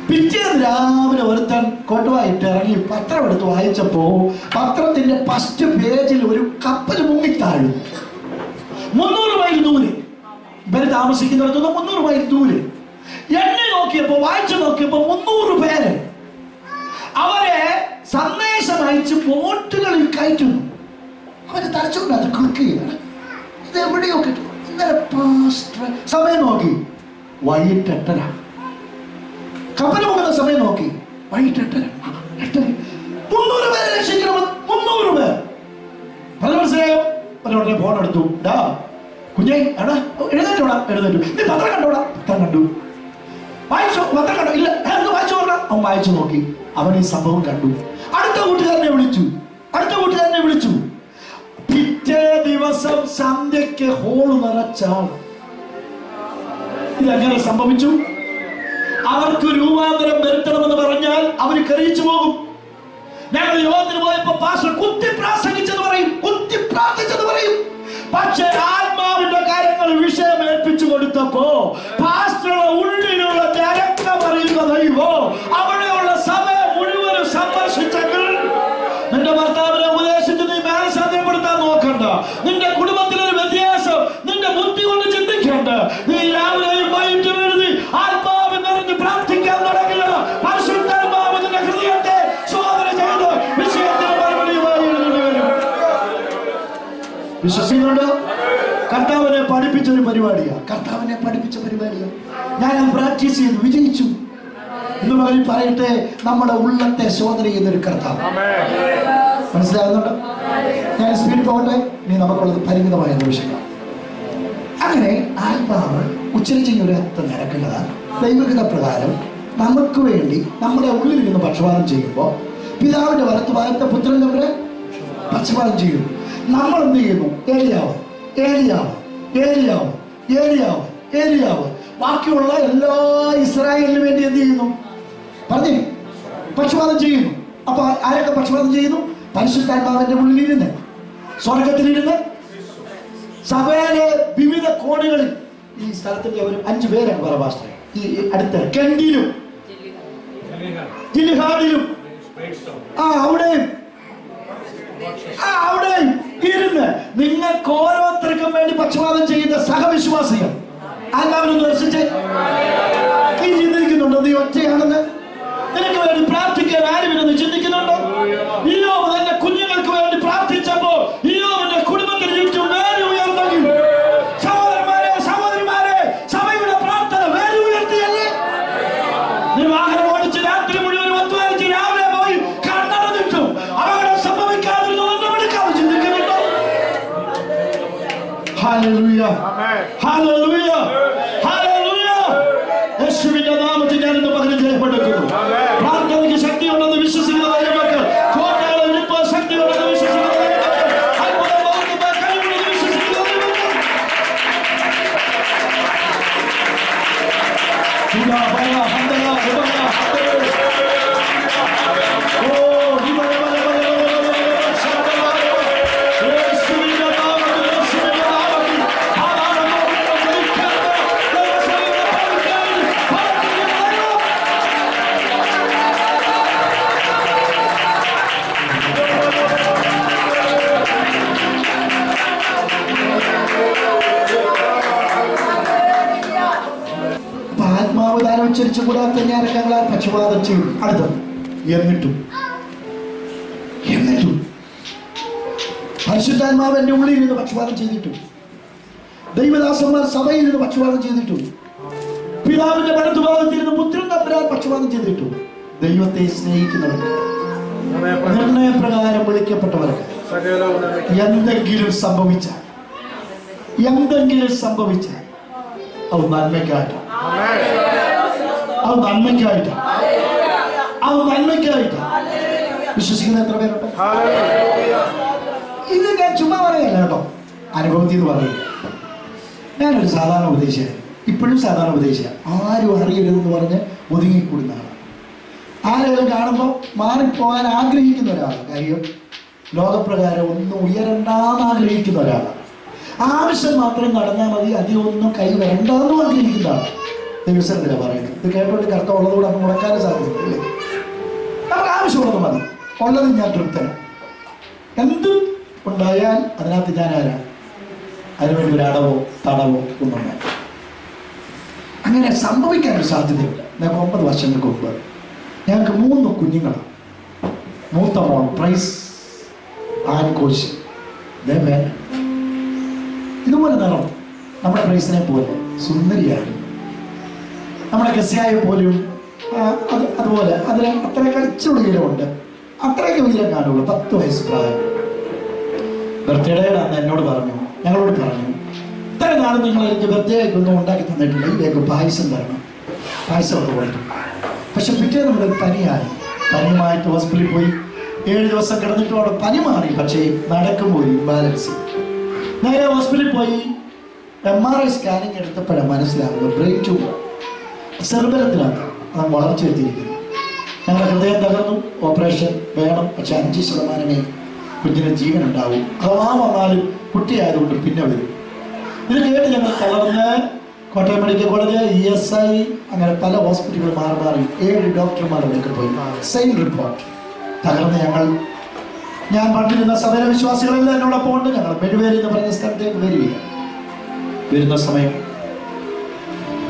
പിറ്റേന്ന് രാവിലെ ഒരുത്തൻ കൊണ്ടുപോയിട്ട് ഇറങ്ങി പത്രം എടുത്ത് വായിച്ചപ്പോ പത്രത്തിന്റെ ഫസ്റ്റ് പേജിൽ ഒരു കപ്പൽ മുങ്ങിത്താഴും. 300 മൈൽ ദൂരെ, ഇവര് താമസിക്കുന്നിടത്തുനിന്ന് 300 മൈൽ ദൂരെ. വായിച്ചു നോക്കിയപ്പോ 300 പേര് അവരെ സന്ദേശം അയച്ച് ബോട്ടുകളിൽ കയറ്റുന്നു. അവര് തലച്ചുകൊണ്ട് അത് ക്ലിക്ക് ചെയ്യണം. ഇത് എവിടെയോ കിട്ടും. ഇന്നലെ പാസ്റ്റർ സമയം നോക്കി, വൈകിട്ട് 8:30. കപ്പൽ പോകുന്ന സമയം നോക്കി, വൈകിട്ട് 8:30. 300 പേരെ രക്ഷിക്കണം. 300 പേർ. മനസ്സിലായോ? അവരോടെ ഫോൺ എടുത്തു. ഡാ കുഞ്ഞേ, എടാ എഴുന്നേറ്റോടാ, എഴുന്നേറ്റു. നീ പത്രം കണ്ടോടാ? പത്രം കണ്ടു. വായിച്ചോ? പത്രം കണ്ടോ? ഇല്ല. വായിച്ചു പറഞ്ഞ അവൻ വായിച്ചു നോക്കി. അവൻ ഈ സംഭവം കണ്ടു. അടുത്ത കൂട്ടുകാരനെ വിളിച്ചു. പിറ്റേ ദിവസം സന്ധ്യക്ക് ഹോള് നിറച്ചാൽ. ഇതെങ്ങനെ സംഭവിച്ചു? അവർക്ക് രൂപാന്തരം വരുത്തണമെന്ന് പറഞ്ഞാൽ അവർ കരയിച്ചു പോകും. ഞങ്ങൾ യോഗത്തിന് പോയപ്പോ പാസ്റ്റർ കുത്തി പ്രാർത്ഥിച്ചെന്ന് പറയും. പക്ഷെ ആത്മാവിന്റെ കാര്യങ്ങൾ വിഷയം ഏൽപ്പിച്ചു കൊടുത്തപ്പോ പാസ്റ്ററുടെ ഉള്ളിലുള്ള തിരക്കമറിയുന്ന ദൈവം അവിടെയുള്ള സമയം മുഴുവനും സന്ദർശിച്ചെങ്കിൽ നിന്റെ ഭർത്താവിനെ ഉപദേശിച്ച് നീ മാനസാന്തരപ്പെടുത്താൻ നോക്കണ്ട. നിന്റെ കുടുംബത്തിലൊരു വ്യത്യാസം നിന്റെ ബുദ്ധി കൊണ്ട് ചിന്തിക്കണ്ട. നീ രാവിലെയും വൈകിട്ടും എഴുതി ആത്മാവ് നിറഞ്ഞ് പ്രാർത്ഥിക്കാൻ തുടങ്ങിയ പരിശുദ്ധാത്മാവ് നിന്റെ ഹൃദയത്തെ ശോധന ചെയ്ത് വിഷയത്തിന് മറുപടിയുമായി എഴുതി വരും. വിശ്വസിക്കുന്നുണ്ടോ? കർത്താവിനെ പഠിപ്പിച്ച പരിപാടിയാണ്. ഞാനത് പ്രാക്ടീസ് ചെയ്തു, വിജയിച്ചു. ഇന്ന് മകൻ പറയട്ടെ, നമ്മുടെ ഉള്ളത്തെ ശോധന ചെയ്യുന്നൊരു കർത്താവ്. മനസ്സിലാകുന്നുണ്ടോ? ഞാൻ സ്പീഡ് പോകട്ടെ. ഇനി നമുക്കുള്ളത് പരിമിതമായ നിമിഷങ്ങൾ. അങ്ങനെ ആത്മാവ് ഉച്ചരിച്ചൊരത്ത് നടക്കേണ്ടതാണ്. ദൈവഗത പ്രകാരം നമുക്ക് വേണ്ടി നമ്മുടെ ഉള്ളിൽ നിന്ന് പക്ഷപാതം ചെയ്യുമ്പോൾ പിതാവിന്റെ വലത്തുഭാഗത്തെ പുത്രന്റെ വരെ പക്ഷപാതം ചെയ്യുന്നു. നമ്മൾ എന്ത് ചെയ്യുന്നു? ഏലിയാവ് ബാക്കിയുള്ള എല്ലാ ഇസ്രായേലിന് വേണ്ടി എന്ത് ചെയ്യുന്നു? പറഞ്ഞേ, പക്ഷപാതം ചെയ്യുന്നു. അപ്പൊ ആരൊക്കെ പക്ഷപാതം ചെയ്യുന്നു? പരിശുദ്ധാത്മാവിന്റെ ഉള്ളിലിരുന്ന്, സ്വർഗത്തിലിരുന്ന്, സഭയിലെ വിവിധ കോണുകളിൽ. ഈ സ്ഥലത്തിന്റെ ഒരു 5 പേരാണ് പരഭാഷ. ഈ അടുത്ത കെൻഡിലും ജിലിഹാദിലും അവിടെയും ഇരുന്ന് നിങ്ങൾക്ക് ഓരോരുത്തർക്കും വേണ്ടി പക്ഷപാതം ചെയ്യുന്ന സഹവിശ്വാസികൾ ആത്മാവിനൊന്ന് ദർശിച്ച് നീ ചിന്തിക്കുന്നുണ്ടോ? നീ ഒറ്റയാണെന്ന്? നിനക്ക് വേണ്ടി പ്രാർത്ഥിക്കാൻ ആരുമില്ലെന്ന് ചിന്തിക്കുന്നുണ്ടോ? ഇയ്യോബ് തന്റെ കുഞ്ഞുങ്ങൾക്ക് വേണ്ടി പ്രാർത്ഥിച്ചപ്പോ ഇയ്യോബിന്റെ കുടുംബത്തിന് ചുറ്റും വേര് ഉയർന്നെങ്കിൽ സഹോദരന്മാരെ സഭയുടെ പ്രാർത്ഥന വേര് ഉയർത്തിയല്ലേ? നീ വാഹനം ഓടിച്ച് രാത്രി മുഴുവൻ ഒത്തുവരച്ച് രാവിലെ പോയി കണ്ണടഞ്ഞിട്ടും അപകടം സംഭവിക്കാതിരുന്നു എടുക്കാതെ ചിന്തിക്കുന്നുണ്ടോ? Hallelujah, hallelujah, hallelujah. യേശുവിന്റെ നാമത്തിൽ ഞാൻ ഇന്ന് പകരം ജയപ്പെടുത്തുന്നു. പ്രാർത്ഥനയ്ക്ക് ശക്തിയുണ്ടെന്ന് വിശ്വസിക്കുന്ന മക്കൾ, കോട്ടകളെ വിളിപ്പോ ശക്തിയുണ്ടെന്ന് വിശ്വസിക്കുന്ന ഉച്ചരിച്ചു കൂടാത്ത ഞാനക്കാങ്ങളാൽ പക്ഷപാതം ചെയ്തു. അടുത്തത് എന്നിട്ടും പരിശുദ്ധാത്മാവ് എൻ്റെ ഉള്ളിൽ നിന്ന് പക്ഷപാതം ചെയ്തിട്ടും, ദൈവദാസന്മാർ സഭയിൽ നിന്ന് പക്ഷപാതം ചെയ്തിട്ടും, പിതാവിന്റെ വലതുഭാഗത്തിൽ നിന്ന് പുത്രൻ തമ്പുരാൻ പക്ഷപാതം ചെയ്തിട്ടും, ദൈവത്തെ സ്നേഹിക്കുന്നവർക്ക്, നിർണയപ്രകാരം വിളിക്കപ്പെട്ടവർക്ക് എന്തെങ്കിലും സംഭവിച്ചാൽ അത് നന്മയ്ക്കായിട്ട് വിശ്വസിക്കുന്ന എത്ര പേരുണ്ട്? ഇത് ഞാൻ ചുമ്മാ പറയല്ല കേട്ടോ, അനുഭവത്തിൽ നിന്ന് പറയുക. ഞാനൊരു സാധാരണ ഉപദേശിയാണ്, ഇപ്പോഴും സാധാരണ ഉപദേശിയാണ്. ആരും അറിയരുതെന്ന് പറഞ്ഞ് ഒതുങ്ങിക്കൂടുന്ന ആളാണ്. ആരെങ്കിലും കാണുമ്പോൾ മാറിപ്പോകാൻ ആഗ്രഹിക്കുന്ന ഒരാളാണ്. കാര്യം ലോകപ്രകാരം ഒന്നും ഉയരണ്ടാന്ന് ആഗ്രഹിക്കുന്ന ഒരാളാണ്. ആവശ്യം മാത്രം നടന്നാൽ മതി, അധികമൊന്നും കൈ വരണ്ടെന്നും ആഗ്രഹിക്കുന്ന ആളാണ്. ദൈവസനത്തിലാണ് പറയുന്നത്. ഇത് കേട്ടോണ്ട് കർത്ത ഉള്ളതുകൂടെ നമുക്ക് മുടക്കാനും സാധ്യതയുണ്ട് അല്ലേ? നമുക്ക് ആവശ്യമുള്ളത് മതി, ഉള്ളത് ഞാൻ തൃപ്തനാണ്. എന്തും ഉണ്ടായാൽ അതിനകത്ത് ഞാൻ ആരാണ്? അതിനുവേണ്ടി ഒരു അടവോ തടവോ ഒന്നും വേണ്ട. അങ്ങനെ സംഭവിക്കാനൊരു സാധ്യതയുണ്ട്. ഞങ്ങൾക്ക് 9 വർഷങ്ങൾക്ക് മുമ്പ് ഞങ്ങൾക്ക് 3 കുഞ്ഞുങ്ങളാണ്. മൂത്ത മോൻ പ്രൈസ് ആൻകോശ്, ഇതുപോലെ നിറം നമ്മുടെ പ്രൈസിനെ പോലെ സുന്ദരിയാണ്. നമ്മുടെ ഗസ്യായ പോലും അതുപോലെ അതിന് അത്രയൊക്കെ ഇച്ചിരി ഉയരമുണ്ട്. അത്രയൊക്കെ ഉയരം കാണുള്ളൂ. 10 വയസ്സ് പ്രായം. ബർത്ത്ഡേയുടെ അന്ന് എന്നോട് പറഞ്ഞു, ഞങ്ങളോട് പറഞ്ഞു, ഇത്ര നാളും നിങ്ങൾ എനിക്ക് ബർത്ത്ഡേക്ക് ഒന്നും ഉണ്ടാക്കി തന്നിട്ടില്ല, ഇതിലേക്ക് പായസം തരണം. പായസം ഒക്കെ കൊടുത്തു. പക്ഷെ പിറ്റേ നമ്മുടെ പനിയുമായിട്ട് ഹോസ്പിറ്റലിൽ പോയി 7 ദിവസം കിടന്നിട്ട് അവിടെ പനി മാറി. പക്ഷേ നടക്കുമ്പോൾ ഇംബാലൻസ്. നേരെ ഹോസ്പിറ്റലിൽ പോയി MRI സ്കാനിങ് എടുത്തപ്പോഴാണ് മനസ്സിലാകുന്നത് ബ്രെയിൻ ട്യൂമർ സെർബലത്തിലാണ് അത് വളർച്ചയെത്തിയിരിക്കുന്നത്. ഞങ്ങളുടെ ഹൃദയം തകർന്നു, ഓപ്പറേഷൻ വേണം. പക്ഷെ 5% കുഞ്ഞിന് ജീവൻ ഉണ്ടാവും. അഥവാ വന്നാലും കുട്ടിയായതുകൊണ്ട് പിന്നെ വരും. ഇത് കേട്ട് ഞങ്ങൾ തളർന്ന് കോട്ടയം മെഡിക്കൽ കോളേജ്, ESI, അങ്ങനെ പല ഹോസ്പിറ്റലുകൾ മാറി 7 ഡോക്ടർമാരുടെ പോയി. Same report. തകർന്ന് ഞാൻ പണ്ടിരുന്ന സഭയില വിശ്വാസികളെല്ലാം എന്നോടൊപ്പം ഉണ്ട്. ഞങ്ങൾ മെഴുവേലി എന്ന് പറയുന്ന സ്ഥലത്തേക്ക് വരുന്ന സമയം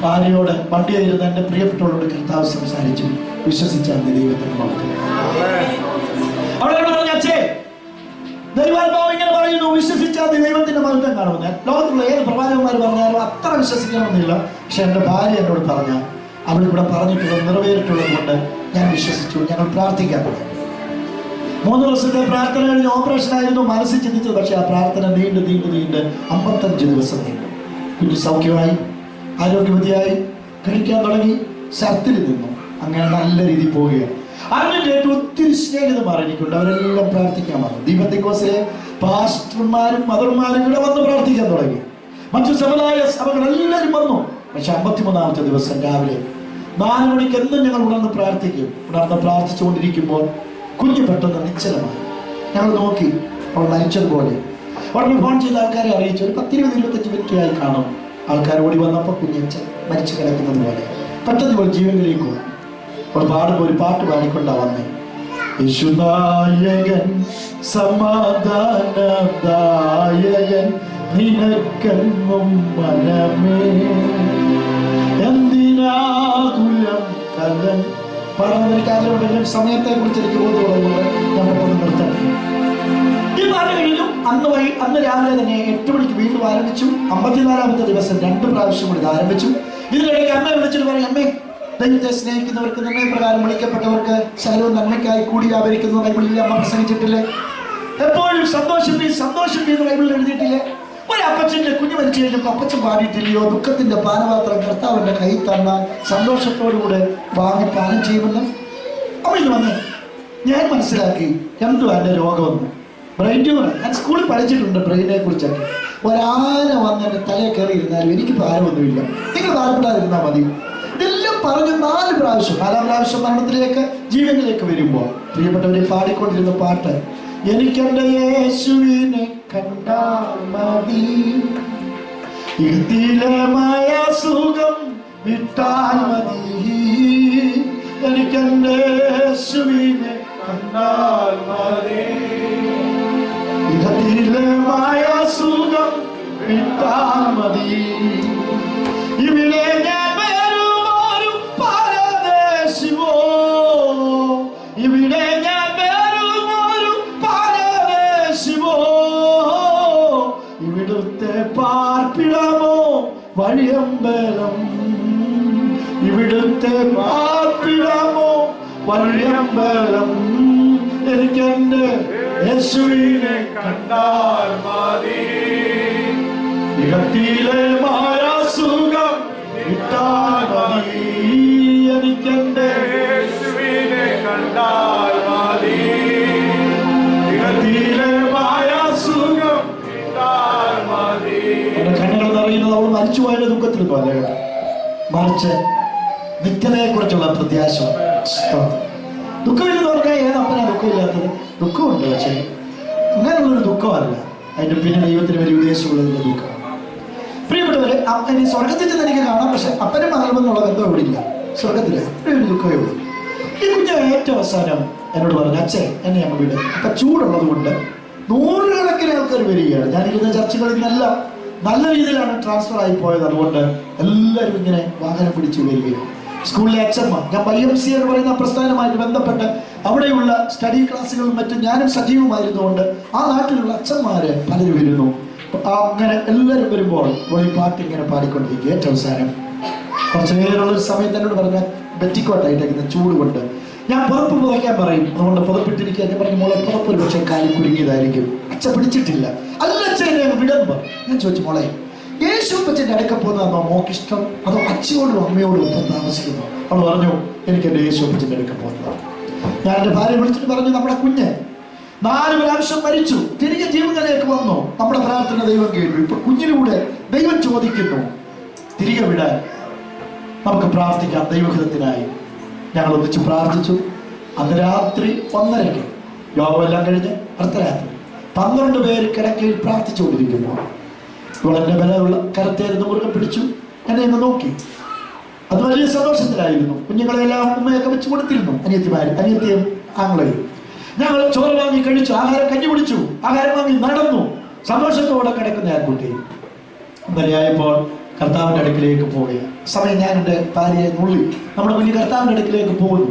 ഭാര്യയോട് വണ്ടിയായിരുന്ന എൻ്റെ പ്രിയപ്പെട്ടവരോട് കർത്താവ് സംസാരിച്ചു. വിശ്വസിച്ചാൽ ദൈവത്തിന് മഹത്വം. അവിടെ പറഞ്ഞു, അച്ഛേ ദൈവാത്മാവ് ഇങ്ങനെ പറയുന്നു, വിശ്വസിച്ചാൽ ദൈവത്തിന്റെ മഹത്വം കാണുമെന്ന്. ലോകത്തുള്ള ഏത് പ്രവാചകന്മാർ പറഞ്ഞാലും അത്ര വിശ്വസിക്കണമെന്നില്ല. പക്ഷെ എൻ്റെ ഭാര്യ എന്നോട് പറഞ്ഞ അവളിവിടെ പറഞ്ഞിട്ടുള്ളത് നിറവേറിയിട്ടുള്ളത് കൊണ്ട് ഞാൻ വിശ്വസിച്ചു. ഞങ്ങൾ പ്രാർത്ഥിക്കാൻ തുടങ്ങി. 3 ദിവസത്തെ പ്രാർത്ഥന കഴിഞ്ഞ് ഓപ്പറേഷൻ ആയിരുന്നു മനസ്സിൽ ചിന്തിച്ചത്. പക്ഷെ ആ പ്രാർത്ഥന നീണ്ട് 55 ദിവസം നീണ്ടു. കുഞ്ഞു സൗഖ്യമായി, ആരോഗ്യവതിയായി, കഴിക്കാൻ തുടങ്ങി, ശർത്തിൽ നിന്നു. അങ്ങനെ നല്ല രീതിയിൽ പോവുകയാണ്. അതിനായിട്ട് ഒത്തിരി സ്നേഹിതന്മാർ എനിക്കുണ്ട്. അവരെല്ലാം പ്രാർത്ഥിക്കാൻ വന്നു. ദീപത്തിക്കോസിലെ പാസ്റ്റർമാരും മദർമാരും ഇവിടെ വന്ന് പ്രാർത്ഥിക്കാൻ തുടങ്ങി. മറ്റു സഭകളെല്ലാവരും വന്നു. പക്ഷെ 53-ാമത്തെ ദിവസം രാവിലെ 4 മണിക്ക് എന്നും ഞങ്ങൾ ഉണർന്ന് പ്രാർത്ഥിക്കും. ഉണർന്ന് പ്രാർത്ഥിച്ചുകൊണ്ടിരിക്കുമ്പോൾ കുഞ്ഞ് പെട്ടെന്ന് നിശ്ചലമായി. ഞങ്ങൾ നോക്കി, അവൾ മരിച്ചതുപോലെ. ഉടനെ ഫോൺ ചെയ്ത ആൾക്കാരെ അറിയിച്ചു. ഒരു 10-20-25 മിനിറ്റ് ആയി കാണും. ആൾക്കാർ ഓടി വന്നപ്പോൾ കുഞ്ഞ് മരിച്ചു കിടക്കുന്നത് പോലെ പെട്ടെന്ന് ഇവൾ ജീവനിലേക്ക് വന്നു. അവൾ പാടുമ്പോൾ ഒരു പാട്ട് പാടിക്കൊണ്ടാ വന്നേ. യേശുനായകൻ സമാധാനദായകൻ നിനക്കെന്നും മനമേ എന്തിനാകുലം കലൻ പറഞ്ഞിരിക്കാതെ സമയത്തെ കുറിച്ച് എനിക്ക് ബോധ്യമുള്ളത് ഞാൻ പെട്ടെന്ന് നിർത്തട്ടെ. ഈ പാട്ട് കഴിഞ്ഞു. അന്ന് രാവിലെ തന്നെ 8 മണിക്ക് വീണ്ടും ആരംഭിച്ചു. 54-ാമത്തെ ദിവസം 2 പ്രാവശ്യം കൂടി ഇത് ആരംഭിച്ചു. ഇതിനിടയ്ക്ക് അമ്മ വിളിച്ചിട്ട് പറയും, അമ്മേ ദൈവത്തെ സ്നേഹിക്കുന്നവർക്ക്, നിർണയപ്രകാരം വിളിക്കപ്പെട്ടവർക്ക് സകലവും നന്മയ്ക്കായി കൂടി വ്യാപരിക്കുന്ന ബൈബിളിൽ അമ്മ പ്രസംഗിച്ചിട്ടില്ലേ? എപ്പോഴും സന്തോഷം എന്ന് ബൈബിളിൽ എഴുതിയിട്ടില്ലേ? ഒരപ്പച്ചൻ്റെ കുഞ്ഞു മരിച്ചു കഴിഞ്ഞപ്പോൾ അപ്പച്ചൻ പാടിയിട്ടില്ലയോ? ദുഃഖത്തിന്റെ പാനപാത്രം കർത്താവിന്റെ കൈ തന്നാൽ സന്തോഷത്തോടുകൂടെ വാങ്ങി പാനം ചെയ്യുമെന്ന്. അമ്മ ഇത് വന്ന് ഞാൻ മനസ്സിലാക്കി എന്തുവാ എൻ്റെ രോഗമെന്ന്. Brain tumour. ഞാൻ സ്കൂളിൽ പഠിച്ചിട്ടുണ്ട് ബ്രെയിനെ കുറിച്ചൊക്കെ. ഒരാന വന്ന് എൻ്റെ തലയിൽ കയറി ഇരുന്നാലും എനിക്ക് ഭാരമൊന്നുമില്ല, നിങ്ങൾ ഭാരപ്പെടാതിരുന്നാൽ മതി. ഇതെല്ലാം പറഞ്ഞു 4 പ്രാവശ്യം. 4-ാം പ്രാവശ്യം മരണത്തിലേക്ക് ജീവനിലേക്ക് വരുമ്പോൾ പ്രിയപ്പെട്ടവരെ പാടിക്കൊണ്ടിരുന്ന പാട്ട്, എനിക്കെന്റെ യേശുവിനെ കണ്ടാൽ മതി, ഇതിലമായ സുഖം വിട്ടാൽ മതി, എനിക്കെന്റെ യേശുവിനെ കണ്ടാൽ മതി, ഇതിലമായ സുഖം വിട്ടാൽ മതി, ഇവിടെ ഞാൻ വരുവാനും വഴിയമ്പലം, ഇവിടുത്തെ പാർപ്പിടമോ വഴിയമ്പലം, എനിക്കെന്റെ യേശുവിനെ കണ്ടാൽ മതി, ഇകത്തിലെ മായാസുഖം കിട്ടാൻ മതി, എനിക്കെന്റെ യേശുവിനെ കണ്ടാൽ മതി, ഇകത്തിലെ മായാസുഖം കിട്ടാൽ മതി. എന്റെ കണ്ണുകൾ നിറയുന്നത് അവൾ മരിച്ചുപോയതിന്റെ ദുഃഖത്തിലൊന്നും അല്ല, മറിച്ച് നിത്യതയെ കുറിച്ചുള്ള പ്രത്യാശ. ദുഃഖമില്ലെന്ന് പറഞ്ഞാൽ ഏതപ്പനാ ദുഃഖമില്ലാത്തത്? ദുഃഖമുണ്ട്, പക്ഷേ അങ്ങനെയുള്ളൊരു ദുഃഖമല്ല, അതിന്റെ പിന്നെ ദൈവത്തിന് വലിയ ഉദ്ദേശമുള്ളതിന്റെ ദുഃഖമാണ്. പ്രിയപ്പെട്ടവരെ, അപ്പനെ സ്വർഗത്തിൽ ചെന്ന് എനിക്ക് കാണാം, പക്ഷെ അപ്പനും മകളുമെന്നുള്ള ബന്ധം ഇവിടെ ഇല്ല. സ്വർഗത്തില് ഒരു ദുഃഖമേ ഉള്ളൂ. ഈ കുഞ്ഞ് ഏറ്റവും അവസാനം എന്നോട് പറഞ്ഞു, അച്ഛൻ എന്നെ അങ്ങ് വിട്, അപ്പൊ ചൂടുള്ളത് കൊണ്ട് നൂറുകണക്കിന് ആൾക്കാർ വരികയാണ്. ഞാനിരുന്ന ചർച്ചകളിൽ നിന്നെല്ലാം നല്ല രീതിയിലാണ് ട്രാൻസ്ഫർ ആയി പോയത്. അതുകൊണ്ട് എല്ലാവരും ഇങ്ങനെ വാഹനം പിടിച്ചു വരികയാണ്. സ്കൂളിലെ അച്ഛന്മാർ, ഞാൻ YMC എന്ന് പറയുന്ന പ്രസ്ഥാനമായിട്ട് ബന്ധപ്പെട്ട് അവിടെയുള്ള സ്റ്റഡി ക്ലാസ്സുകളും മറ്റും ഞാനും സജീവമായിരുന്നുകൊണ്ട് ആ നാട്ടിലുള്ള അച്ഛന്മാര് പലരും വരുന്നു. അങ്ങനെ എല്ലാവരും വരുമ്പോൾ ഈ പാട്ട് ഇങ്ങനെ പാടിക്കൊണ്ടിരിക്കുക. ഏറ്റവും അവസാനം കുറച്ചു നേരമുള്ളൊരു സമയത്ത് എന്നോട് പറഞ്ഞ ബെറ്റിക്കോട്ടായിട്ടേക്കുന്ന ചൂട് കൊണ്ട് ഞാൻ പുറപ്പ് പുതയ്ക്കാൻ പറയും, അതുകൊണ്ട് പുതപ്പിട്ടിരിക്കുക. ഞാൻ പറഞ്ഞു, മോളെ പുറപ്പ് ഒരു പക്ഷേ കാലി കുടുങ്ങിയതായിരിക്കും, അച്ഛൻ പിടിച്ചിട്ടില്ല. അല്ല അച്ഛനെ വിടുമ്പോ ഞാൻ ചോദിച്ചു, മോളെ യേശുപ്പച്ചൻ്റെ അടുക്ക പോകുന്നതാണോ മോക്കിഷ്ടം, അതോ അച്ഛനോടും അമ്മയോടും ഒപ്പം താമസിക്കുന്നു? അവൾ പറഞ്ഞു, എനിക്ക് എൻ്റെ യേശുപ്പച്ചൻ്റെ അടുക്ക പോകുന്നതാണ്. ഞാൻ എൻ്റെ ഭാര്യ വിളിച്ചിട്ട് പറഞ്ഞു, നമ്മുടെ കുഞ്ഞ് 4 പ്രാവശ്യം മരിച്ചു, തിരികെ ജീവനിലേക്ക് വന്നു, നമ്മുടെ പ്രാർത്ഥന ദൈവം കേട്ടു. ഇപ്പൊ കുഞ്ഞിലൂടെ ദൈവം ചോദിക്കുന്നു, തിരികെ വിടാൻ നമുക്ക് പ്രാർത്ഥിക്കാം ദൈവഹിതത്തിനായി. ഞങ്ങൾ ഒന്നിച്ച് പ്രാർത്ഥിച്ചു. അന്ന് രാത്രി 1:30 യോഗമെല്ലാം കഴിഞ്ഞ് അർദ്ധരാത്രി 12 പേര് കിടക്കയിൽ പ്രാർത്ഥിച്ചുകൊണ്ടിരിക്കുന്നു. ഇവളെന്റെ ബലമുള്ള കരത്തേരുന്ന് മുറുകെ പിടിച്ചു എന്നെ ഒന്ന് നോക്കി. അത് വലിയ സന്തോഷത്തിലായിരുന്നു. കുഞ്ഞുങ്ങളെല്ലാം ഉമ്മയൊക്കെ വെച്ച് കൊടുത്തിരുന്നു, അനിയത്തിയും ആങ്ങളെയും. ഞങ്ങൾ ചോറ് വാങ്ങി കഴിച്ചു, ആഹാരം കഞ്ഞി കുടിച്ചു, ആഹാരം വാങ്ങി നടന്നു, സന്തോഷത്തോടെ കിടക്കുന്ന ആ കുട്ടി. ഇന്നലെയായപ്പോൾ കർത്താവിൻ്റെ അടുക്കിലേക്ക് പോവുകയാണ്. സമയം ഞാൻ എൻ്റെ ഭാര്യയെ നുള്ളി നമ്മുടെ കുഞ്ഞ് കർത്താവിൻ്റെ അടുക്കിലേക്ക് പോകുന്നു.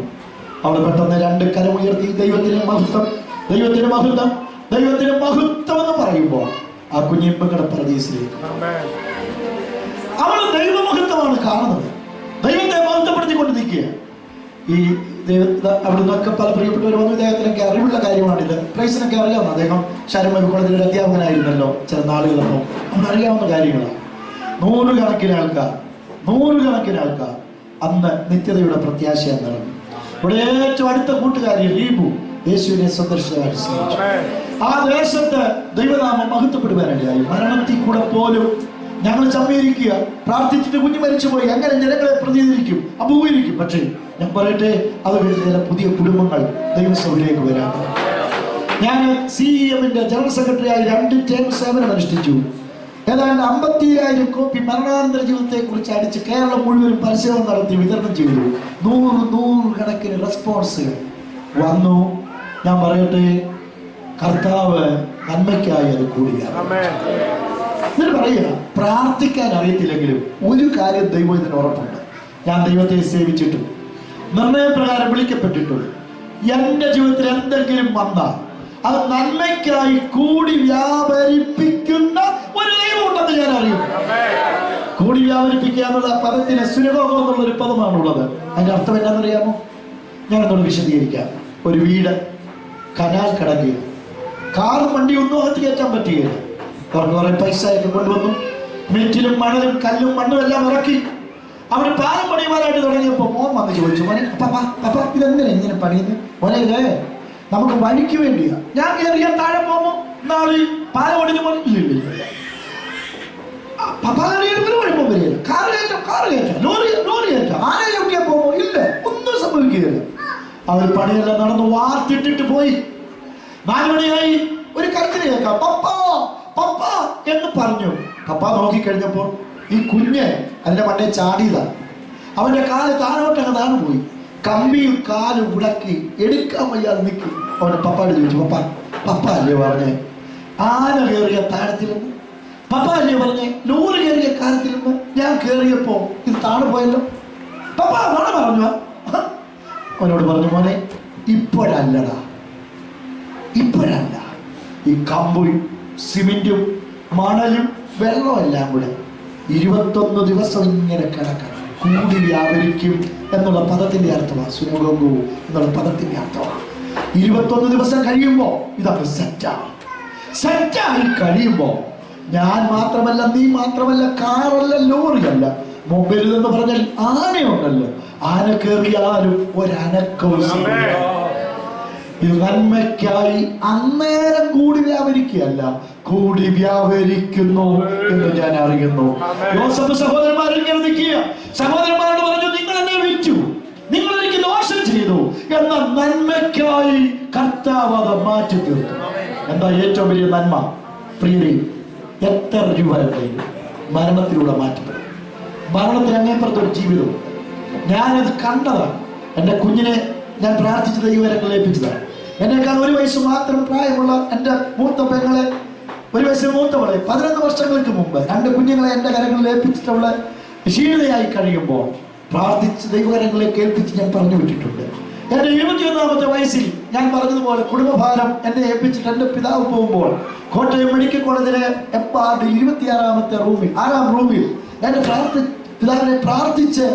അവിടെ പെട്ടെന്ന് 2 കരമുയർത്തി ദൈവത്തിന് മഹത്വം, ദൈവത്തിന് മഹത്വം, ദൈവത്തിന് മഹത്വം എന്ന് പറയുമ്പോൾ ആ കുഞ്ഞിപ്പങ്ങളുടെ പരദീസിലേക്ക് അവൾ ദൈവമഹത്വമാണ് കാണുന്നത്. ദൈവത്തെ മഹത്വപ്പെടുത്തിക്കൊണ്ട് നിൽക്കുക. ഈ ദൈവത്തെ അവിടെ നിന്നൊക്കെ പല പ്രിയപ്പെട്ടവർ വന്നു. ഇദ്ദേഹത്തിനൊക്കെ അറിവുള്ള കാര്യമാണിത്. പ്രൈസിനൊക്കെ അറിയാവുന്ന അദ്ദേഹം ശരമ കോളേജിലെ അധ്യാപകനായിരുന്നല്ലോ ചില നാളുകളൊന്നും. അവനറിയാവുന്ന കാര്യങ്ങളാണ്. നൂറുകണക്കിന് ആൾക്കാർ അന്ന് നിത്യതയുടെ പ്രത്യാശ നടന്നു. ഇവിടെ ഏറ്റവും അടുത്ത കൂട്ടുകാരി റീബു യേശുവിനെ സന്ദർശിച്ചതായിട്ട് സ്നേഹിച്ചു. ആ ദേശത്ത് ദൈവനാമം മഹത്വപ്പെടുവാനിടയായി. മരണത്തിൽ കൂടെ പോലും ഞങ്ങൾ ചമ്മയിരിക്കുക, പ്രാർത്ഥിച്ചിട്ട് കുഞ്ഞു മരിച്ചുപോയി, അങ്ങനെ ജനങ്ങളെ പ്രതിനിധിക്കും, അഭിമുഖീകരിക്കും. പക്ഷേ ഞാൻ പറയട്ടെ, അത് കഴിഞ്ഞ് ചില പുതിയ കുടുംബങ്ങൾ ദൈവസഭയിലേക്ക് വരാണ്. ഞാൻ CEMന്റെ ജനറൽ സെക്രട്ടറിയായി 2 ടേം സേവനം അനുഷ്ഠിച്ചു. ഏതാണ്ട് 50,000 കോപ്പി മരണാനന്തര ജീവിതത്തെ കുറിച്ച് അടിച്ച് കേരളം മുഴുവനും പരസ്യം നടത്തി വിതരണം ചെയ്തു. 100 കണക്കിന് റെസ്പോൺസുകൾ വന്നു. ഞാൻ പറയട്ടെ, കർത്താവ് നന്മയ്ക്കായി അത് കൂടിയാണ്. എന്നിട്ട് പറയുക, പ്രാർത്ഥിക്കാൻ അറിയത്തില്ലെങ്കിലും ഒരു കാര്യം ദൈവം ഇതിന് ഉറപ്പുണ്ട്. ഞാൻ ദൈവത്തെ സേവിച്ചിട്ടും നിർണയപ്രകാരം വിളിക്കപ്പെട്ടിട്ടും എൻ്റെ ജീവിതത്തിൽ എന്തെങ്കിലും വന്നാൽ അത് നന്മയ്ക്കായി കൂടി വ്യാപരിപ്പിക്കുന്ന ഒരു ദൈവമുണ്ടെന്ന് ഞാൻ അറിയുന്നു. കൂടി വ്യാപരിപ്പിക്കുക എന്നുള്ള പദത്തിന് സുരലോകം എന്നുള്ളൊരു പദമാണുള്ളത്. അതിന്റെ അർത്ഥം എന്താണെന്നറിയാമോ? ഞാനൊന്നുകൂടെ വിശദീകരിക്കാം. ഒരു വീട് കനാൽ കടക്കുകയാണ്, കാറും വണ്ടി ഒന്നും അകത്ത് കയറ്റാൻ പറ്റുകയില്ല. അവർക്ക് കുറെ പൈസയൊക്കെ കൊണ്ടുവന്നു, മെറ്റിലും മണലും കല്ലും മണ്ണും എല്ലാം ഇറക്കി അവർ പാലം പണിയുവാനായിട്ട് തുടങ്ങിയപ്പോൾ മോൻ വന്ന് ചോദിച്ചു, മോനെ പപ്പ ഇതെന്തിനാ ഇങ്ങനെ പണിയുന്നത്? മോനെ ഇതേ നമുക്ക് വഴിക്ക് വേണ്ടിയാ. ഞാൻ കയറിയാൽ താഴെ പോകുമ്പോ നാളെ പാലം പണിഞ്ഞ പോലെ ഇല്ല. പപ്പ കയറിയാൽ ഒരു കുഴപ്പം വരികയില്ല. കാറ് കയറ്റാം, ലോറി കയറ്റാം, ആനയെ ചവിട്ടിയാൽ പോകുമ്പോ ഇല്ല, ഒന്നും സംഭവിക്കുകയില്ല. അവർ പണിയെല്ലാം നടന്ന് വാർത്തിട്ടിട്ട് പോയി. 4 മണിയായി. ഒരു കരച്ചിൽ കേൾക്കാം, പപ്പ പപ്പ എന്ന് പറഞ്ഞു. പപ്പ നോക്കിക്കഴിഞ്ഞപ്പോൾ ഈ കുഞ്ഞ് അതിന്റെ മണ്ടേ ചാടിയതാണ്. അവന്റെ കാല് താഴോട്ടങ്ങ് താഴെ പോയി. കമ്പിയിൽ കാല് ഉടക്കി എടുക്കാൻ വയ്യാതെ നിൽക്കി. അവന്റെ പപ്പാട് ചോദിച്ചു, പപ്പ അല്ലേ പറഞ്ഞേ ആന കയറിയ താഴത്തിലെന്ന്? പപ്പ അല്ലേ പറഞ്ഞേ ലോറി കയറിയ കാര്യത്തിലെന്ന്? ഞാൻ കയറിയപ്പോ ഇത് താഴെ പോയല്ലോ. പപ്പ അവനെ പറഞ്ഞു. അവനോട് പറഞ്ഞു, മോനെ ഇപ്പോഴല്ലടാ, ഈ കമ്പും സിമെന്റും മണലും വെള്ളവും എല്ലാം കൂടെ 21 ദിവസം ഇങ്ങനെ കിടക്കണം. കൂടി വ്യാപരിക്കും എന്നുള്ള പദത്തിന്റെ അർത്ഥമാണ്, സുനഗോഗു എന്നുള്ള പദത്തിന്റെ അർത്ഥമാണ്. 21 ദിവസം കഴിയുമ്പോ ഇതൊക്കെ സെറ്റായി കഴിയുമ്പോ ഞാൻ മാത്രമല്ല, നീ മാത്രമല്ല, കാറല്ല, ലോറിയല്ല, മൊബൈലിൽ എന്ന് പറഞ്ഞാൽ ആനയുണ്ടല്ലോ, ആന കയറിയാലും ഒരനക്കവും. ഇത് നന്മയ്ക്കായി അന്നേരം കൂടി വ്യാപരിക്കുകയല്ല, കൂടി വ്യാപരിക്കുന്നു എന്ന് ഞാൻ അറിയുന്നു. യോസഫ് സഹോദരന്മാരിങ്ങനെ നിൽക്കുക, സഹോദരന്മാരോട് പറഞ്ഞു, നിങ്ങൾ എന്നെ വിറ്റു, നിങ്ങൾ എനിക്ക് ദോഷം ചെയ്തു, എന്ന നന്മയ്ക്കായി കർത്താവ് അത് മാറ്റി തീർത്തു. എന്താ ഏറ്റവും വലിയ നന്മ? പ്രിയരെ, എത്ര രൂപ മരണത്തിലൂടെ മാറ്റപ്പെടും. മരണത്തിന് അങ്ങേപ്പുറത്തൊരു ജീവിതമുണ്ട്. ഞാനത് കണ്ടതാണ്. എൻ്റെ കുഞ്ഞിനെ ഞാൻ പ്രാർത്ഥിച്ച ദൈവകരങ്ങൾ ഏൽപ്പിച്ചതാണ്. എന്നേക്കാൾ 1 വയസ്സ് മാത്രം പ്രായമുള്ള എൻ്റെ മൂത്ത പെങ്ങളെ, 1 വയസ്സിന് മൂത്തവളെ 11 വർഷങ്ങൾക്ക് മുമ്പ് 2 കുഞ്ഞുങ്ങളെ എൻ്റെ കരങ്ങളിൽ ഏൽപ്പിച്ചിട്ടുള്ള ക്ഷീണതയായി കഴിയുമ്പോൾ പ്രാർത്ഥിച്ച് ദൈവകരങ്ങളെ കേൾപ്പിച്ച് ഞാൻ പറഞ്ഞു വിട്ടിട്ടുണ്ട്. എൻ്റെ 21ാമത്തെ വയസ്സിൽ ഞാൻ പറഞ്ഞതുപോലെ കുടുംബഭാരം എന്നെ ഏൽപ്പിച്ചിട്ട് എൻ്റെ പിതാവ് പോകുമ്പോൾ കോട്ടയം മെഡിക്കൽ കോളേജിലെ എപ്പാർഡിൽ 26ാമത്തെ റൂമിൽ 6ാം റൂമിൽ എന്നെ പിതാവിനെ പ്രാർത്ഥിച്ച്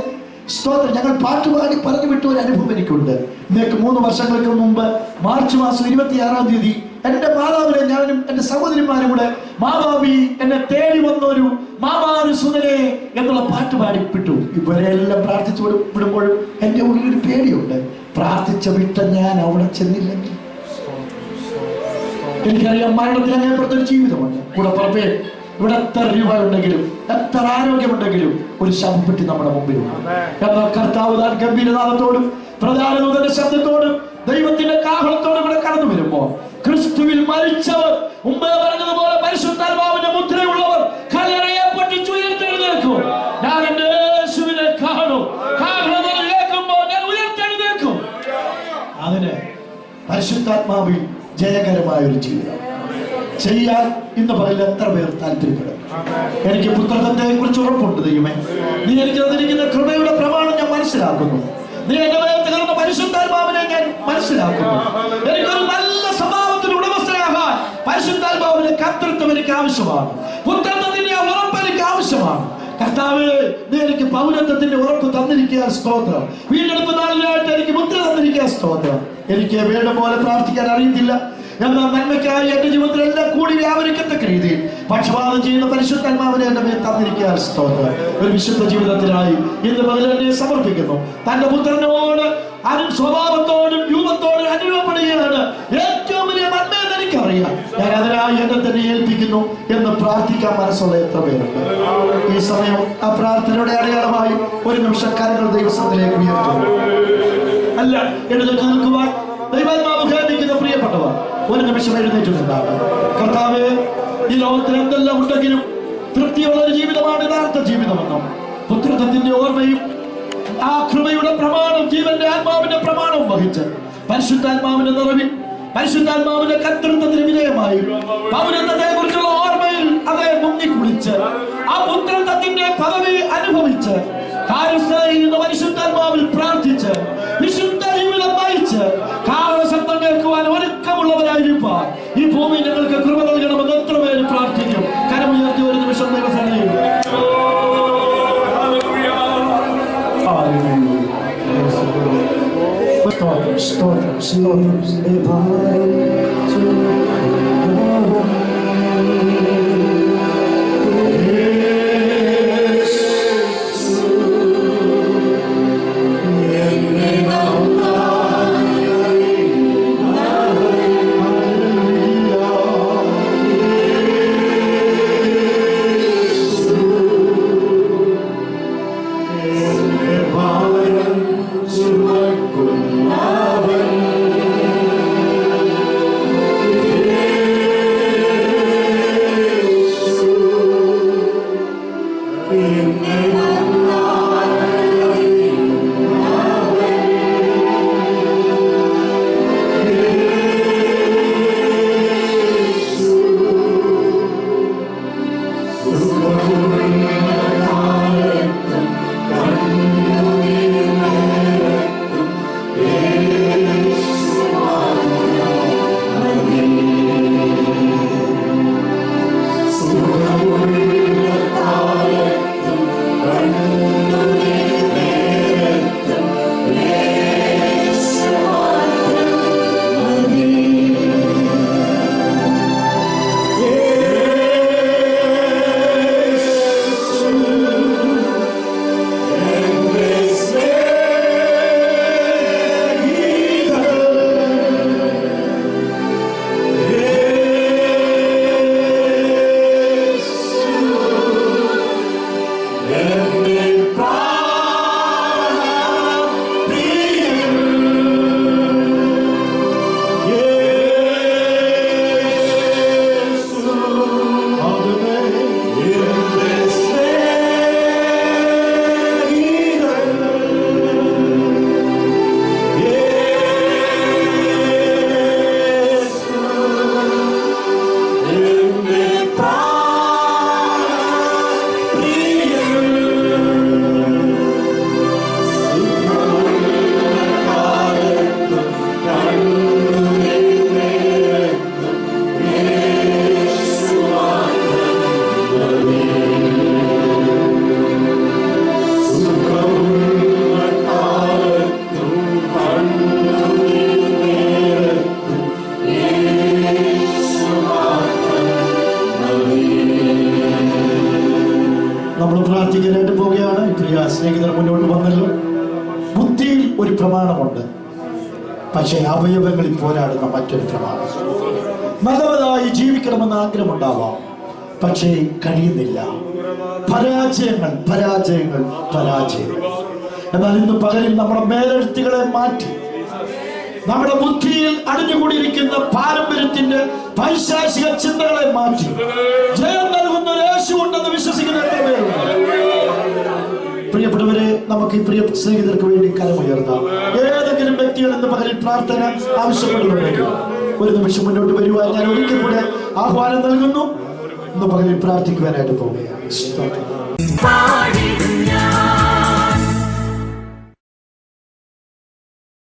സ്തോത്രം ഞങ്ങൾ പാട്ടുപാടി പറഞ്ഞു വിട്ട ഒരു അനുഭവം എനിക്കുണ്ട്. ഇന്നേക്ക് 3 വർഷങ്ങൾക്ക് മുമ്പ് മാർച്ച് മാസം 26ാം തീയതി എൻ്റെ മാതാവിനെ ഞാനും എൻ്റെ സഹോദരിമാരും കൂടെ മാതാവി എന്നെ തേടി വന്നൊരു മാമാരു സുതനെ എന്നുള്ള പാട്ട് പാടിപ്പെട്ടു. ഇവരെല്ലാം പ്രാർത്ഥിച്ചു വിടുമ്പോഴും എൻ്റെ ഉള്ളിലൊരു പേടിയുണ്ട്. പ്രാർത്ഥിച്ച വിട്ട ഞാൻ അവിടെ ചെന്നില്ലെങ്കിൽ എനിക്കറിയാം മരണത്തിന് അങ്ങേപ്പുറത്തൊരു ജീവിതമുണ്ട്. കൂടെ പുറപ്പേ, ഇവിടെ എത്ര രൂപ ഉണ്ടെങ്കിലും എത്ര ആരോഗ്യമുണ്ടെങ്കിലും ഒരു ശവപ്പെട്ടി നമ്മുടെ മുമ്പിലുണ്ട്. എന്നാൽ കർത്താവ് താൻ ഗംഭീരനാഥത്തോടും പ്രധാന ദൂതന്റെ ശബ്ദത്തോടും ദൈവത്തിന്റെ കാഹളത്തോടും ഇവിടെ കടന്നു വരുമ്പോൾ ക്രിസ്തുവിൽ മരിച്ചവർ മുമ്പേ പറഞ്ഞതുപോലെ പരിശുദ്ധാത്മാവിന്റെ മുദ്രയുള്ളവർ കല്ലറയെ പൊട്ടിച്ച് ഉയർത്തെഴുന്നേൽക്കും. ഞാൻ എന്റെ യേശുവിനെ കാണും. കാഹളം കേൾക്കുമ്പോൾ ഞാൻ ഉയർത്തെഴുന്നേൽക്കും. അതിന് പരിശുദ്ധാത്മാവിൽ ജയകരമായ ഒരു ജീവിതം ചെയ്യാൻ ഇന്ന് പകലിൽ എത്ര പേർ താല്പര്യപ്പെടും? എനിക്ക് പുത്രത്വത്തെ കുറിച്ച് ഉറപ്പുണ്ട്. ദൈവമേ, നീ എനിക്ക് തന്നിരിക്കുന്ന കൃപയുടെ പ്രമാണം ഞാൻ മനസ്സിലാക്കുന്നു. നീ എന്റെ മേൽ തകർന്ന പരിശുദ്ധാത്മാവിനെ ഞാൻ മനസ്സിലാക്കുന്നു. എനിക്കൊരു നല്ല സ്വഭാവത്തിന് ഉടമസ്ഥനാകാൻ പരിശുദ്ധാത്മാവിന്റെ കർത്തൃത്വം എനിക്ക് ആവശ്യമാണ്. പുത്രത്വത്തിന്റെ ഉറപ്പ് എനിക്ക് ആവശ്യമാണ്. കർത്താവേ, നീ എനിക്ക് പൗരത്വത്തിന്റെ ഉറപ്പ് തന്നിരിക്കുക, സ്തോത്രം. വീണ്ടെടുപ്പ് നാളിനായിട്ട് എനിക്ക് മുദ്ര തന്നിരിക്കുക, സ്തോത്രം. എനിക്ക് വേണ്ട പോലെ പ്രാർത്ഥിക്കാൻ അറിയത്തില്ല, എന്നാൽ നന്മയ്ക്കായി എന്റെ ജീവിതത്തിൽ എല്ലാം കൂടി വ്യാപരിക്കത്തക്ക രീതിയിൽ പക്ഷപാതം ചെയ്യുന്ന പരിശുദ്ധാത്മാവിനെ എന്റെ മേൽ തന്നിരിക്കുക, സ്തോത്രം. ഒരു വിശുദ്ധ ജീവിതത്തിനായി ഇന്ന് പകൽ എന്നെ സമർപ്പിക്കുന്നു. തന്റെ പുത്രനോട് സ്വഭാവത്തോടും രൂപത്തോടും അനുഭവപ്പെടുകയാണ് ഏറ്റവും വലിയ നന്മയെന്ന് എനിക്കറിയാം. ഞാൻ അതിനായി എന്നെ തന്നെ ഏൽപ്പിക്കുന്നു എന്ന് പ്രാർത്ഥിക്കാൻ മനസ്സുള്ള എത്ര പേരുണ്ട്? ഈ സമയം ആ പ്രാർത്ഥനയുടെ അടയാളമായി ഒരു നിമിഷം കരങ്ങൾ ദൈവസത്തിലേക്ക് ഉയർത്തുന്നു. അല്ല, എഴുന്നേറ്റ് നിൽക്കുവാൻ ദൈവാത്മാവ് ഖേദിക്കുന്ന പ്രിയപ്പെട്ടവർ ഒരു നിമിഷം എഴുന്നേറ്റ് നിന്നാണ്. കർത്താവേ, ഈ ലോകത്തിൽ എന്തെല്ലാം ഉണ്ടെങ്കിലും തൃപ്തിയുള്ള ഒരു ജീവിതമാണ് യഥാർത്ഥ ജീവിതമെന്നും പുത്രത്വത്തിന്റെ ഓർമ്മയും ആ കൃപയുടെ പ്രമാണം, ജീവന്റെ ആത്മാവിന്റെ പ്രമാണവും വഹിച്ച് പരിശുദ്ധാത്മാവിന്റെ നിറവിൽ പരിശുദ്ധാത്മാവിന്റെ കർത്തൃത്വത്തിന് വിധേയമായി പൗരത്വത്തെ കുറിച്ചുള്ള ഓർമ്മയിൽ അതേ മുങ്ങിക്കുളിച്ച് ആ പുത്രത്വത്തിന്റെ പദവി അനുഭവിച്ച് കാര്യസ്ഥതയിൽ പരിശുദ്ധാത്മാവിൽ പ്രാർത്ഥിച്ച് വിശുദ്ധ ജീവിതം നയിച്ച് കാരണ ശബ്ദം കേൾക്കുവാൻ ഒരുക്കമുള്ളവരായിരിക്കാൻ ഈ ഭൂമി ഞങ്ങൾക്ക് കൃപ നൽകണമെന്ന് എത്ര പേര് പ്രാർത്ഥിക്കും? കരമുയർത്തി ഒരു നിമിഷം ദിവസങ്ങളിൽ Hallelujah. പോവുകയാണ്. പ്രിയ സ്നേഹിതർ മുന്നോട്ട് വന്നല്ലോ. ബുദ്ധിയിൽ ഒരു പ്രമാണമുണ്ട്, പക്ഷേ അവയവങ്ങളിൽ പോരാടുന്ന മറ്റൊരു പ്രമാണം. നല്ലവരായി ജീവിക്കണമെന്ന് ആഗ്രഹമുണ്ടാവാം, പക്ഷേ കഴിയുന്നില്ല. പരാജയങ്ങൾ പരാജയങ്ങൾ പരാജയങ്ങൾ. എന്നാൽ ഇന്ന് പകലിൽ നമ്മുടെ മേലെഴുത്തുകളെ മാറ്റി നമ്മുടെ ബുദ്ധിയിൽ അടിഞ്ഞുകൂടിയിരിക്കുന്ന പാരമ്പര്യത്തിന്റെ പൈശാചിക ചിന്തകളെ മാറ്റി ജയം നൽകുന്ന ഒരു യേശു ഉണ്ടെന്ന് വിശ്വസിക്കുന്ന എത്ര പേരുണ്ട്? പ്രിയപ്പെട്ടവരെ, നമുക്ക് ഈ പ്രിയ സ്നേഹിതർക്ക് വേണ്ടി കരമുയർത്താം. ഏതെങ്കിലും വ്യക്തികൾ ഇന്ന് പകലിൽ പ്രാർത്ഥന ആവശ്യപ്പെടുന്നുണ്ടെങ്കിൽ ഒരു നിമിഷം മുന്നോട്ട് വരുവാൻ ഞാൻ ഒരിക്കൽ കൂടെ ആഹ്വാനം നൽകുന്നു. ഇന്ന് പകലിൽ പ്രാർത്ഥിക്കുവാനായിട്ട് പോവുകയാണ്.